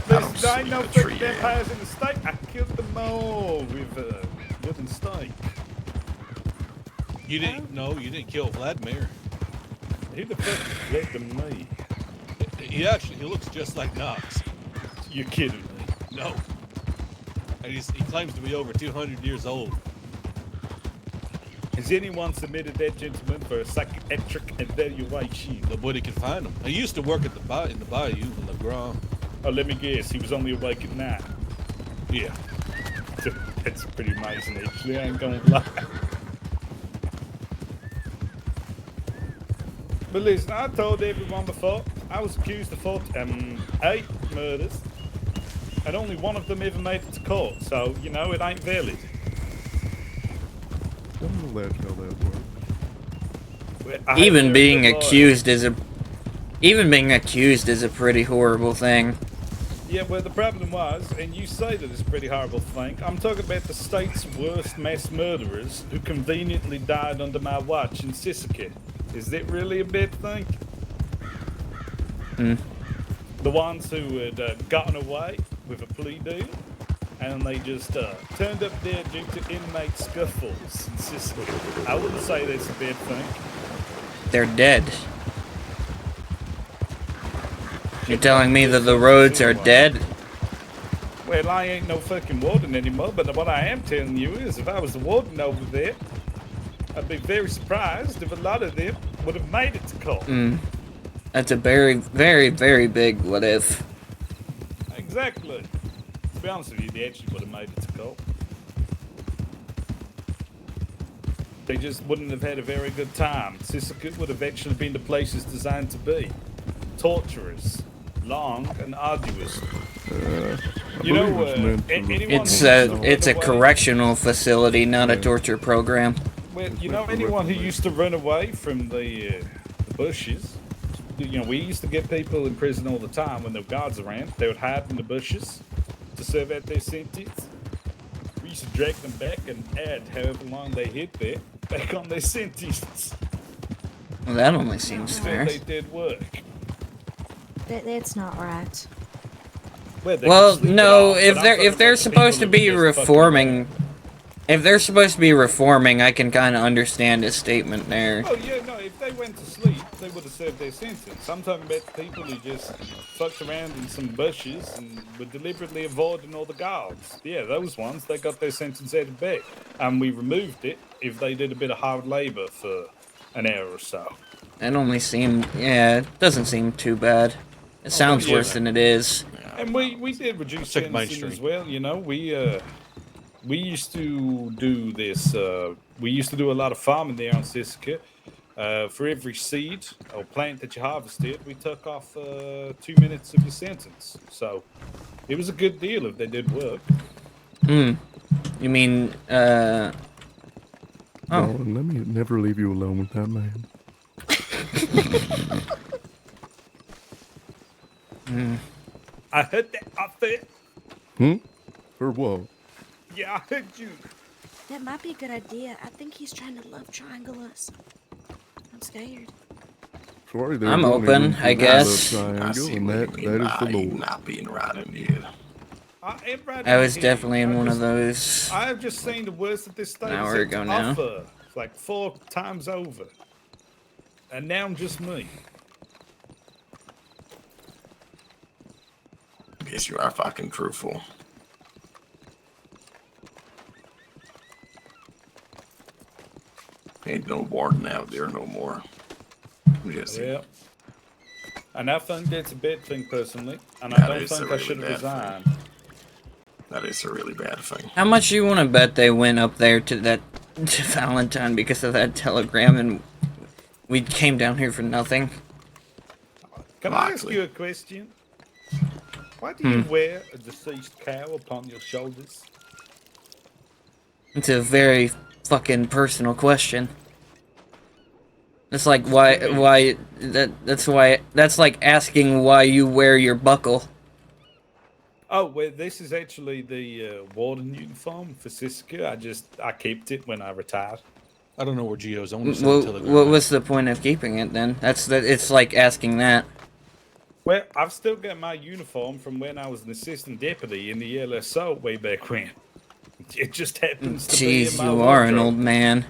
Listen, I ain't no fucking vampires in the state. I killed them all with a wooden stake. You didn't? No, you didn't kill Vladimir. Who the fuck led to me? He looks just like Knox. You're kidding me? No. And he claims to be over 200 years old. Has anyone submitted that gentleman for a psychiatric evaluation? Nobody can find him. He used to work at in the bayou in the Grand. Oh, let me guess. He was only awake at night. Yeah. That's pretty amazing, actually. I ain't gonna lie. But listen, I told everyone before, I was accused of 8 murders, and only one of them ever made it to court, so, you know, it ain't valid. Don't know that's how that works. Well, Even being accused is a pretty horrible thing. Yeah, well, the problem was, and you say that it's a pretty horrible thing, I'm talking about the state's worst mass murderers who conveniently died under my watch in Siskiyou. Is that really a bad thing? The ones who had gotten away with a plea deal, and they just turned up there due to inmate scuffles in Sicily. I wouldn't say that's a bad thing. They're dead. You're telling me that the roads are dead? Well, I ain't no fucking warden anymore, but what I am telling you is if I was the warden over there, I'd be very surprised if a lot of them would have made it to court. That's a very, very, very big what if. Exactly. To be honest with you, they actually would have made it to court. They just wouldn't have had a very good time. Siskiyou would have actually been the place it's designed to be. Torturous, long and arduous. You know, it's a correctional facility, not a torture program. Well, you know, anyone who used to run away from the bushes, you know, we used to get people in prison all the time when there were guards around. They would hide in the bushes to serve out their sentence. We used to drag them back and add however long they hid there. back on their sentence. Well, that only seems Said fair. they did work. That's not right. Well, they Well, can sleep it no, off, if but I'm they're talking if they're about the supposed to people be who were just fucking reforming, if they're supposed to be reforming, I can kind of understand his statement there. Oh yeah, no. If they went to sleep, they would have served their sentence. I'm talking about the people who just fucked around in some bushes and were deliberately avoiding all the guards. Yeah, those ones, they got their sentence out of bed, and we removed it if they did a bit of hard labor for an hour or so. It only seemed, yeah, it doesn't seem too bad. It sounds yeah. worse than it is. And we did reduce Check sentencing mainstream. as well. You know, we used to do this. We used to do a lot of farming there on Siska. For every seed or plant that you harvested, we took off 2 minutes of your sentence. So it was a good deal if they did work. Hmm. You mean, oh. Darling, let me never leave you alone with that man. I heard that off there. For what? Yeah, I heard you. That might be a good idea. I think he's trying to love triangle us. I'm scared. Sorry, there's I'm only open, room for I one guess. love triangle, and that is the Lord. Not being right in here. I was definitely in one of those I have just seen the worst that this state an has hour had ago to now. offer, like 4 times over. And now I'm just me. Guess you are fucking truthful. Ain't no warden out there no more. Jesse. Yeah. And I think that's a bad thing personally, and I That don't is a think I really should have bad thing. resigned. That is a really bad thing. How much you want to bet they went up there to that to Valentine because of that telegram, and we came down here for nothing? Can I ask you a question? Why do you wear a deceased cow upon your shoulders? It's a very fucking personal question. It's like that's like asking why you wear your buckle. Oh, well, this is actually the warden uniform for Siska. I kept it when I retired. I don't know where Geo's. I want to send a telegram. What was the point of keeping it then? It's like asking that. Well, I've still got my uniform from when I was an assistant deputy in the LSO way back when. It just happens to be in Jeez, my you are an wardrobe. old man.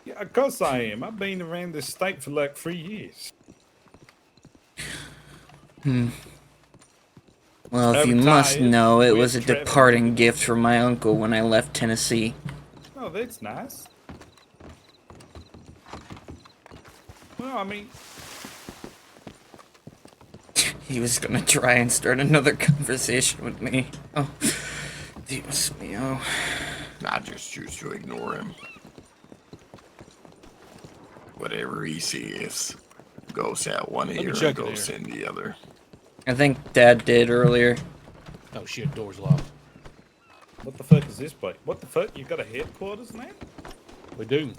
Yeah, of course I am. I've been around this state for like 3 years. Well, if you must know, it was a departing gift from my uncle when I left Tennessee. Oh, that's nice. Well, I mean, He was gonna try and start another conversation with me. Oh, Dios mío. I just choose to ignore him. Whatever he sees goes out one me ear and check it goes here. in the other. I think Dad did earlier. Oh shit, door's locked. what the fuck is this place? What the fuck? You got a headquarters now? We do.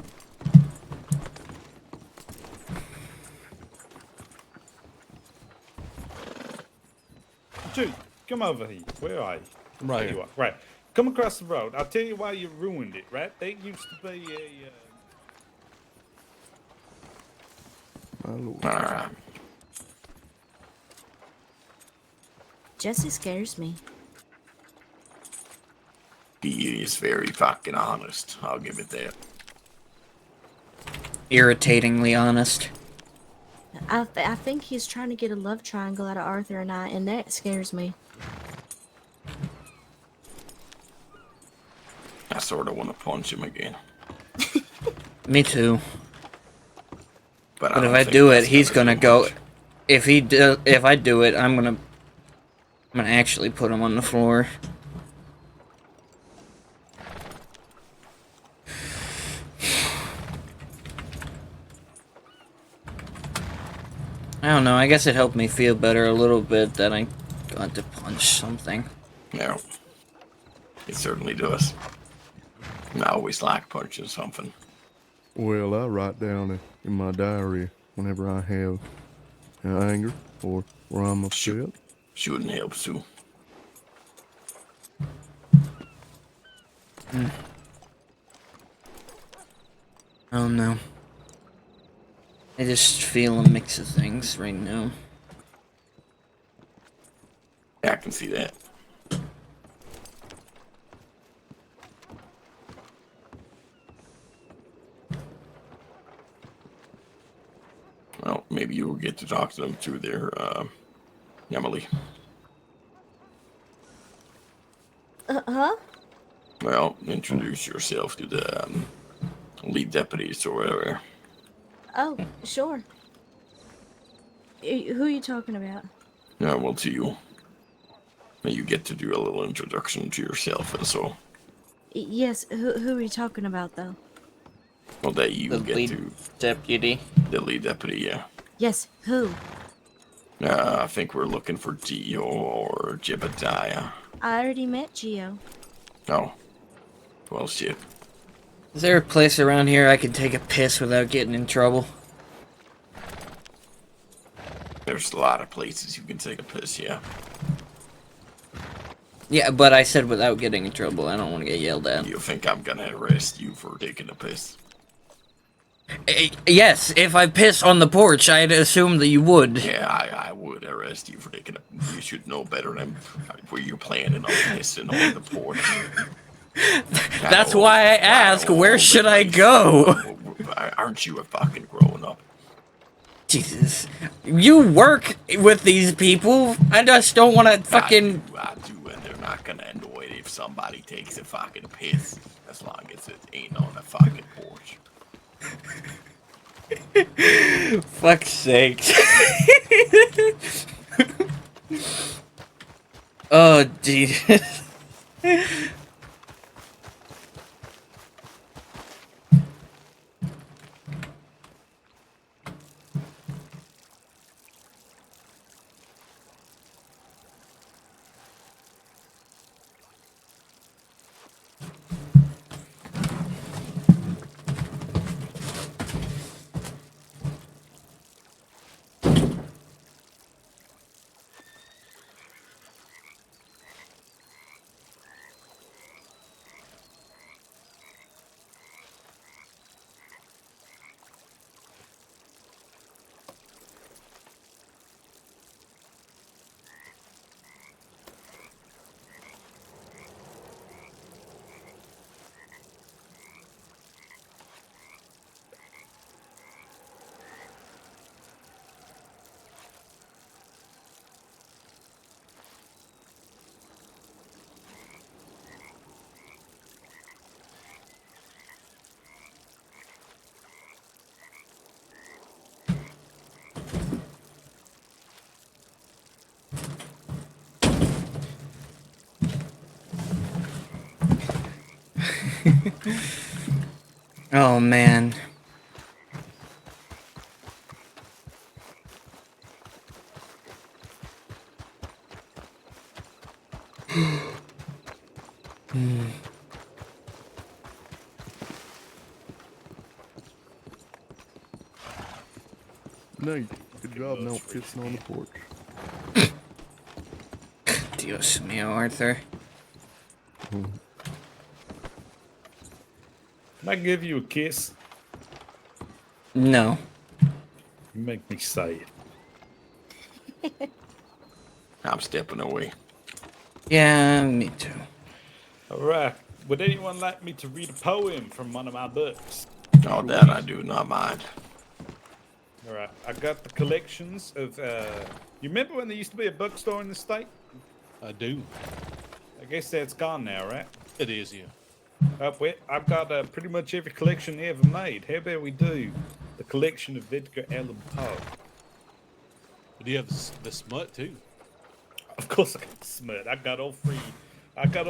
Dude, come over here. Where are you? I'm right There here. you are. Right. Come across the road. I'll tell you why you ruined it, right? There used to be a... My Lord. Alright. Jesse scares me. He is very fucking honest. I'll give it that. Irritatingly honest. I think he's trying to get a love triangle out of Arthur and I, and that scares me. I sort of want to punch him again. Me too. But But if don't I think do it, that's he's gonna do go. much. If I do it, I'm gonna actually put him on the floor. I don't know. I guess it helped me feel better a little bit that I got to punch something. No. It certainly does. I always like punching something. Well, I write down in my diary whenever I have anger or I'm upset. Shouldn't help, Sue. I don't know. I just feel a mix of things right now. Yeah, I can see that. Well, maybe you'll get to talk to them through their, Emily. Huh? Well, introduce yourself to the lead deputies or whatever. Oh, sure. Who are you talking about? Yeah, well, to you. And you get to do a little introduction to yourself and so. Yes, who are you talking about, though? Well, that you The get lead to. deputy. The lead deputy, yeah. Yes, who? I think we're looking for Gio or Jebediah. I already met Gio. Oh. Well, shit. Is there a place around here I can take a piss without getting in trouble? There's a lot of places you can take a piss, yeah. Yeah, but I said without getting in trouble. I don't want to get yelled at. You think I'm gonna arrest you for taking a piss? Yes, if I piss on the porch, I'd assume that you would. Yeah, I would arrest you for taking a... You should know better than where you're planning on pissing on the porch. That's why I ask, where should I go? Aren't you a fucking grown up? Jesus. You work with these people. I just don't want to fucking... I do, and they're not gonna annoy it if somebody takes a fucking piss, as long as it ain't on the fucking porch. Fuck's sake. Oh, Jesus. Oh, man. Nate, good job not pissing on the porch. Dios mío, Arthur. Can I give you a kiss? No. You make me say it. I'm stepping away. Yeah, me too. Alright. Would anyone like me to read a poem from one of my books? Oh, that I do not mind. Alright. I got the collections of, you remember when there used to be a bookstore in the state? I do. I guess that's gone now, right? It is, yeah. Well, I've got pretty much every collection they ever made. How about we do the collection of Edgar Allan Poe? Do you have the smut too? Of course I got the smut. I got all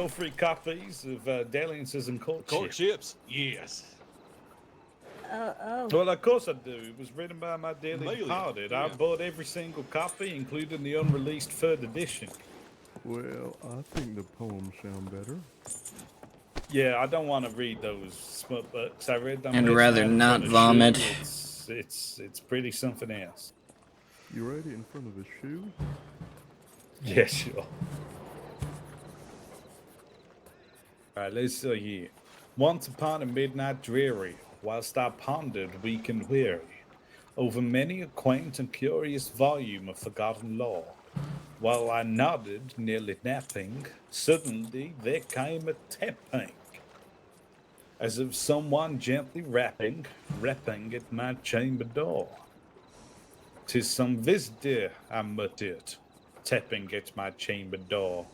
three copies of Dalliances and Courtships. Courtships? Yes. Oh. Well, of course I do. It was written by my dearly Amelia, departed. yeah. I bought every single copy, including the unreleased third edition. Well, I think the poems sound better. Yeah, I don't want to read those smut books. I read them. I'd last rather night in not front of vomit. Shu. It's pretty something else. You read it in front of a shoe? Yeah, sure. Alright, let's see here. Once upon a midnight dreary, whilst I pondered, weak and weary, over many a quaint and curious volume of forgotten lore. While I nodded, nearly napping, suddenly there came a tapping, as of someone gently rapping at my chamber door. "'Tis some visitor," I muttered, tapping at my chamber door.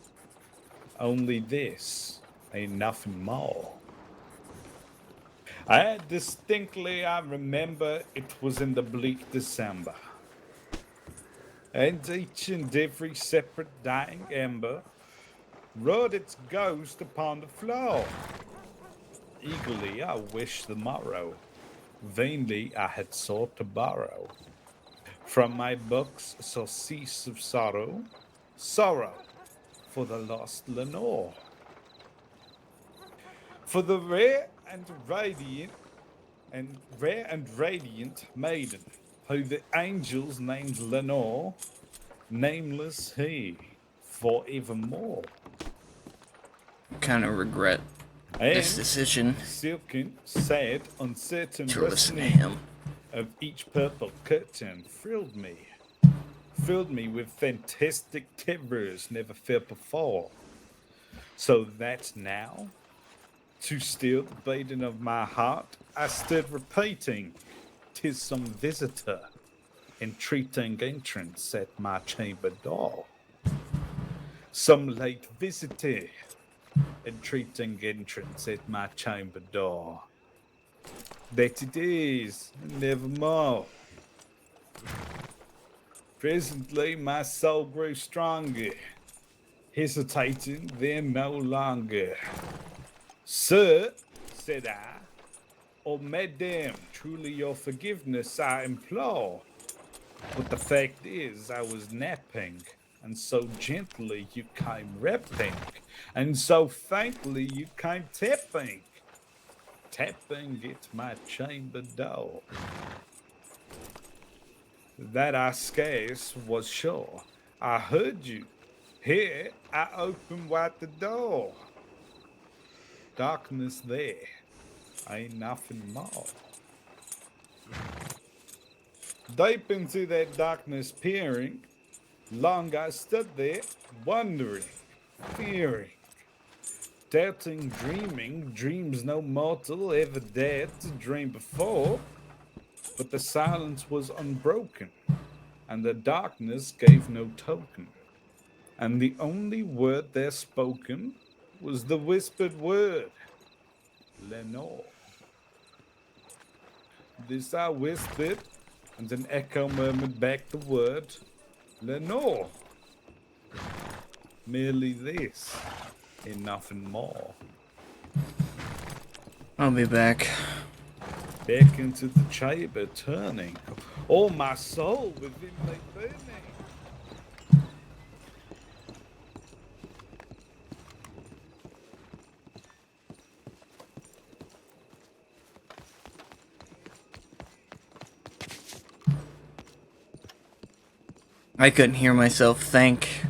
"Only this, ain't nothing more." I remember it was in the bleak December, and each and every separate dying ember rode its ghost upon the floor. Eagerly I wished the morrow, vainly I had sought to borrow from my books surcease of sorrow, sorrow for the lost Lenore. For the rare and radiant maiden, who the angels named Lenore, nameless he, forevermore. Kind of regret this And decision silken, sad, uncertain to listen to rustling him. of each purple curtain thrilled me with fantastic terrors never felt before. So that now, to still the beating of my heart, I stood repeating, "'Tis some visitor, entreating entrance at my chamber door." Some late visitor, entreating entrance at my chamber door. That it is, and nevermore. Presently my soul grew stronger, hesitating then no longer. "Sir," said I, "or madam, truly your forgiveness I implore. But the fact is I was napping, and so gently you came rapping, and so faintly you came tapping at my chamber door, that I scarce was sure I heard you. Here I opened wide the door. Darkness there, ain't nothing more." Deep into that darkness peering, long I stood there, wondering, fearing, doubting, dreaming dreams no mortal ever dared to dream before. But the silence was unbroken, and the darkness gave no token, and the only word there spoken was the whispered word, "Lenore." This I whispered, and an echo murmured back the word, "Lenore." Merely this, and nothing more. I'll be back. Back into the chamber turning, all my soul within me burning. I couldn't hear myself think.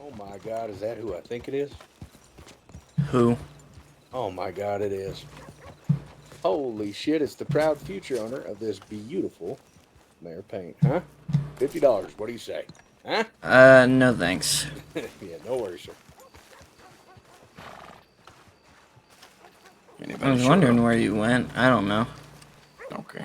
Oh my god, is that who I think it is? Who? Oh my god, it is. Holy shit, it's the proud future owner of this beautiful Mare paint, huh? $50, what do you say? Huh? No thanks. Yeah, no worries, sir. I was wondering where you went. I don't know. Okay.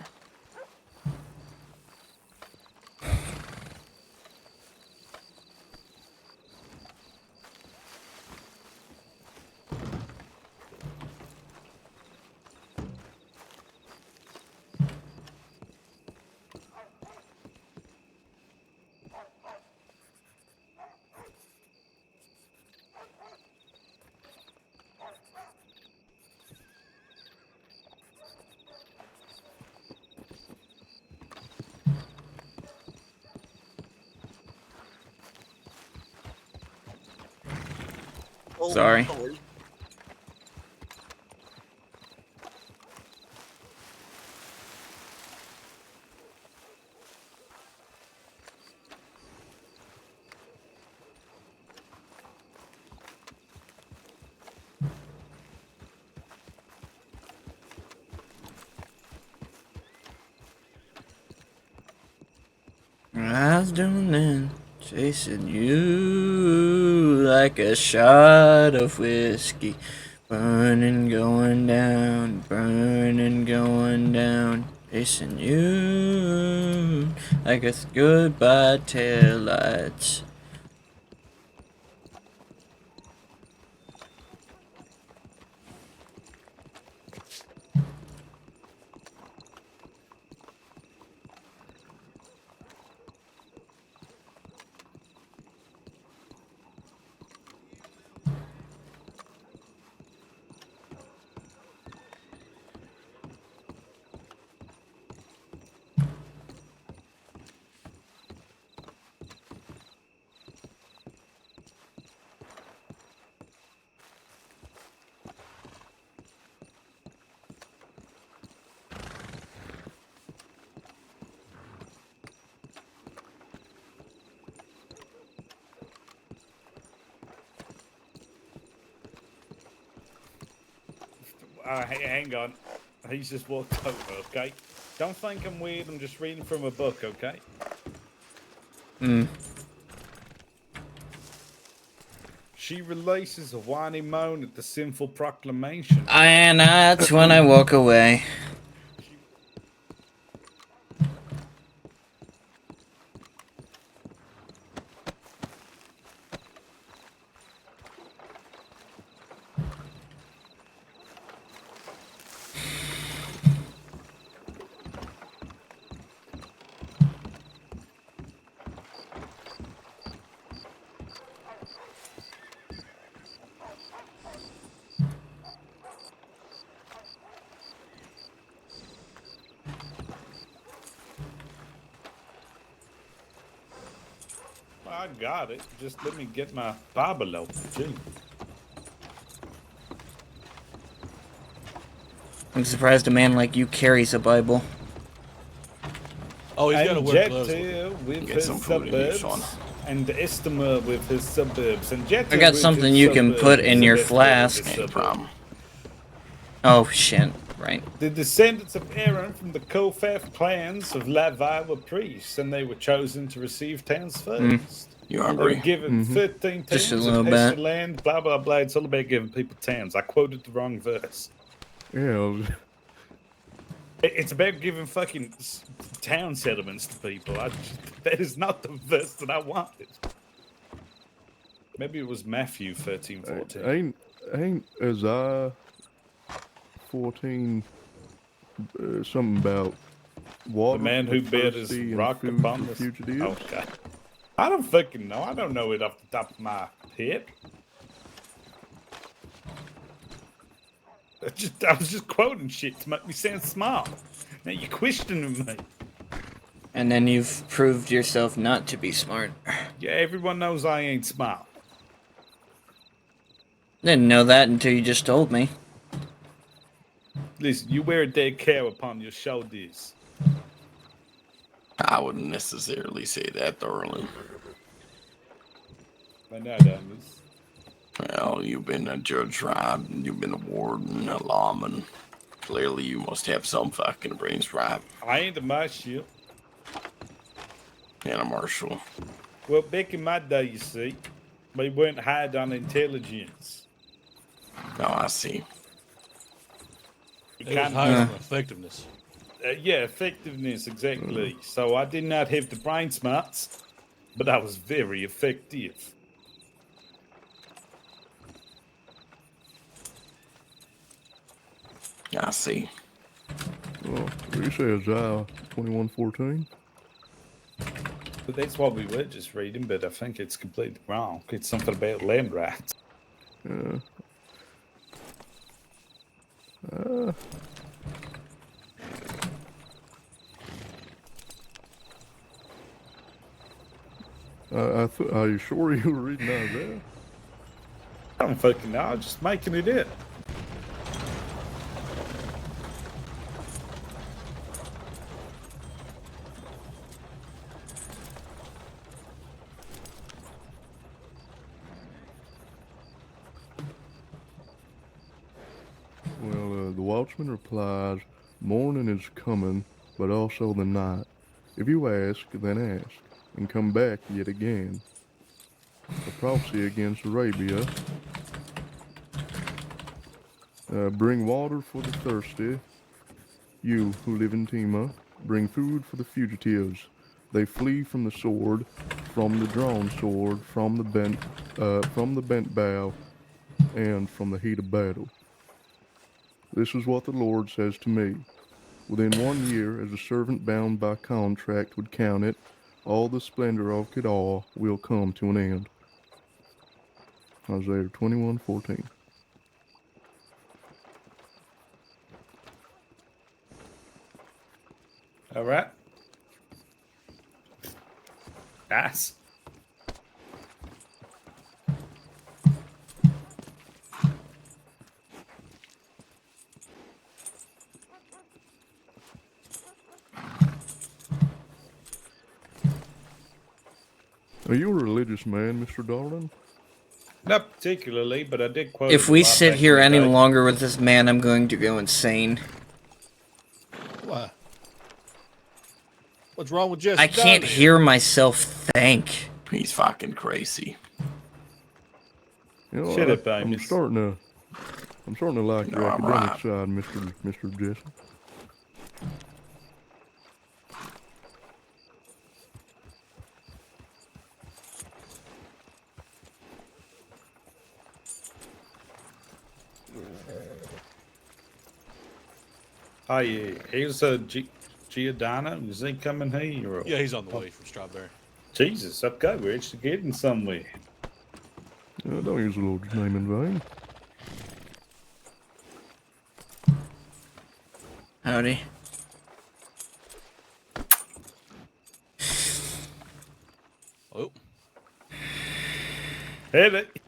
Sorry. I was doing then, chasing you like a shot of whiskey. Burning, going down, burning, going down. Chasing you like a goodbye taillights. Hang on. He's just walked over, okay? Don't think I'm weird, I'm just reading from a book, okay? She releases a whiny moan at the sinful proclamation. And that's when I walk away. I got it. Just let me get my Bible open, too. I'm surprised a man like you carries a Bible. Oh, he's got to And wear gloves. Jetta with Get his some food in here, suburbs. son. And Estima with his suburbs. And Jetta I got with something his you can put suburbs. in The your best part of flask. his Ain't a problem. Oh, shit. Right. The descendants of Aaron from the Kofath clans of Levi were priests, and they were chosen to receive towns first. You They were hungry? given 13 Just a towns little of bit. Hessian land, blah, blah, blah. It's all about giving people towns. I quoted the wrong verse. Yeah. It's about giving fucking town settlements to people. That is not the verse that I wanted. Maybe it was Matthew 13:14. Ain't Isaiah 14 something about water? The man for who the bear his thirsty and rock food upon for the fugitives? Okay. I don't fucking know. I don't know it off the top of my head. I was just quoting shit to make me sound smart. Now you're questioning me. And then you've proved yourself not to be smart. Yeah, everyone knows I ain't smart. Didn't know that until you just told me. Listen, you wear a dead cow upon your shoulders. I wouldn't necessarily say that, thoroughly. I know that is. Well, you've been a judge, right? You've been a warden, a lawman. Clearly, you must have some fucking brains, right? I ain't a marshal. And a marshal. Well, back in my day, you see, we weren't hard on intelligence. Oh, I see. It was high on effectiveness. Yeah, effectiveness, exactly. So I did not have the brain smarts, but I was very effective. I see. Well, you say Isaiah 21:14? But that's what we were just reading, but I think it's completely wrong. It's something about land rights. Yeah. Are you sure you were reading Isaiah? I don't fucking know. I'm just making it up. Well, the watchman replies, morning is coming, but also the night. If you ask, then ask, and come back yet again. A prophecy against Arabia. Bring water for the thirsty. You who live in Tema, bring food for the fugitives. They flee from the sword, from the drawn sword, from the bent bow, and from the heat of battle. This is what the Lord says to me. Within 1 year, as a servant bound by contract would count it, all the splendor of Kedar will come to an end. Isaiah 21:14. All right. Nice. Are you a religious man, Mr. Darling? Not particularly, but I did quote If it a we lot sit back here in the any day. longer with this man, I'm going to go insane. What? What's wrong with Jesse? I can't Darling? hear myself think. He's fucking crazy. You know, Shut up, I'm Amos. starting to like your No, I'm academic right. side, Mr. Jesse. Oh, yeah. Here's Giordano. Is he coming here? Or... Yeah, he's on the way from Strawberry. Jesus, okay. We're actually getting somewhere. Don't use the Lord's name in vain. Howdy. Oh. Hit it.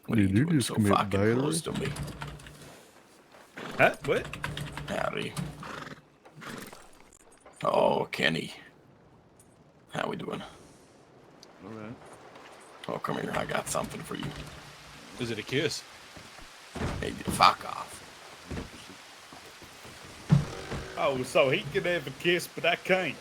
What are you doing just so commit fucking battery? close to me? Huh? What? Howdy. Oh, Kenny. How we doing? All right. Oh, come here. I got something for you. Is it a kiss? Hey, fuck off. Oh, so he can have a kiss, but I can't.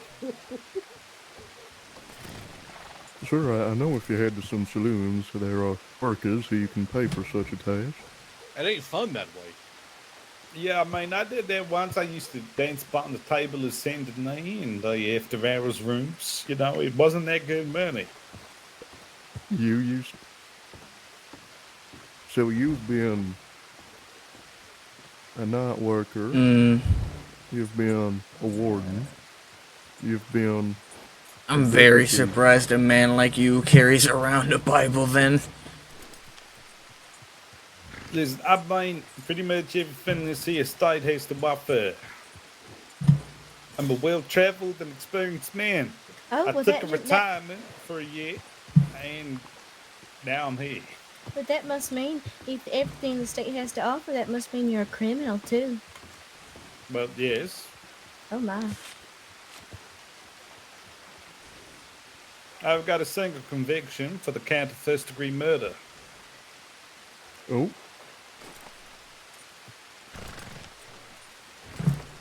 Sir, I know if you head to some saloons, there are workers who you can pay for such a task. It ain't fun that way. Yeah, I mean, I did that once. I used to dance behind the table as Saint Denis in the after hours rooms. You know, it wasn't that good money. You used... So you've been a night worker. You've been a warden. You've been... I'm very surprised a man like you carries around a Bible then. Listen, I mean, pretty much everything this here state has to offer. I'm a well-traveled and experienced man. Oh, I well, took a that- retirement for a year, and now I'm here. But that must mean, if everything the state has to offer, that must mean you're a criminal too. Well, yes. Oh my. I've got a single conviction for the count of first-degree murder. Oh.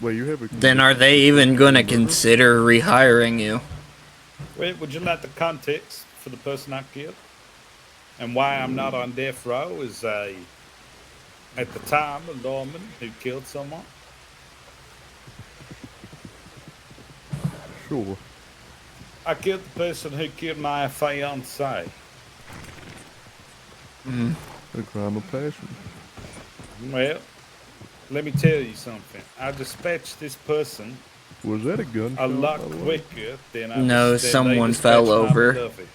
Well, you have a... Then are they even gonna consider rehiring you? Well, would you like the context for the person I killed? And why I'm not on death row is at the time, a lawman who killed someone. Sure. I killed the person who killed my fiancée. A crime of passion. Well, let me tell you something. I dispatched this person Was that a gunshot? a lot by the way? quicker than I No, than they someone dispatched fell my over. beloved.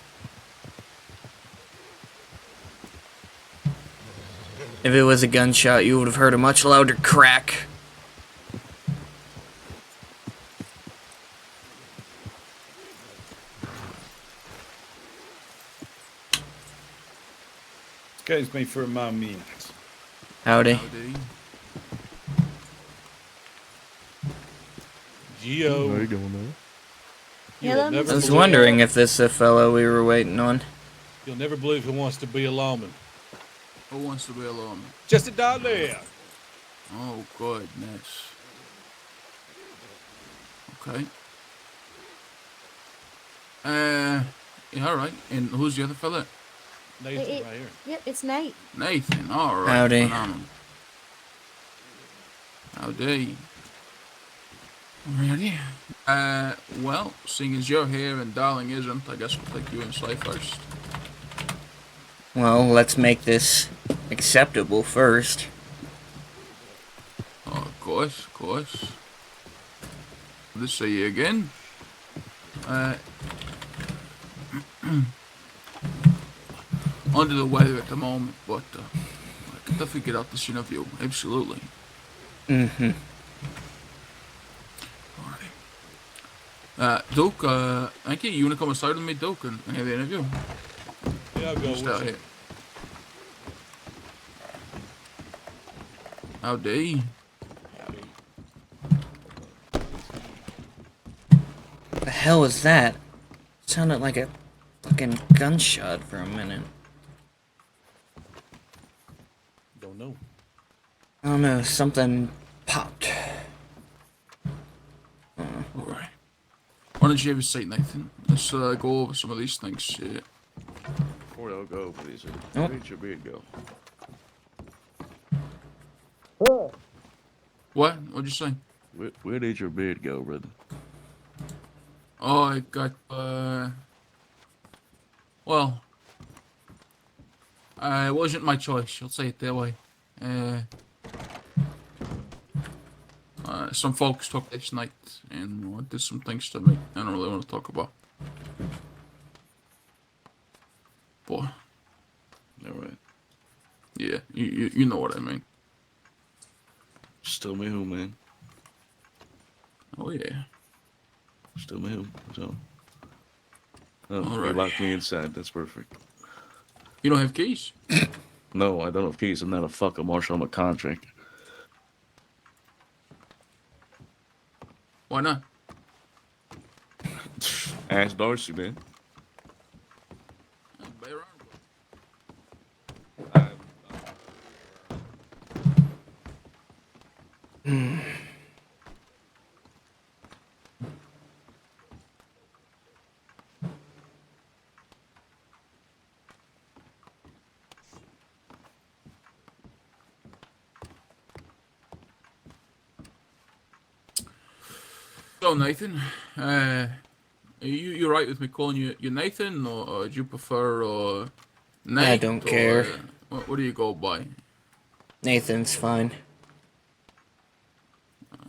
If it was a gunshot, you would have heard a much louder crack. Excuse me for a moment. Howdy. Geo. How you doing there? You Hello, will never I was believe- wondering if this is the fellow we were waiting on. You'll never believe who wants to be a lawman. Who wants to be alone? Just a dollar. Oh, goodness. Okay. Yeah, all right. And who's the other fella? Nathan right here. Yep, it's Nate. Nathan. All right. Howdy. Phenomenal. Howdy. Alrighty. Well, seeing as you're here and Darling isn't, I guess we'll take you inside first. Well, let's make this acceptable first. Oh, of course, of course. Good to see you again. Under the weather at the moment, but I can definitely get out this interview. Absolutely. Mm-hmm. Duke, thank you. You wanna come aside with me, Duke, and have the interview? Yeah, I'll go Just with out you. here. Howdy. The hell was that? Sounded like a fucking gunshot for a minute. Don't know. I don't know, something popped. Alright. Why don't you have a seat, Nathan? Let's go over some of these things. Before y'all go, please, Oh. where did your beard go? What? What'd you say? Where did your beard go, brother? Oh, I got, well, it wasn't my choice, I'll say it that way. Some folks took this night and did some things to me I don't really want to talk about. Boy. Alright. Yeah, you know what I mean. Just tell me who, man. Oh, yeah. Just tell me who. So. Oh, Alright. you locked me inside. That's perfect. You don't have keys? No, I don't have keys. I'm not a fucking marshal. I'm a contractor. Why not? Ask Darcy, man. So, Nathan, you right with me calling you Nathan, or do you prefer Nate? I don't care. What do you go by? Nathan's fine.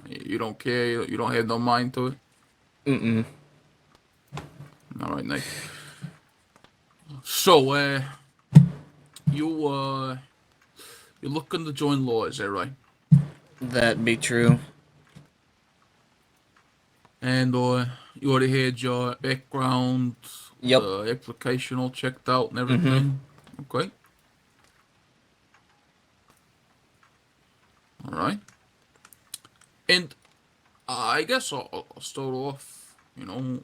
You don't care. You don't have no mind to it. Mm-mm. All right, Nate. So, you're looking to join law, is that right? That'd be true. And you already had your background, Yep. application all checked out and everything. Okay. All right. And I guess I'll start off. You know,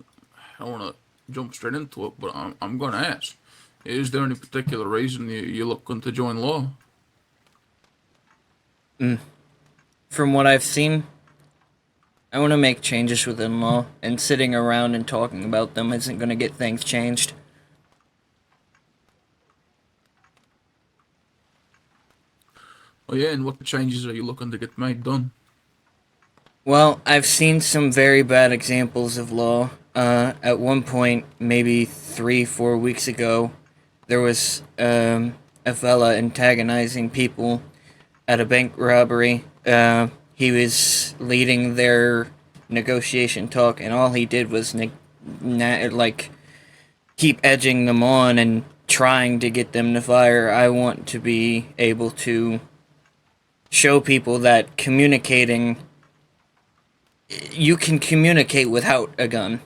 I don't want to jump straight into it, but I'm going to ask: is there any particular reason you're looking to join law? From what I've seen, I want to make changes within law, and sitting around and talking about them isn't going to get things changed. Oh yeah, and what changes are you looking to get made done? Well, I've seen some very bad examples of law. At one point, maybe 3-4 weeks ago, there was a fella antagonizing people at a bank robbery. He was leading their negotiation talk, and all he did was keep edging them on and trying to get them to fire. I want to be able to show people that you can communicate without a gun.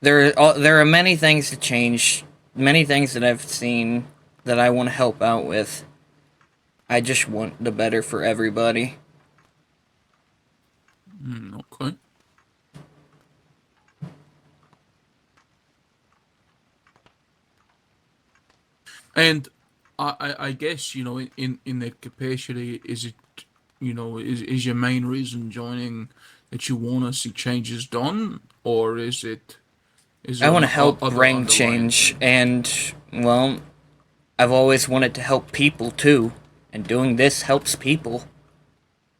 There are many things to change, many things that I've seen that I want to help out with. I just want the better for everybody. Okay. And I guess, in that capacity, is it, is your main reason joining that you want to see changes done, or is I there want an to help other bring underlying change, thing? and, well, I've always wanted to help people too, and doing this helps people.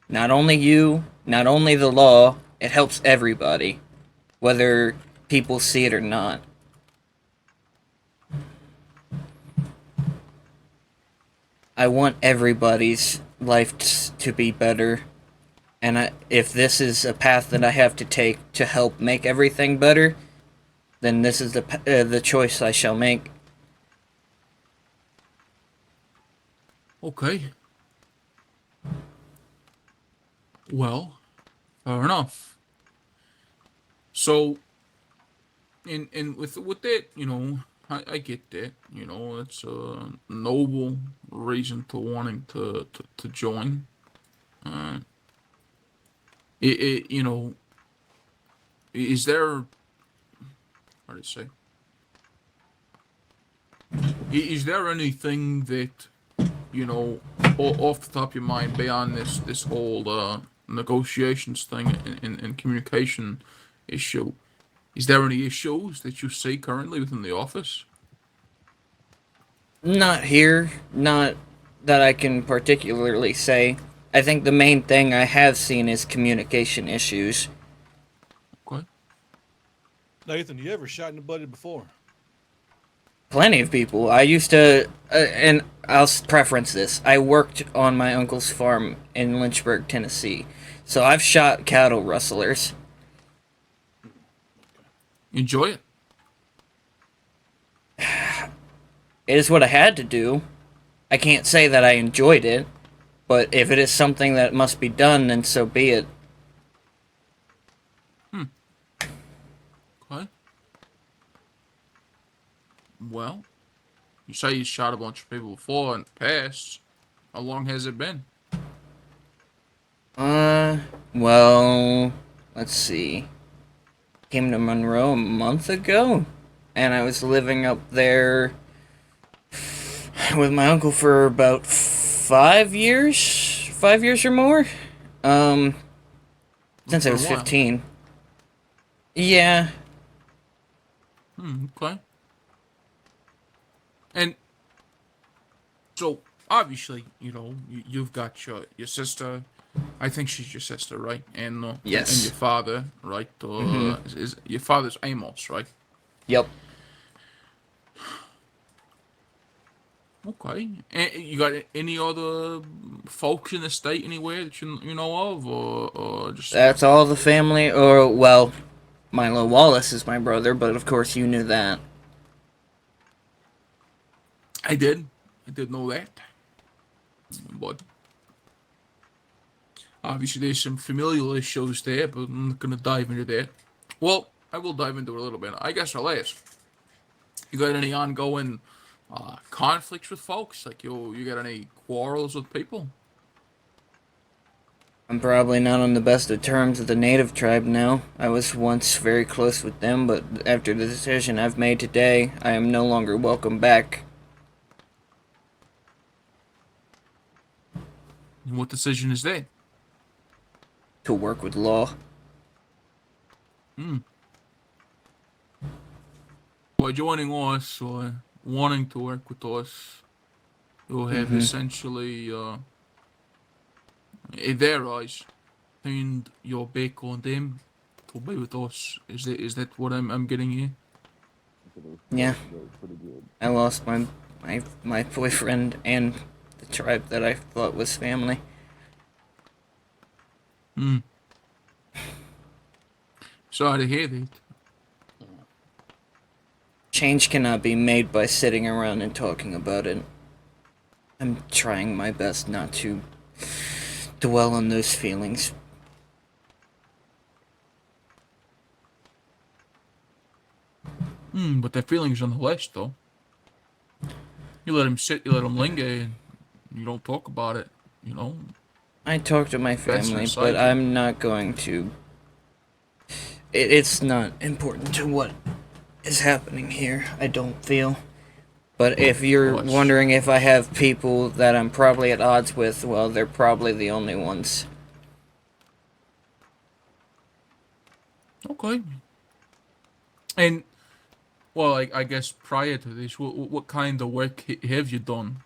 Not only you, not only the law, it helps everybody, whether people see it or not. I want everybody's life to be better, and if this is a path that I have to take to help make everything better, then this is the choice I shall make. Okay. Well, fair enough. So, and with that, I get that. It's a noble reason to wanting to join. Uh, is there, how do you say? Is there anything that, off the top of your mind, beyond this whole negotiations thing and communication issue, is there any issues that you see currently within the office? Not here, not that I can particularly say. I think the main thing I have seen is communication issues. Okay. Nathan, you ever shot anybody before? Plenty of people. I used to, and I'll preference this. I worked on my uncle's farm in Lynchburg, Tennessee, so I've shot cattle rustlers. Enjoy it. It is what I had to do. I can't say that I enjoyed it, but if it is something that must be done, then so be it. Okay. Well, you say you shot a bunch of people before in the past. How long has it been? Well, let's see. Came to Monroe a month ago, and I was living up there with my uncle for about 5 years. 5 years or more. Since I For a was while. 15. Yeah. Okay. And so, obviously, you've got your sister. I think she's your sister, right? And your Yes. father, right? Mhm. Is your father's Amos, right? Yep. Okay. And you got any other folks in the state anywhere that you know of, or just? That's all the family, or, well, Milo Wallace is my brother, but of course you knew that. I did. I did know that. But obviously there's some familial issues there, but I'm not gonna dive into that. Well, I will dive into it a little bit. I guess I'll ask. You got any ongoing conflicts with folks? Like you got any quarrels with people? I'm probably not on the best of terms with the native tribe now. I was once very close with them, but after the decision I've made today, I am no longer welcome back. And what decision is that? To work with law. Hmm. By joining us or wanting to work with us, you'll have Mhm. essentially, in their eyes, turned your back on them to be with us. Is that what I'm getting here? Yeah. I lost my boyfriend and the tribe that I thought was family. Hmm. Sorry to hear that. Change cannot be made by sitting around and talking about it. I'm trying my best not to dwell on those feelings. But their feelings on the list, though. You let him sit, you let him linger, and you don't talk about it, you know? I talk to my That's family, inside but you. I'm not going to. It's not important to what is happening here, I don't feel. But if you're Well, that's wondering if I have people that I'm probably at odds with, well, they're probably the only ones. okay. And well, I guess prior to this, what kind of work have you done?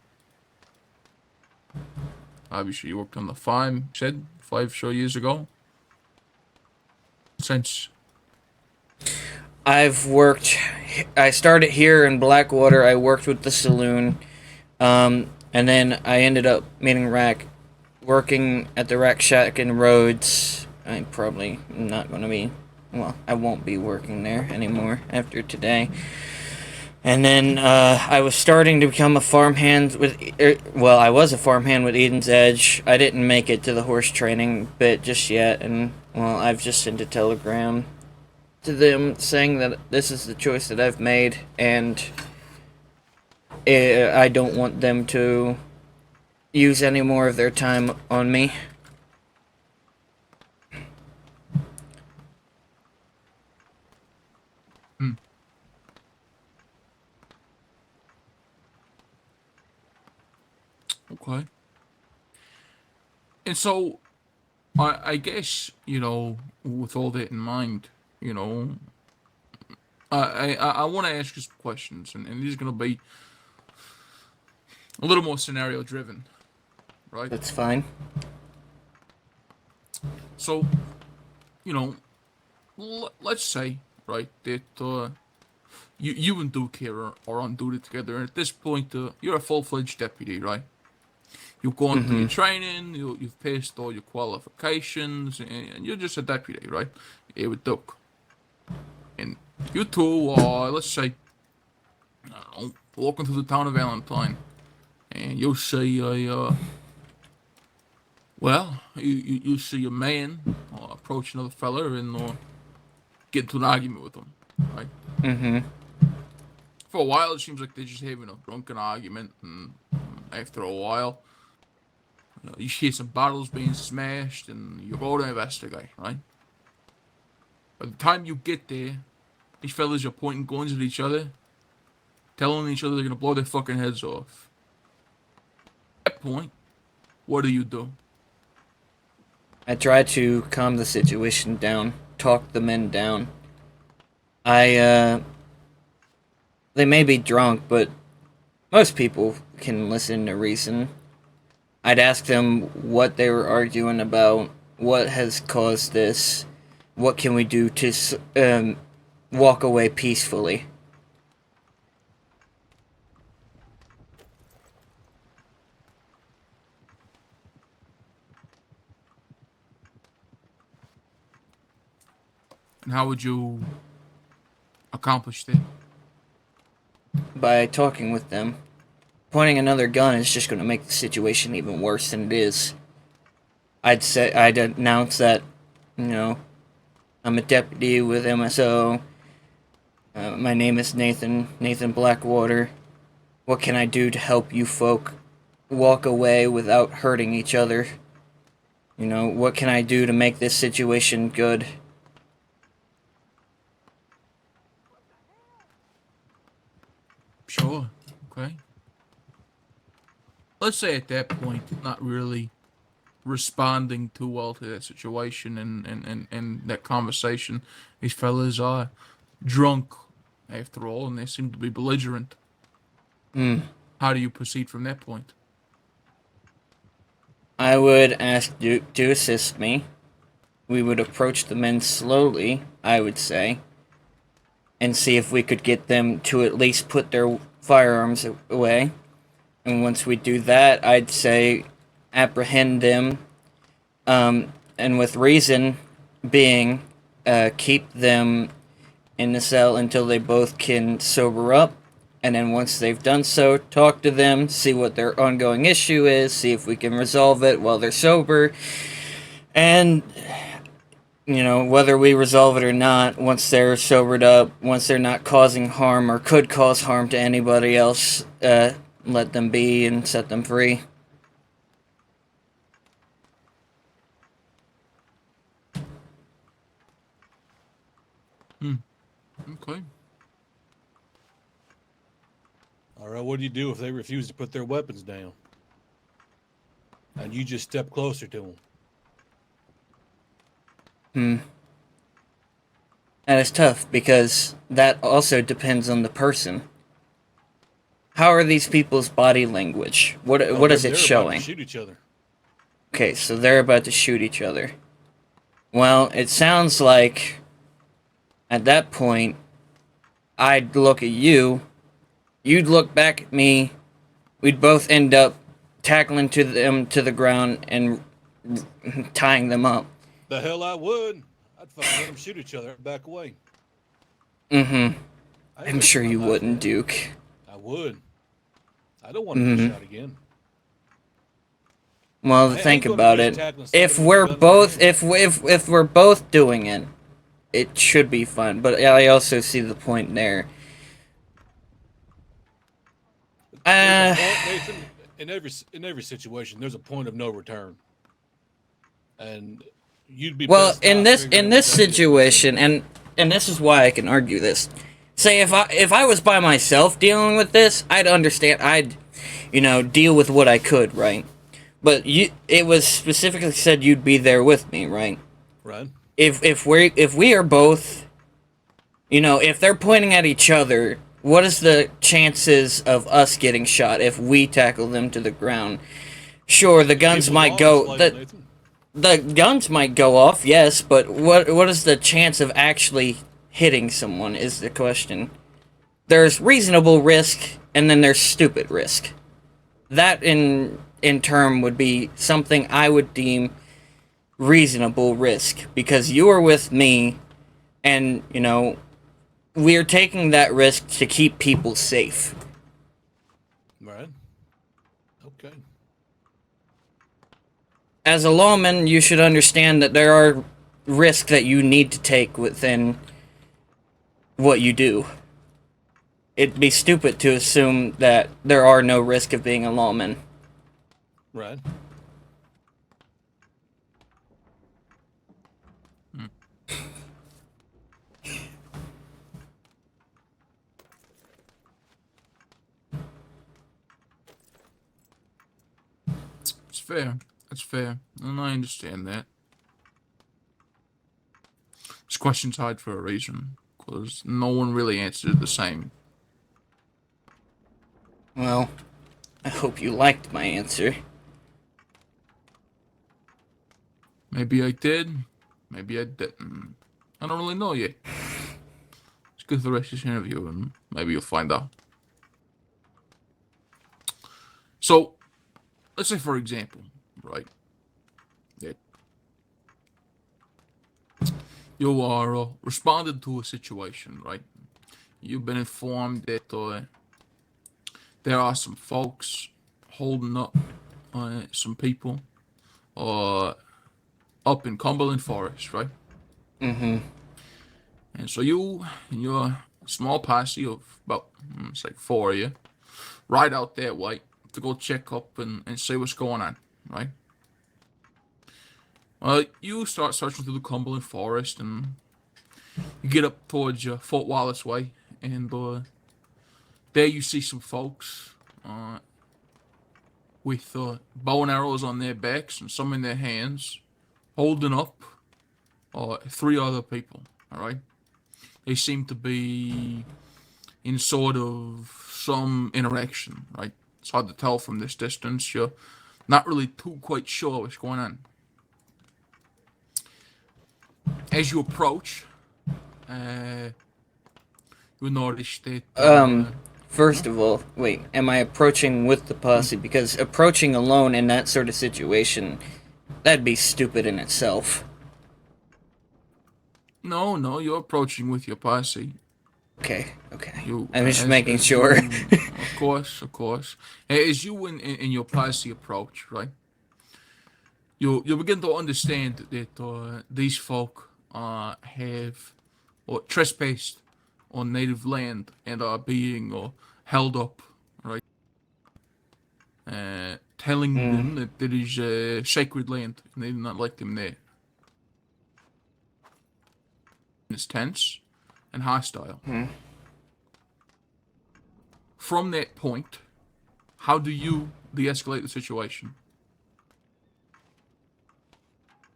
Obviously, you worked on the farm. You said 5 years ago. Since I've worked. I started here in Blackwater. I worked with the saloon, and then I ended up meeting Rack, working at the Rack Shack in Rhodes. I'm probably not going to be. Well, I won't be working there anymore after today. And then I was starting to become a farmhand with. Well, I was a farmhand with Eden's Edge. I didn't make it to the horse training bit just yet, and well, I've just sent a telegram to them saying that this is the choice that I've made, and I don't want them to use any more of their time on me. okay. And so, I guess, with all that in mind, I want to ask you some questions, and these are going to be a little more scenario driven, right? That's fine. So, let's say, right, that you and Duke here are on duty together, and at this point, you're a full-fledged deputy, right? You've gone through your training, you've passed all your qualifications, and you're just a deputy, right? Here with Duke. And you two are, let's say, I don't know, walking through the town of Valentine, and you'll see you see a man approach another fella and get into an argument with him, right? Mm-hmm. For a while, it seems like they're just having a drunken argument, and after a while, you hear some bottles being smashed, and you go to investigate, right? By the time you get there, these fellas are pointing guns at each other, telling each other they're gonna blow their fucking heads off. At that point, what do? I try to calm the situation down, talk the men down. They may be drunk, but most people can listen to reason. I'd ask them what they were arguing about, what has caused this, what can we do to walk away peacefully. And how would you accomplish that? By talking with them. Pointing another gun is just going to make the situation even worse than it is. I'd announce that, I'm a deputy with MSO. My name is Nathan Blackwater. What can I do to help you folk walk away without hurting each other? What can I do to make this situation good? Sure. Okay. Let's say at that point, not really responding too well to that situation and that conversation. These fellas are drunk, after all, and they seem to be belligerent. How do you proceed from that point? I would ask Duke to assist me. We would approach the men slowly, I would say, and see if we could get them to at least put their firearms away. And once we do that, I'd say apprehend them, and with reason being, keep them in the cell until they both can sober up. And then once they've done so, talk to them, see what their ongoing issue is, see if we can resolve it while they're sober. And, whether we resolve it or not, once they're sobered up, once they're not causing harm or could cause harm to anybody else, let them be and set them free. Okay. All right, what do you do if they refuse to put their weapons down? And you just step closer to them? And it's tough because that also depends on the person. How are these people's body language? What is it they're showing? about to shoot each other. Okay, so they're about to shoot each other. Well, it sounds like at that point I'd look at you, you'd look back at me, we'd both end up tackling them to the ground and tying them up. The hell I would. I'd fucking let them shoot each other and back away. I'm sure you wouldn't, Duke. I would. I don't want to get shot again. Well, think about it. If we're both if we're both doing it, it should be fun. But I also see the point there. There's a point, Nathan, in every situation, there's a point of no return. And you'd be well best in off this figuring out what that is. situation, and this is why I can argue this. Say if I was by myself dealing with this, I'd understand. I'd deal with what I could, right? But it was specifically said you'd be there with me, right? Right. If we are both, if they're pointing at each other, what is the chances of us getting shot if we tackle them to the ground? Sure, the guns might go. The guns might go off, yes, but what is the chance of actually hitting someone is the question. There's reasonable risk, and then there's stupid risk. That in term would be something I would deem reasonable risk, because you are with me, and we're taking that risk to keep people safe. Right. Okay. As a lawman, you should understand that there are risks that you need to take within what you do. It'd be stupid to assume that there are no risk of being a lawman. Right. It's fair. That's fair. And I understand that. This question's hard for a reason, because no one really answered it the same. Well, I hope you liked my answer. Maybe I did, maybe I didn't. I don't really know yet. Let's go through the rest of this interview and maybe you'll find out. So, let's say for example, right, that you are responded to a situation, right? You've been informed that there are some folks holding up some people up in Cumberland Forest, right? Mm-hmm. And so you and your small posse of about, it's like 4 of you, ride out that way to go check up and see what's going on, right? You start searching through the Cumberland Forest and you get up towards Fort Wallace way, and there you see some folks with bow and arrows on their backs and some in their hands, holding up 3 other people, all right? They seem to be in sort of some interaction, right? It's hard to tell from this distance. You're not really too quite sure what's going on. As you approach, you notice that... First of all, wait, am I approaching with the posse? Because approaching alone in that sort of situation, that'd be stupid in itself. No, you're approaching with your posse. Okay. I'm just making sure. Of course. As you and your posse approach, right, you begin to understand that these folk have trespassed on native land and are being held up, right? telling them that there is a sacred land and they do not like them there. It's tense and hostile. From that point, how do you de-escalate the situation?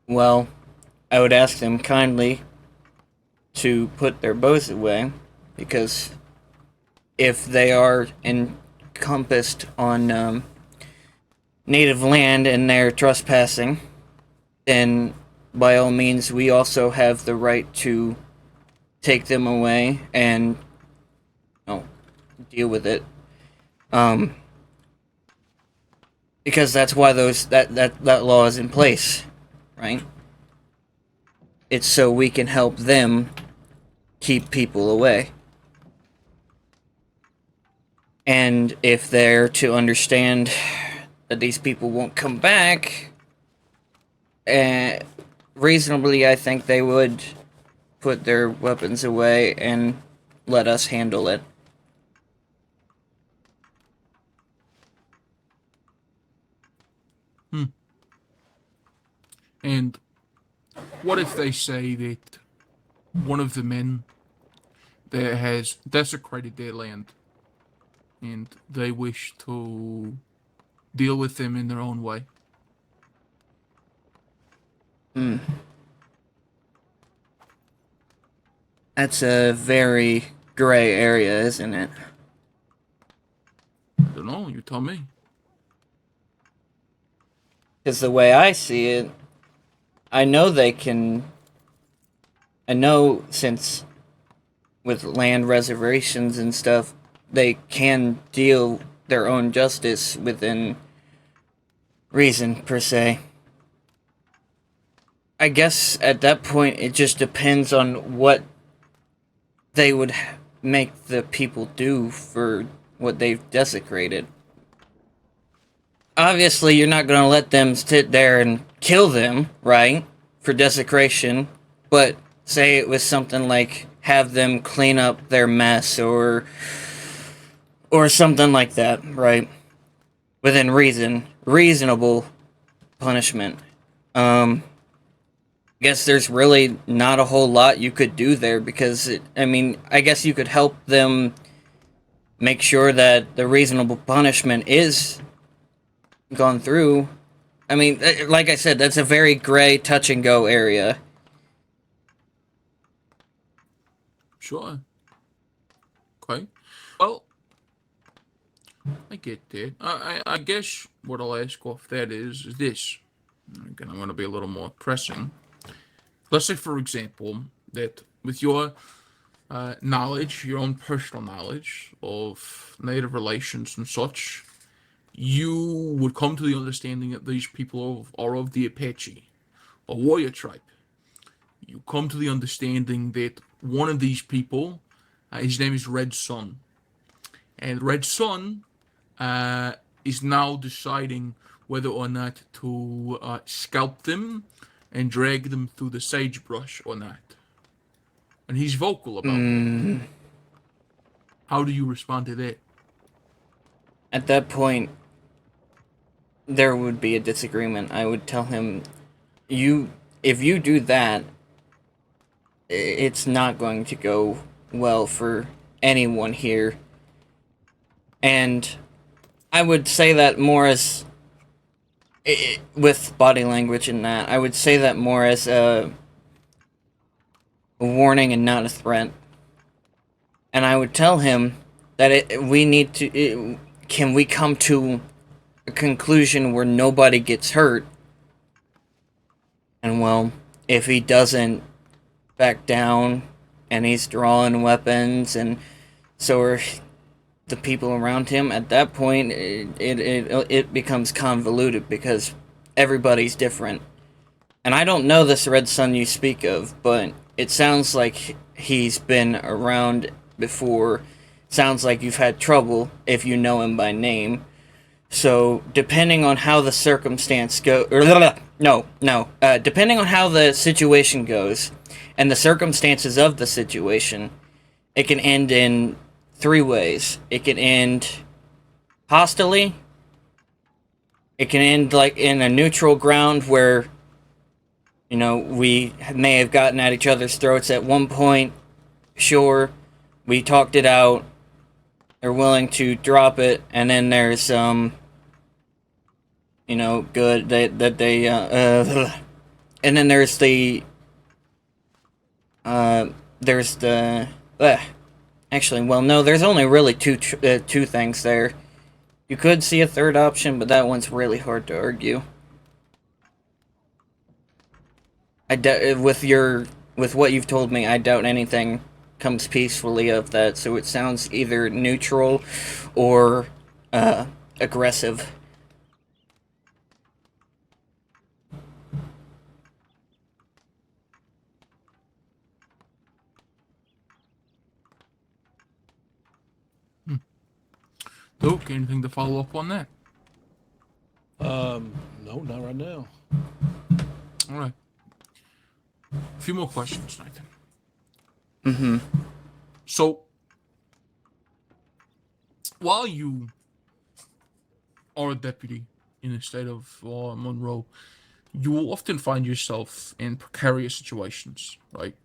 Well, I would ask them kindly to put their bows away, because if they are encompassed on native land and they're trespassing, then by all means we also have the right to take them away and deal with it. Because that's why that law is in place, right? It's so we can help them keep people away. And if they're to understand that these people won't come back, reasonably, I think they would put their weapons away and let us handle it. And what if they say that one of the men that has desecrated their land and they wish to deal with them in their own way? That's a very gray area, isn't it? I don't know, you tell me. Because the way I see it, I know since with land reservations and stuff, they can deal their own justice within reason, per se. I guess at that point it just depends on what they would make the people do for what they've desecrated. Obviously, you're not going to let them sit there and kill them, right? For desecration. But say it was something like have them clean up their mess or something like that, right? Within reason. Reasonable punishment. Guess there's really not a whole lot you could do there because, I guess you could help them make sure that the reasonable punishment is gone through. Like I said, that's a very gray touch and go area. Sure. Okay. Well, I get that. I guess what I'll ask off that is this. Again, I'm going to be a little more pressing. Let's say, for example, that with your knowledge, your own personal knowledge of native relations and such, you would come to the understanding that these people are of the Apache, a warrior tribe. You come to the understanding that one of these people, his name is Red Sun. And Red Sun is now deciding whether or not to scalp them and drag them through the sagebrush or not. And he's vocal about it. How do you respond to that? At that point, there would be a disagreement. I would tell him, if you do that, it's not going to go well for anyone here. And I would say that more as, with body language and that, I would say that more as a warning and not a threat. And I would tell him that can we come to a conclusion where nobody gets hurt? And well, if he doesn't back down and he's drawing weapons and so are the people around him, at that point it becomes convoluted because everybody's different. And I don't know this Red Sun you speak of, but it sounds like he's been around before. Sounds like you've had trouble if you know him by name. So, depending on how the circumstance depending on how the situation goes and the circumstances of the situation, it can end in 3 ways. It can end hostilely, It can end like in a neutral ground where, you know, we may have gotten at each other's throats at one point. Sure, we talked it out. They're willing to drop it, and then there's you know, good that they and then there's the actually, well, no, there's only really two things there. You could see a third option, but that one's really hard to argue. With what you've told me, I doubt anything comes peacefully of that. So it sounds either neutral or aggressive. Luke, anything to follow up on that? No, not right now. All right. A few more questions, Nathan. Mm-hmm. So, while you are a deputy in the state of Monroe, you will often find yourself in precarious situations, right?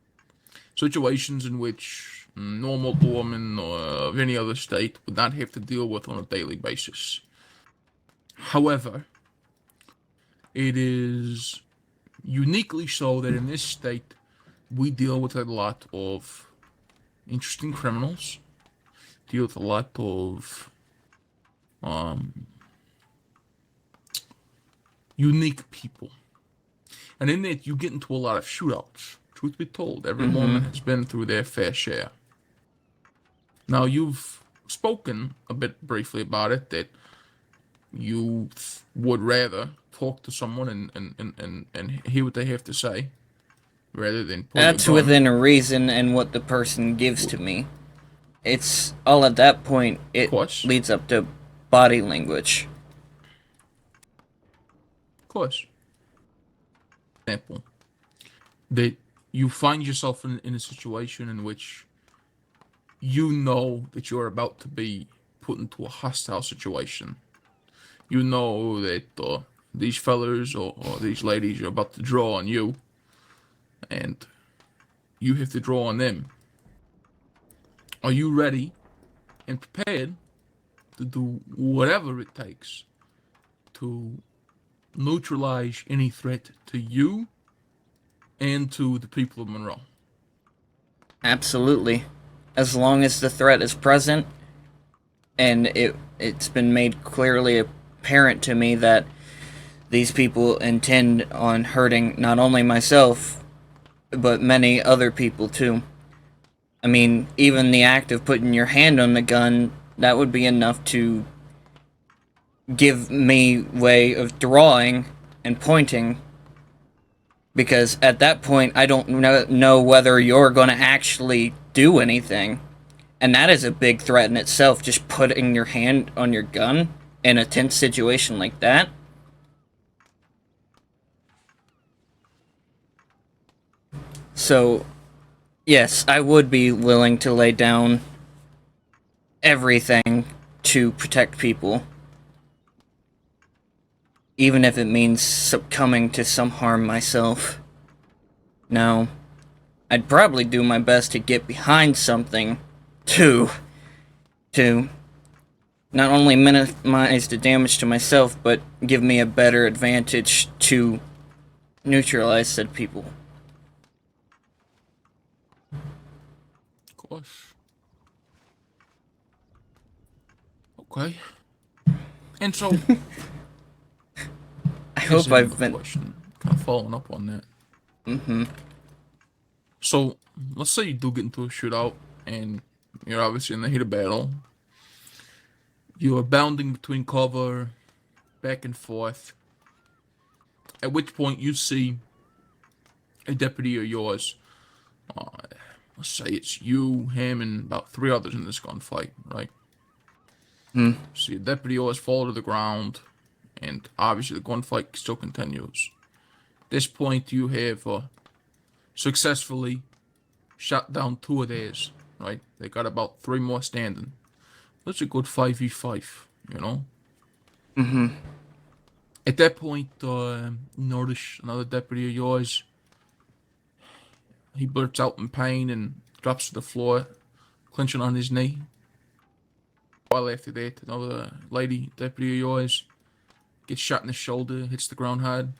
Situations in which normal lawmen of any other state would not have to deal with on a daily basis. However, it is uniquely so that in this state, we deal with a lot of interesting criminals, deal with a lot of unique people. And in it, you get into a lot of shootouts. Truth be told, every lawman has been through their fair share. Now, you've spoken a bit briefly about it, that you would rather talk to someone and hear what they have to say, rather than pull your That's gun. within reason and what the person gives to me. It's all at that point, it leads up to body language. Of course. Example, that you find yourself in a situation in which you know that you're about to be put into a hostile situation. You know that these fellers or these ladies are about to draw on you, and you have to draw on them. Are you ready and prepared to do whatever it takes to neutralize any threat to you and to the people of Monroe? Absolutely. As long as the threat is present, and it's been made clearly apparent to me that these people intend on hurting not only myself, but many other people too. I mean, even the act of putting your hand on the gun, that would be enough to give me way of drawing and pointing, because at that point I don't know whether you're going to actually do anything, and that is a big threat in itself, just putting your hand on your gun in a tense situation like that. So yes, I would be willing to lay down everything to protect people, even if it means succumbing to some harm myself. Now, I'd probably do my best to get behind something to not only minimize the damage to myself, but give me a better advantage to neutralize said people. Of course. Okay. And so, I hope I've been question, kind of following up on that. Mm-hmm. So, let's say you do get into a shootout, and you're obviously in the heat of battle. You are bounding between cover, back and forth. At which point you see a deputy of yours. Let's say it's you, him, and about 3 others in this gunfight, right? See a deputy of yours fall to the ground, and obviously the gunfight still continues. At this point, you have successfully shot down 2 of theirs, right? They got about 3 more standing. That's a good 5v5, you know? Mm-hmm. At that point, you notice another deputy of yours. He blurts out in pain and drops to the floor, clenching on his knee. While after that, another lady deputy of yours gets shot in the shoulder, hits the ground hard.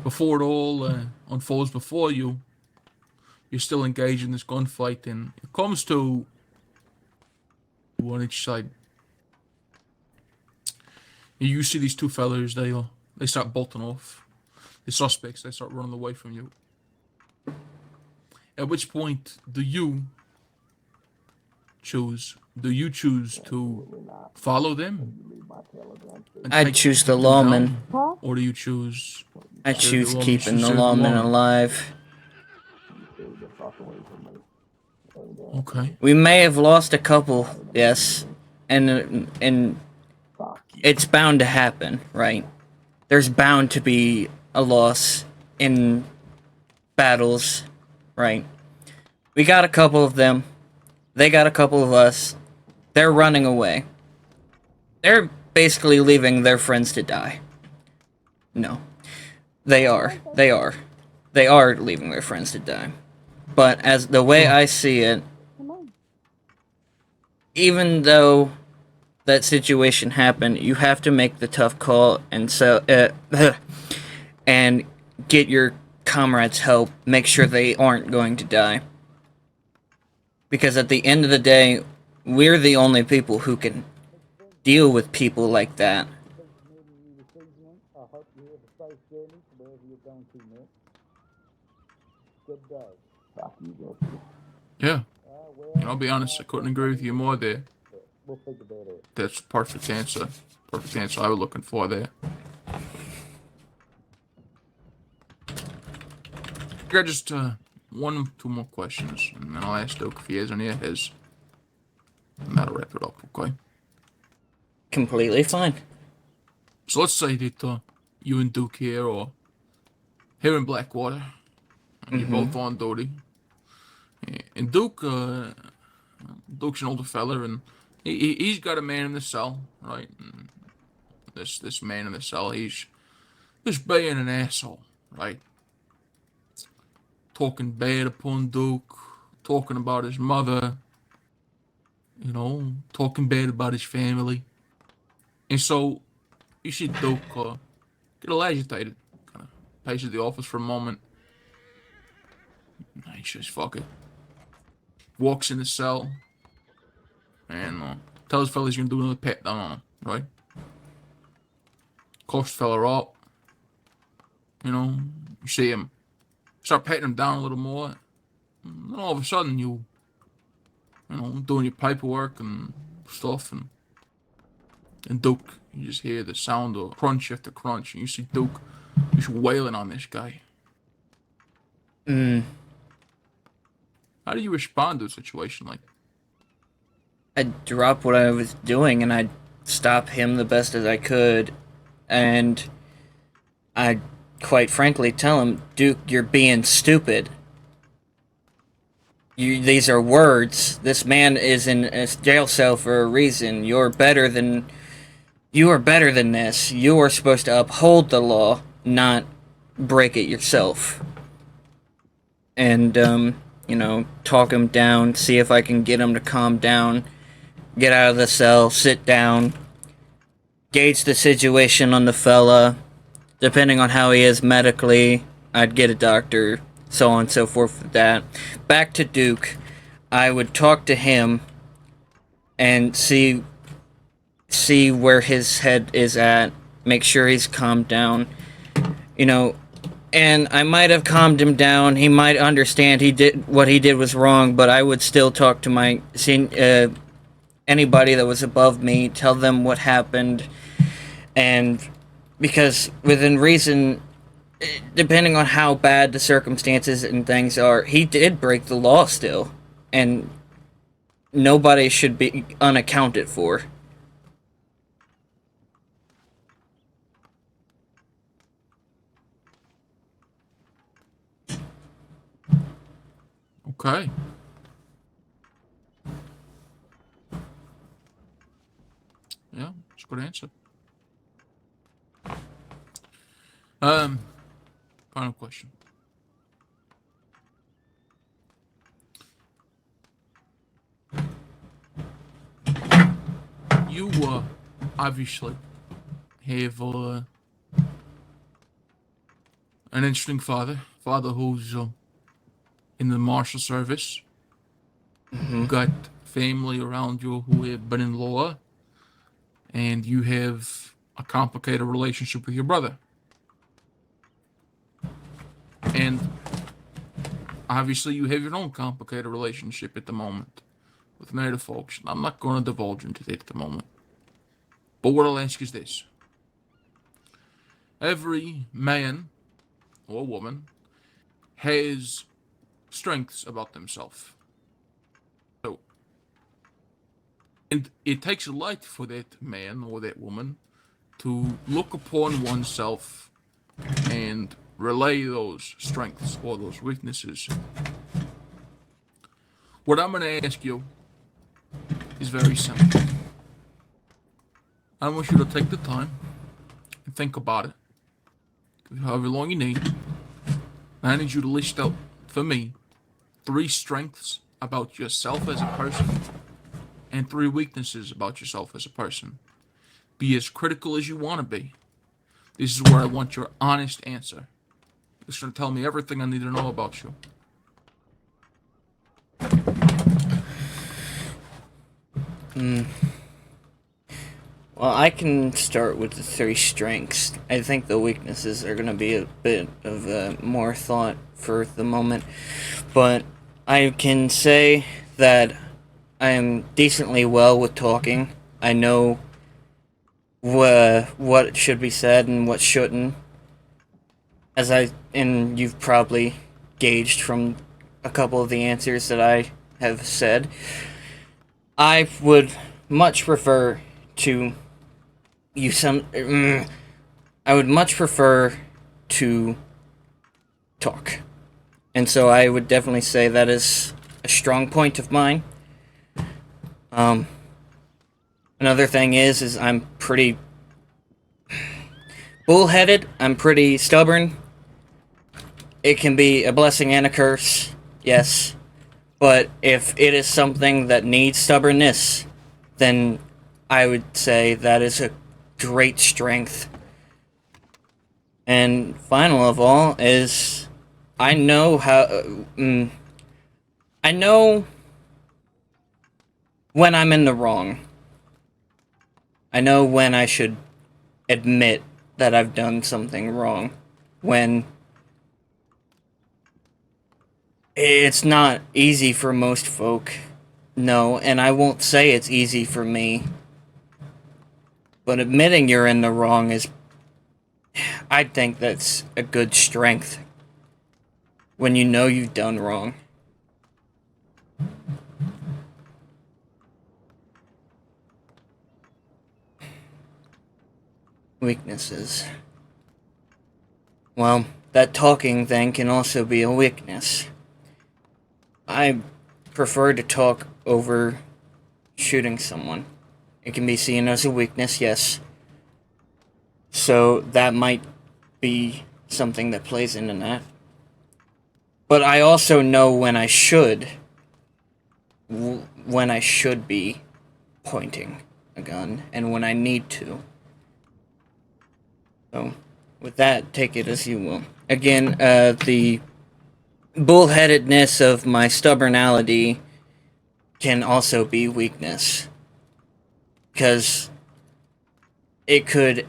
Before it all unfolds before you, you're still engaged in this gunfight, and it comes to on each side. You see these two fellas, they start bolting off. The suspects, they start running away from you. At which point do you choose? Do you choose to follow them? I'd choose the lawman. Or do you choose? I choose keeping the lawman alive. Okay. We may have lost a couple, yes, and it's bound to happen, right? There's bound to be a loss in battles, right? We got a couple of them. They got a couple of us. They're running away. They're basically leaving their friends to die. No. They are leaving their friends to die. But as the way I see it, even though that situation happened, you have to make the tough call and and get your comrades help, make sure they aren't going to die. Because at the end of the day, we're the only people who can deal with people like that. Yeah. And I'll be honest, I couldn't agree with you more there. That's perfect answer. Perfect answer I was looking for there. I got just one, two more questions, and then I'll ask Duke if he has any of his. And that'll wrap it up, okay? Completely fine. So let's say that you and Duke here, or here in Blackwater, and you're both on duty. And Duke's an older fella, and he's got a man in the cell, right? And this man in the cell, he's just being an asshole, right? Talking bad upon Duke, talking about his mother, talking bad about his family. And so you see Duke get a little agitated, kind of paces the office for a moment. And he says, fuck it. Walks in the cell and tells the fella he's gonna do another pat down on him, right? Calls the fella up. You see him start patting him down a little more. And then all of a sudden doing your paperwork and stuff, and Duke, you just hear the sound of crunch after crunch, and you see Duke just wailing on this guy. How do you respond to a situation like that? I'd drop what I was doing and I'd stop him the best as I could, and I'd quite frankly tell him, Duke, you're being stupid. These are words. This man is in a jail cell for a reason. You are better than this. You are supposed to uphold the law, not break it yourself. And, talk him down, see if I can get him to calm down, get out of the cell, sit down, gauge the situation on the fella. Depending on how he is medically, I'd get a doctor, so on and so forth with that. Back to Duke, I would talk to him and see where his head is at, make sure he's calmed down, and I might have calmed him down. He might understand what he did was wrong, but I would still talk to anybody that was above me, tell them what happened, and because within reason, depending on how bad the circumstances and things are, he did break the law still, and nobody should be unaccounted for. Okay. Yeah, that's a good answer. Final question. You obviously have an interesting father who's in the marshal service. You got family around you who have been in law, and you have a complicated relationship with your brother. And obviously, you have your own complicated relationship at the moment with native folks. I'm not going to divulge into that at the moment. But what I'll ask is this. Every man or woman has strengths about themselves. So, and it takes a lot for that man or that woman to look upon oneself and relay those strengths or those weaknesses. What I'm going to ask you is very simple. I want you to take the time and think about it. However long you need. I need you to list out, for me, 3 strengths about yourself as a person and 3 weaknesses about yourself as a person. Be as critical as you want to be. This is where I want your honest answer. It's going to tell me everything I need to know about you. Well, I can start with the 3 strengths. I think the weaknesses are going to be a bit of more thought for the moment. But I can say that I am decently well with talking. I know what should be said and what shouldn't. And you've probably gauged from a couple of the answers that I have said. I would much prefer to I would much prefer to talk. And so I would definitely say that is a strong point of mine. Another thing is I'm pretty bullheaded. I'm pretty stubborn. It can be a blessing and a curse, yes. But if it is something that needs stubbornness, then I would say that is a great strength. And final of all is I know I know when I'm in the wrong. I know when I should admit that I've done something wrong. When it's not easy for most folk. No, and I won't say it's easy for me. But admitting you're in the wrong is... I think that's a good strength. When you know you've done wrong. Weaknesses. Well, that talking thing can also be a weakness. I prefer to talk over shooting someone. It can be seen as a weakness, yes. So that might be something that plays into that. But I also know when I should be pointing a gun and when I need to. So, with that, take it as you will. Again, the bullheadedness of my stubbornality can also be weakness. Because it could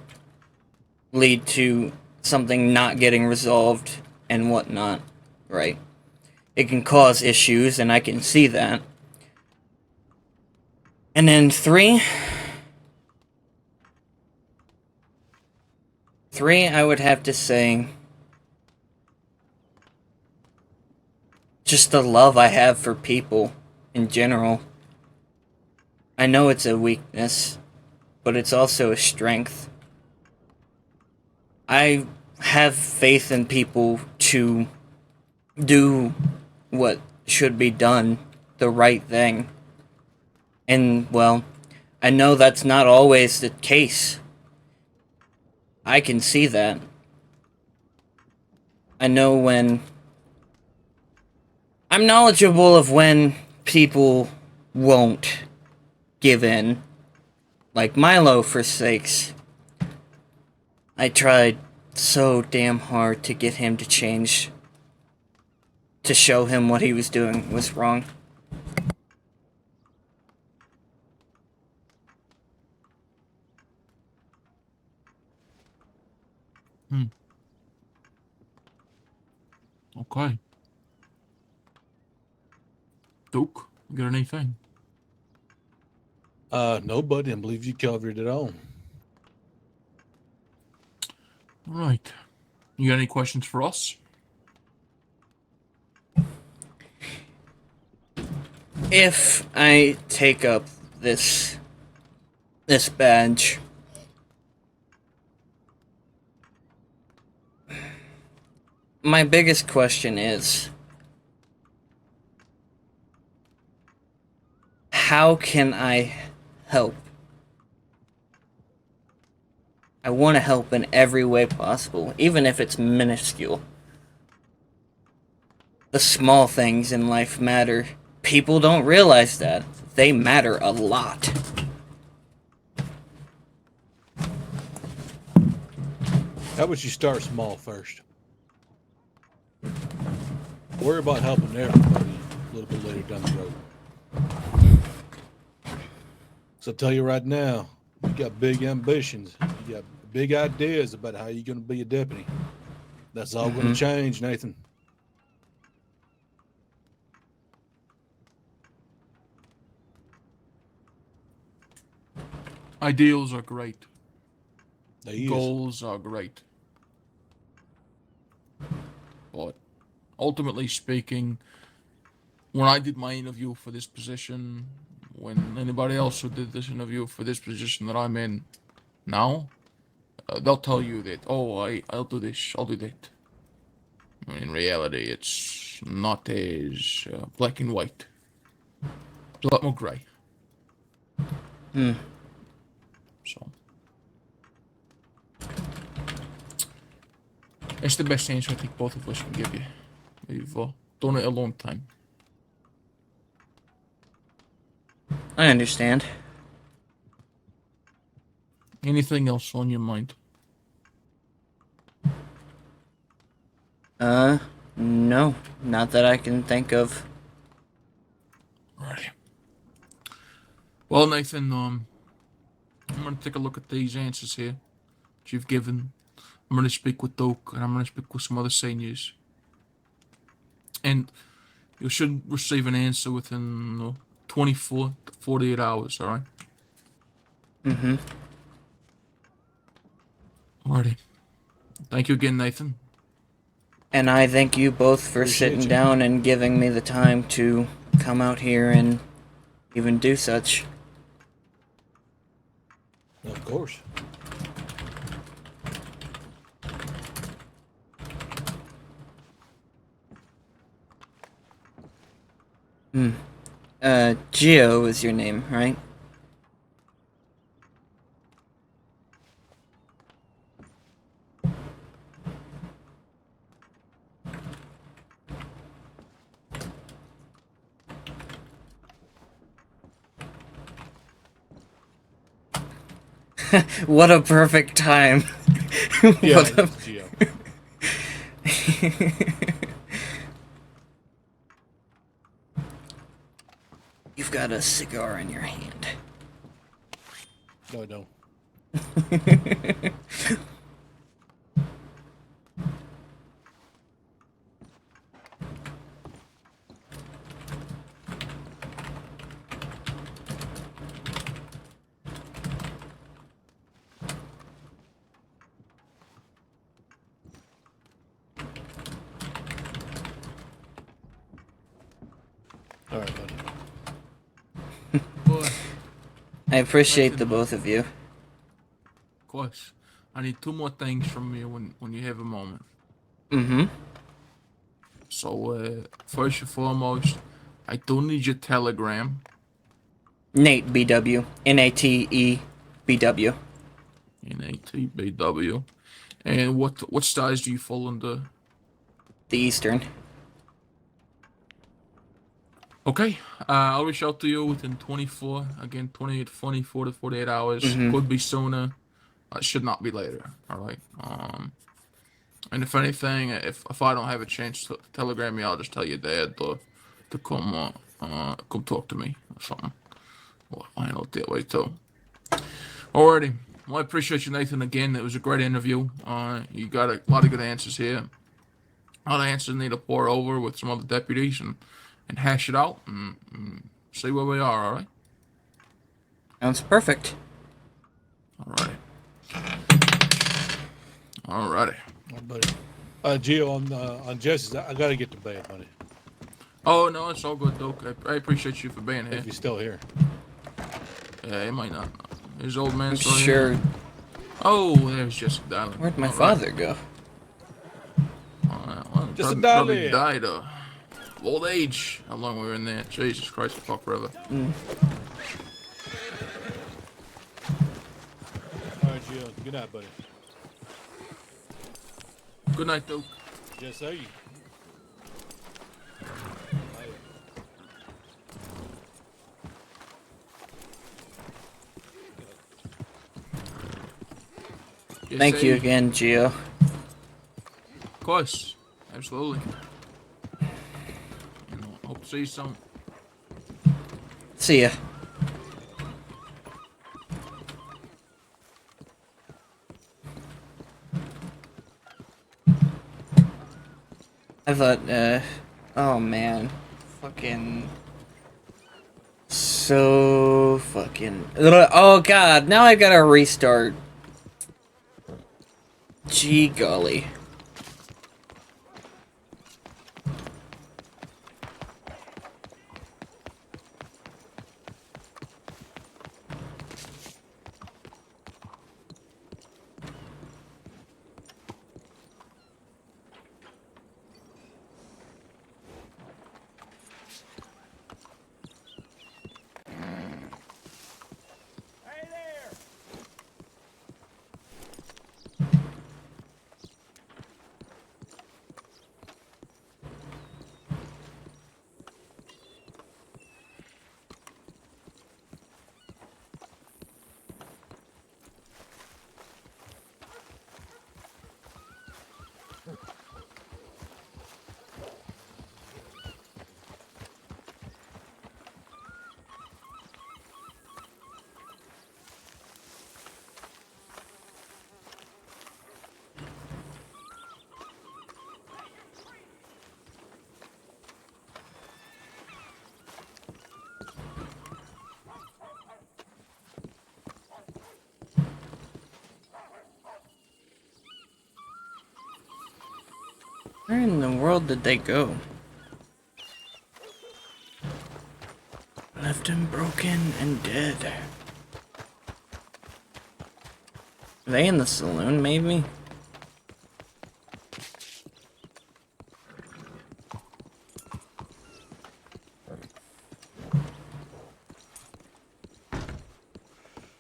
lead to something not getting resolved and whatnot, right? It can cause issues, and I can see that. And then 3, I would have to say, just the love I have for people in general. I know it's a weakness, but it's also a strength. I have faith in people to do what should be done, the right thing. And, well, I know that's not always the case. I can see that. I know when... I'm knowledgeable of when people won't give in. Like Milo, for sakes. I tried so damn hard to get him to change. To show him what he was doing was wrong. Okay. Duke, you got anything? No, buddy. I believe you covered it all. All right. You got any questions for us? If I take up this badge, my biggest question is, how can I help? I want to help in every way possible, even if it's minuscule. The small things in life matter. People don't realize that. They matter a lot. How about you start small first? Worry about helping everybody a little bit later down the road. So I'll tell you right now, you got big ambitions. You got big ideas about how you're going to be a deputy. That's all going to change, Nathan. Ideals are great. They is. Goals are great. But ultimately speaking, when I did my interview for this position, when anybody else who did this interview for this position that I'm in now, they'll tell you that, oh, I'll do this, I'll do that. In reality, it's not as black and white. It's a lot more gray. So it's the best answer I think both of us can give you. We've done it a long time. I understand. Anything else on your mind? No. Not that I can think of. Alrighty. Well, Nathan, I'm gonna take a look at these answers here that you've given. I'm gonna speak with Doak, and I'm gonna speak with some other seniors. And you should receive an answer within 24 to 48 hours, alright? Alrighty. Thank you again, Nathan. And I thank you both for Appreciate sitting you. down and giving me the time to come out here and even do such. Of course. Gio is your name, right? What a perfect time. Yeah, What a... it's Gio. You've got a cigar in your hand. No, I don't. All right, buddy. Boy, I appreciate Nathan, the both of you. of course. I need two more things from you when you have a moment. So, first and foremost, I do need your telegram. Nate BW. Nate BW. NATBW. And what size do you fall under? The Eastern. Okay, I'll reach out to you within 24, again, 24 to 48 hours. Mhm. Could be sooner. Should not be later. All right. And if anything, if I don't have a chance to telegram you, I'll just tell your dad to come talk to me or something. Well, I handle it that way too. Alrighty. Well, I appreciate you, Nathan. Again, it was a great interview. You got a lot of good answers here. A lot of answers need to pour over with some other deputies and hash it out and see where we are. All right. Sounds perfect. Alrighty. Alrighty. All right, buddy. Gio, on Jesse's, I gotta get to bed, buddy. Oh no, it's all good, Doc. I appreciate you for being here. If you're still here. Yeah, he might not. His old man I'm still sure. here. Oh, there's Jesse Darling. Where'd my All right. father go? Well, Jesse probably Darling. died of old age. How long we were in there? Jesus Christ, fuck forever. Mm. All right, Gio. Good night, buddy. Good night, Doc. Jesse. Yes, Thank you sir. again, Gio. Of course, absolutely. You know, hope to see you soon. See ya. I thought, oh man. Fucking. So fucking. Oh god, now I gotta restart. Gee golly. Where in the world did they go? Left him broken and dead. Are they in the saloon, maybe?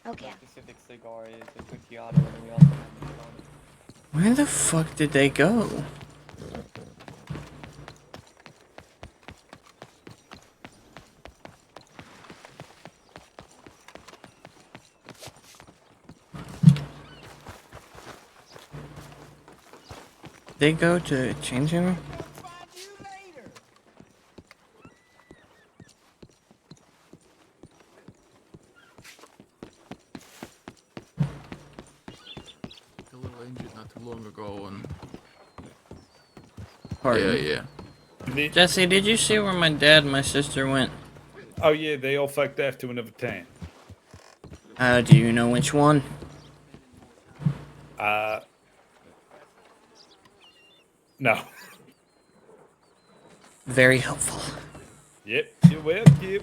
Okay. Specific cigar is a Cookiato, and we also have Where the fuck did they go? They go to change him? A little injured not too long ago, and Pardon? yeah. Jesse, did you see where my dad and my sister went? Oh yeah, they all fucked off to another town. Do you know which one? No. Very helpful. Yep, you're welcome.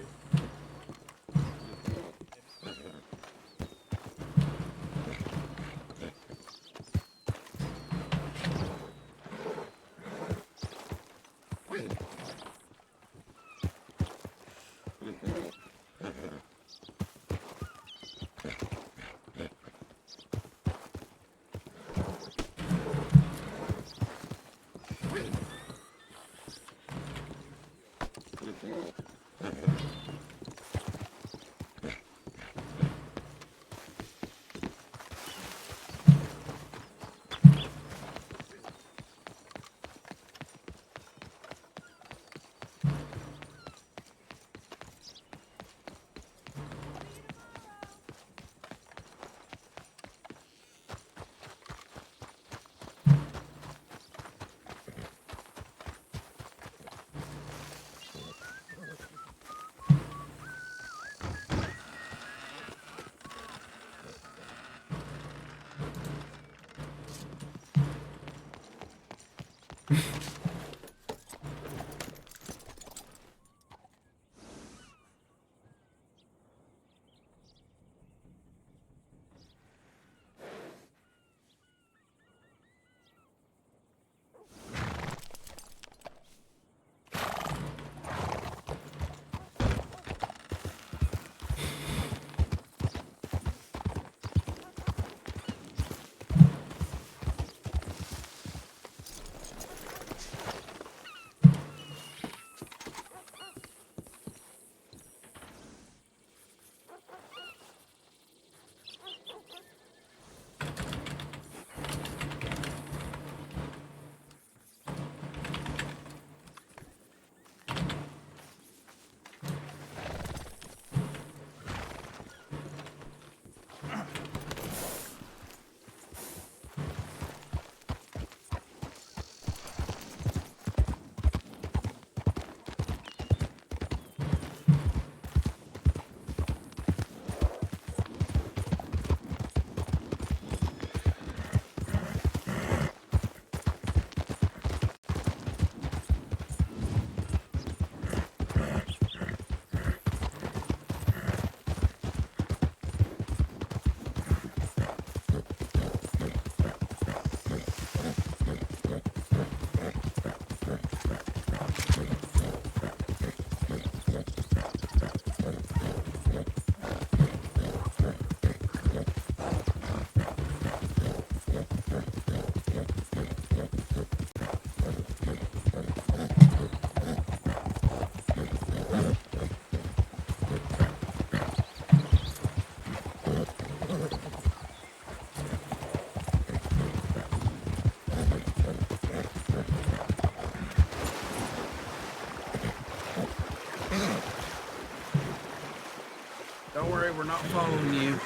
Don't worry, we're not following you.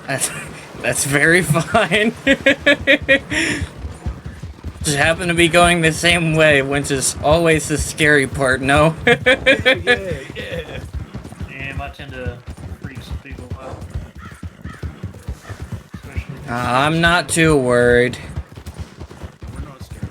That's very fine. Just happen to be going the same way, which is always the scary part, no? Yeah. Yeah, my tend to freak some people out. I'm not too worried. We're not scared.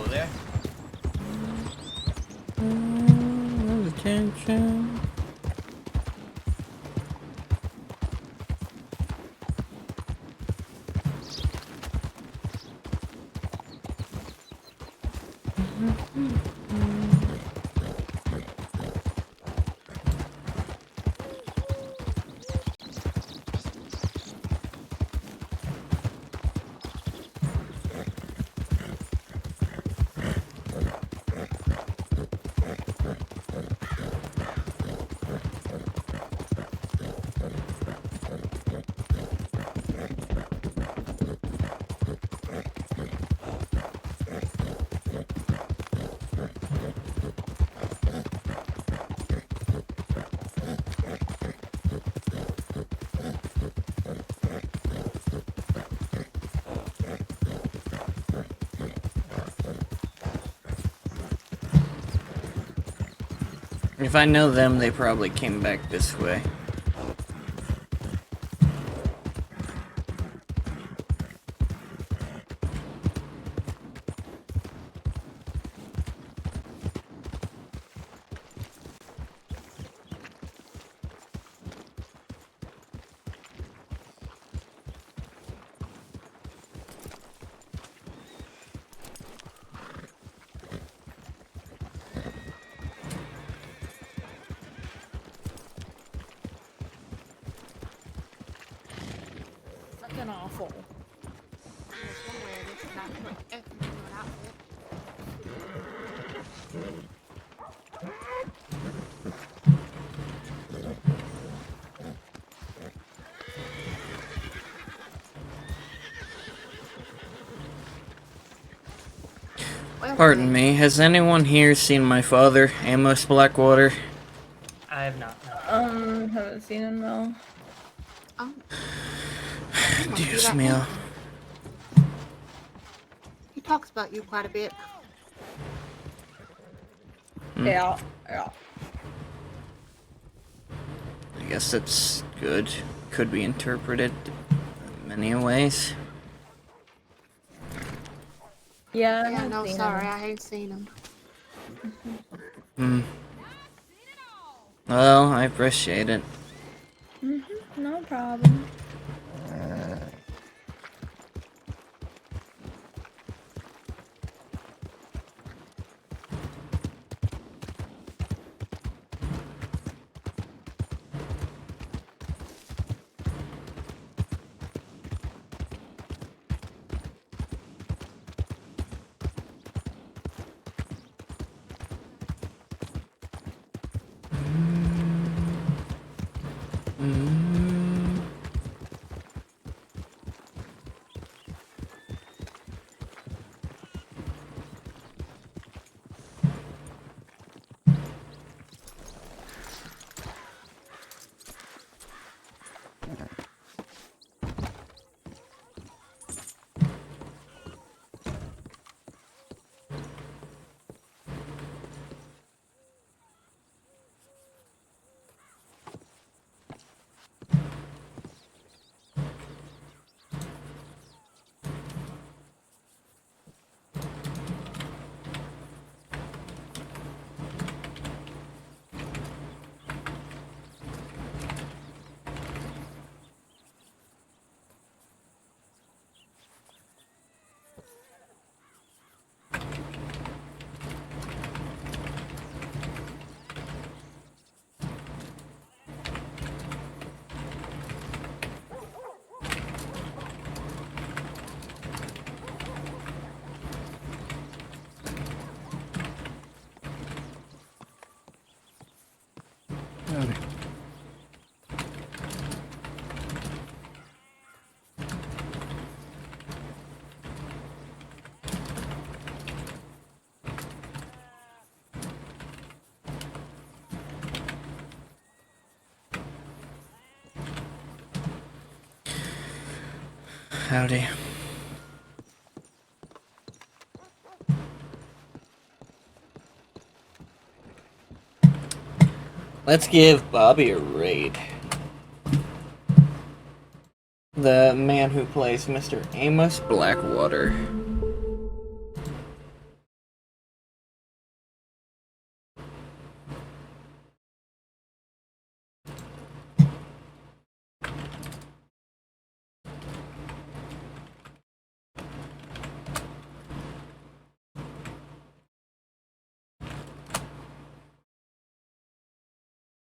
there. Attention. If I know them, they probably came back this way. Fucking awful. There's one way I guess not put everything in an outfit. Pardon me, has anyone here seen my father, Amos Blackwater? I have not. Haven't seen him though. Dios mío. He talks about you quite a bit. Yeah. I guess that's good. Could be interpreted in many ways. Yeah. I Yeah, haven't no, seen sorry, him. I ain't seen him. Well, I appreciate it. No problem. Howdy. Howdy. Let's give Bobby a raid. The man who plays Mr. Amos Blackwater.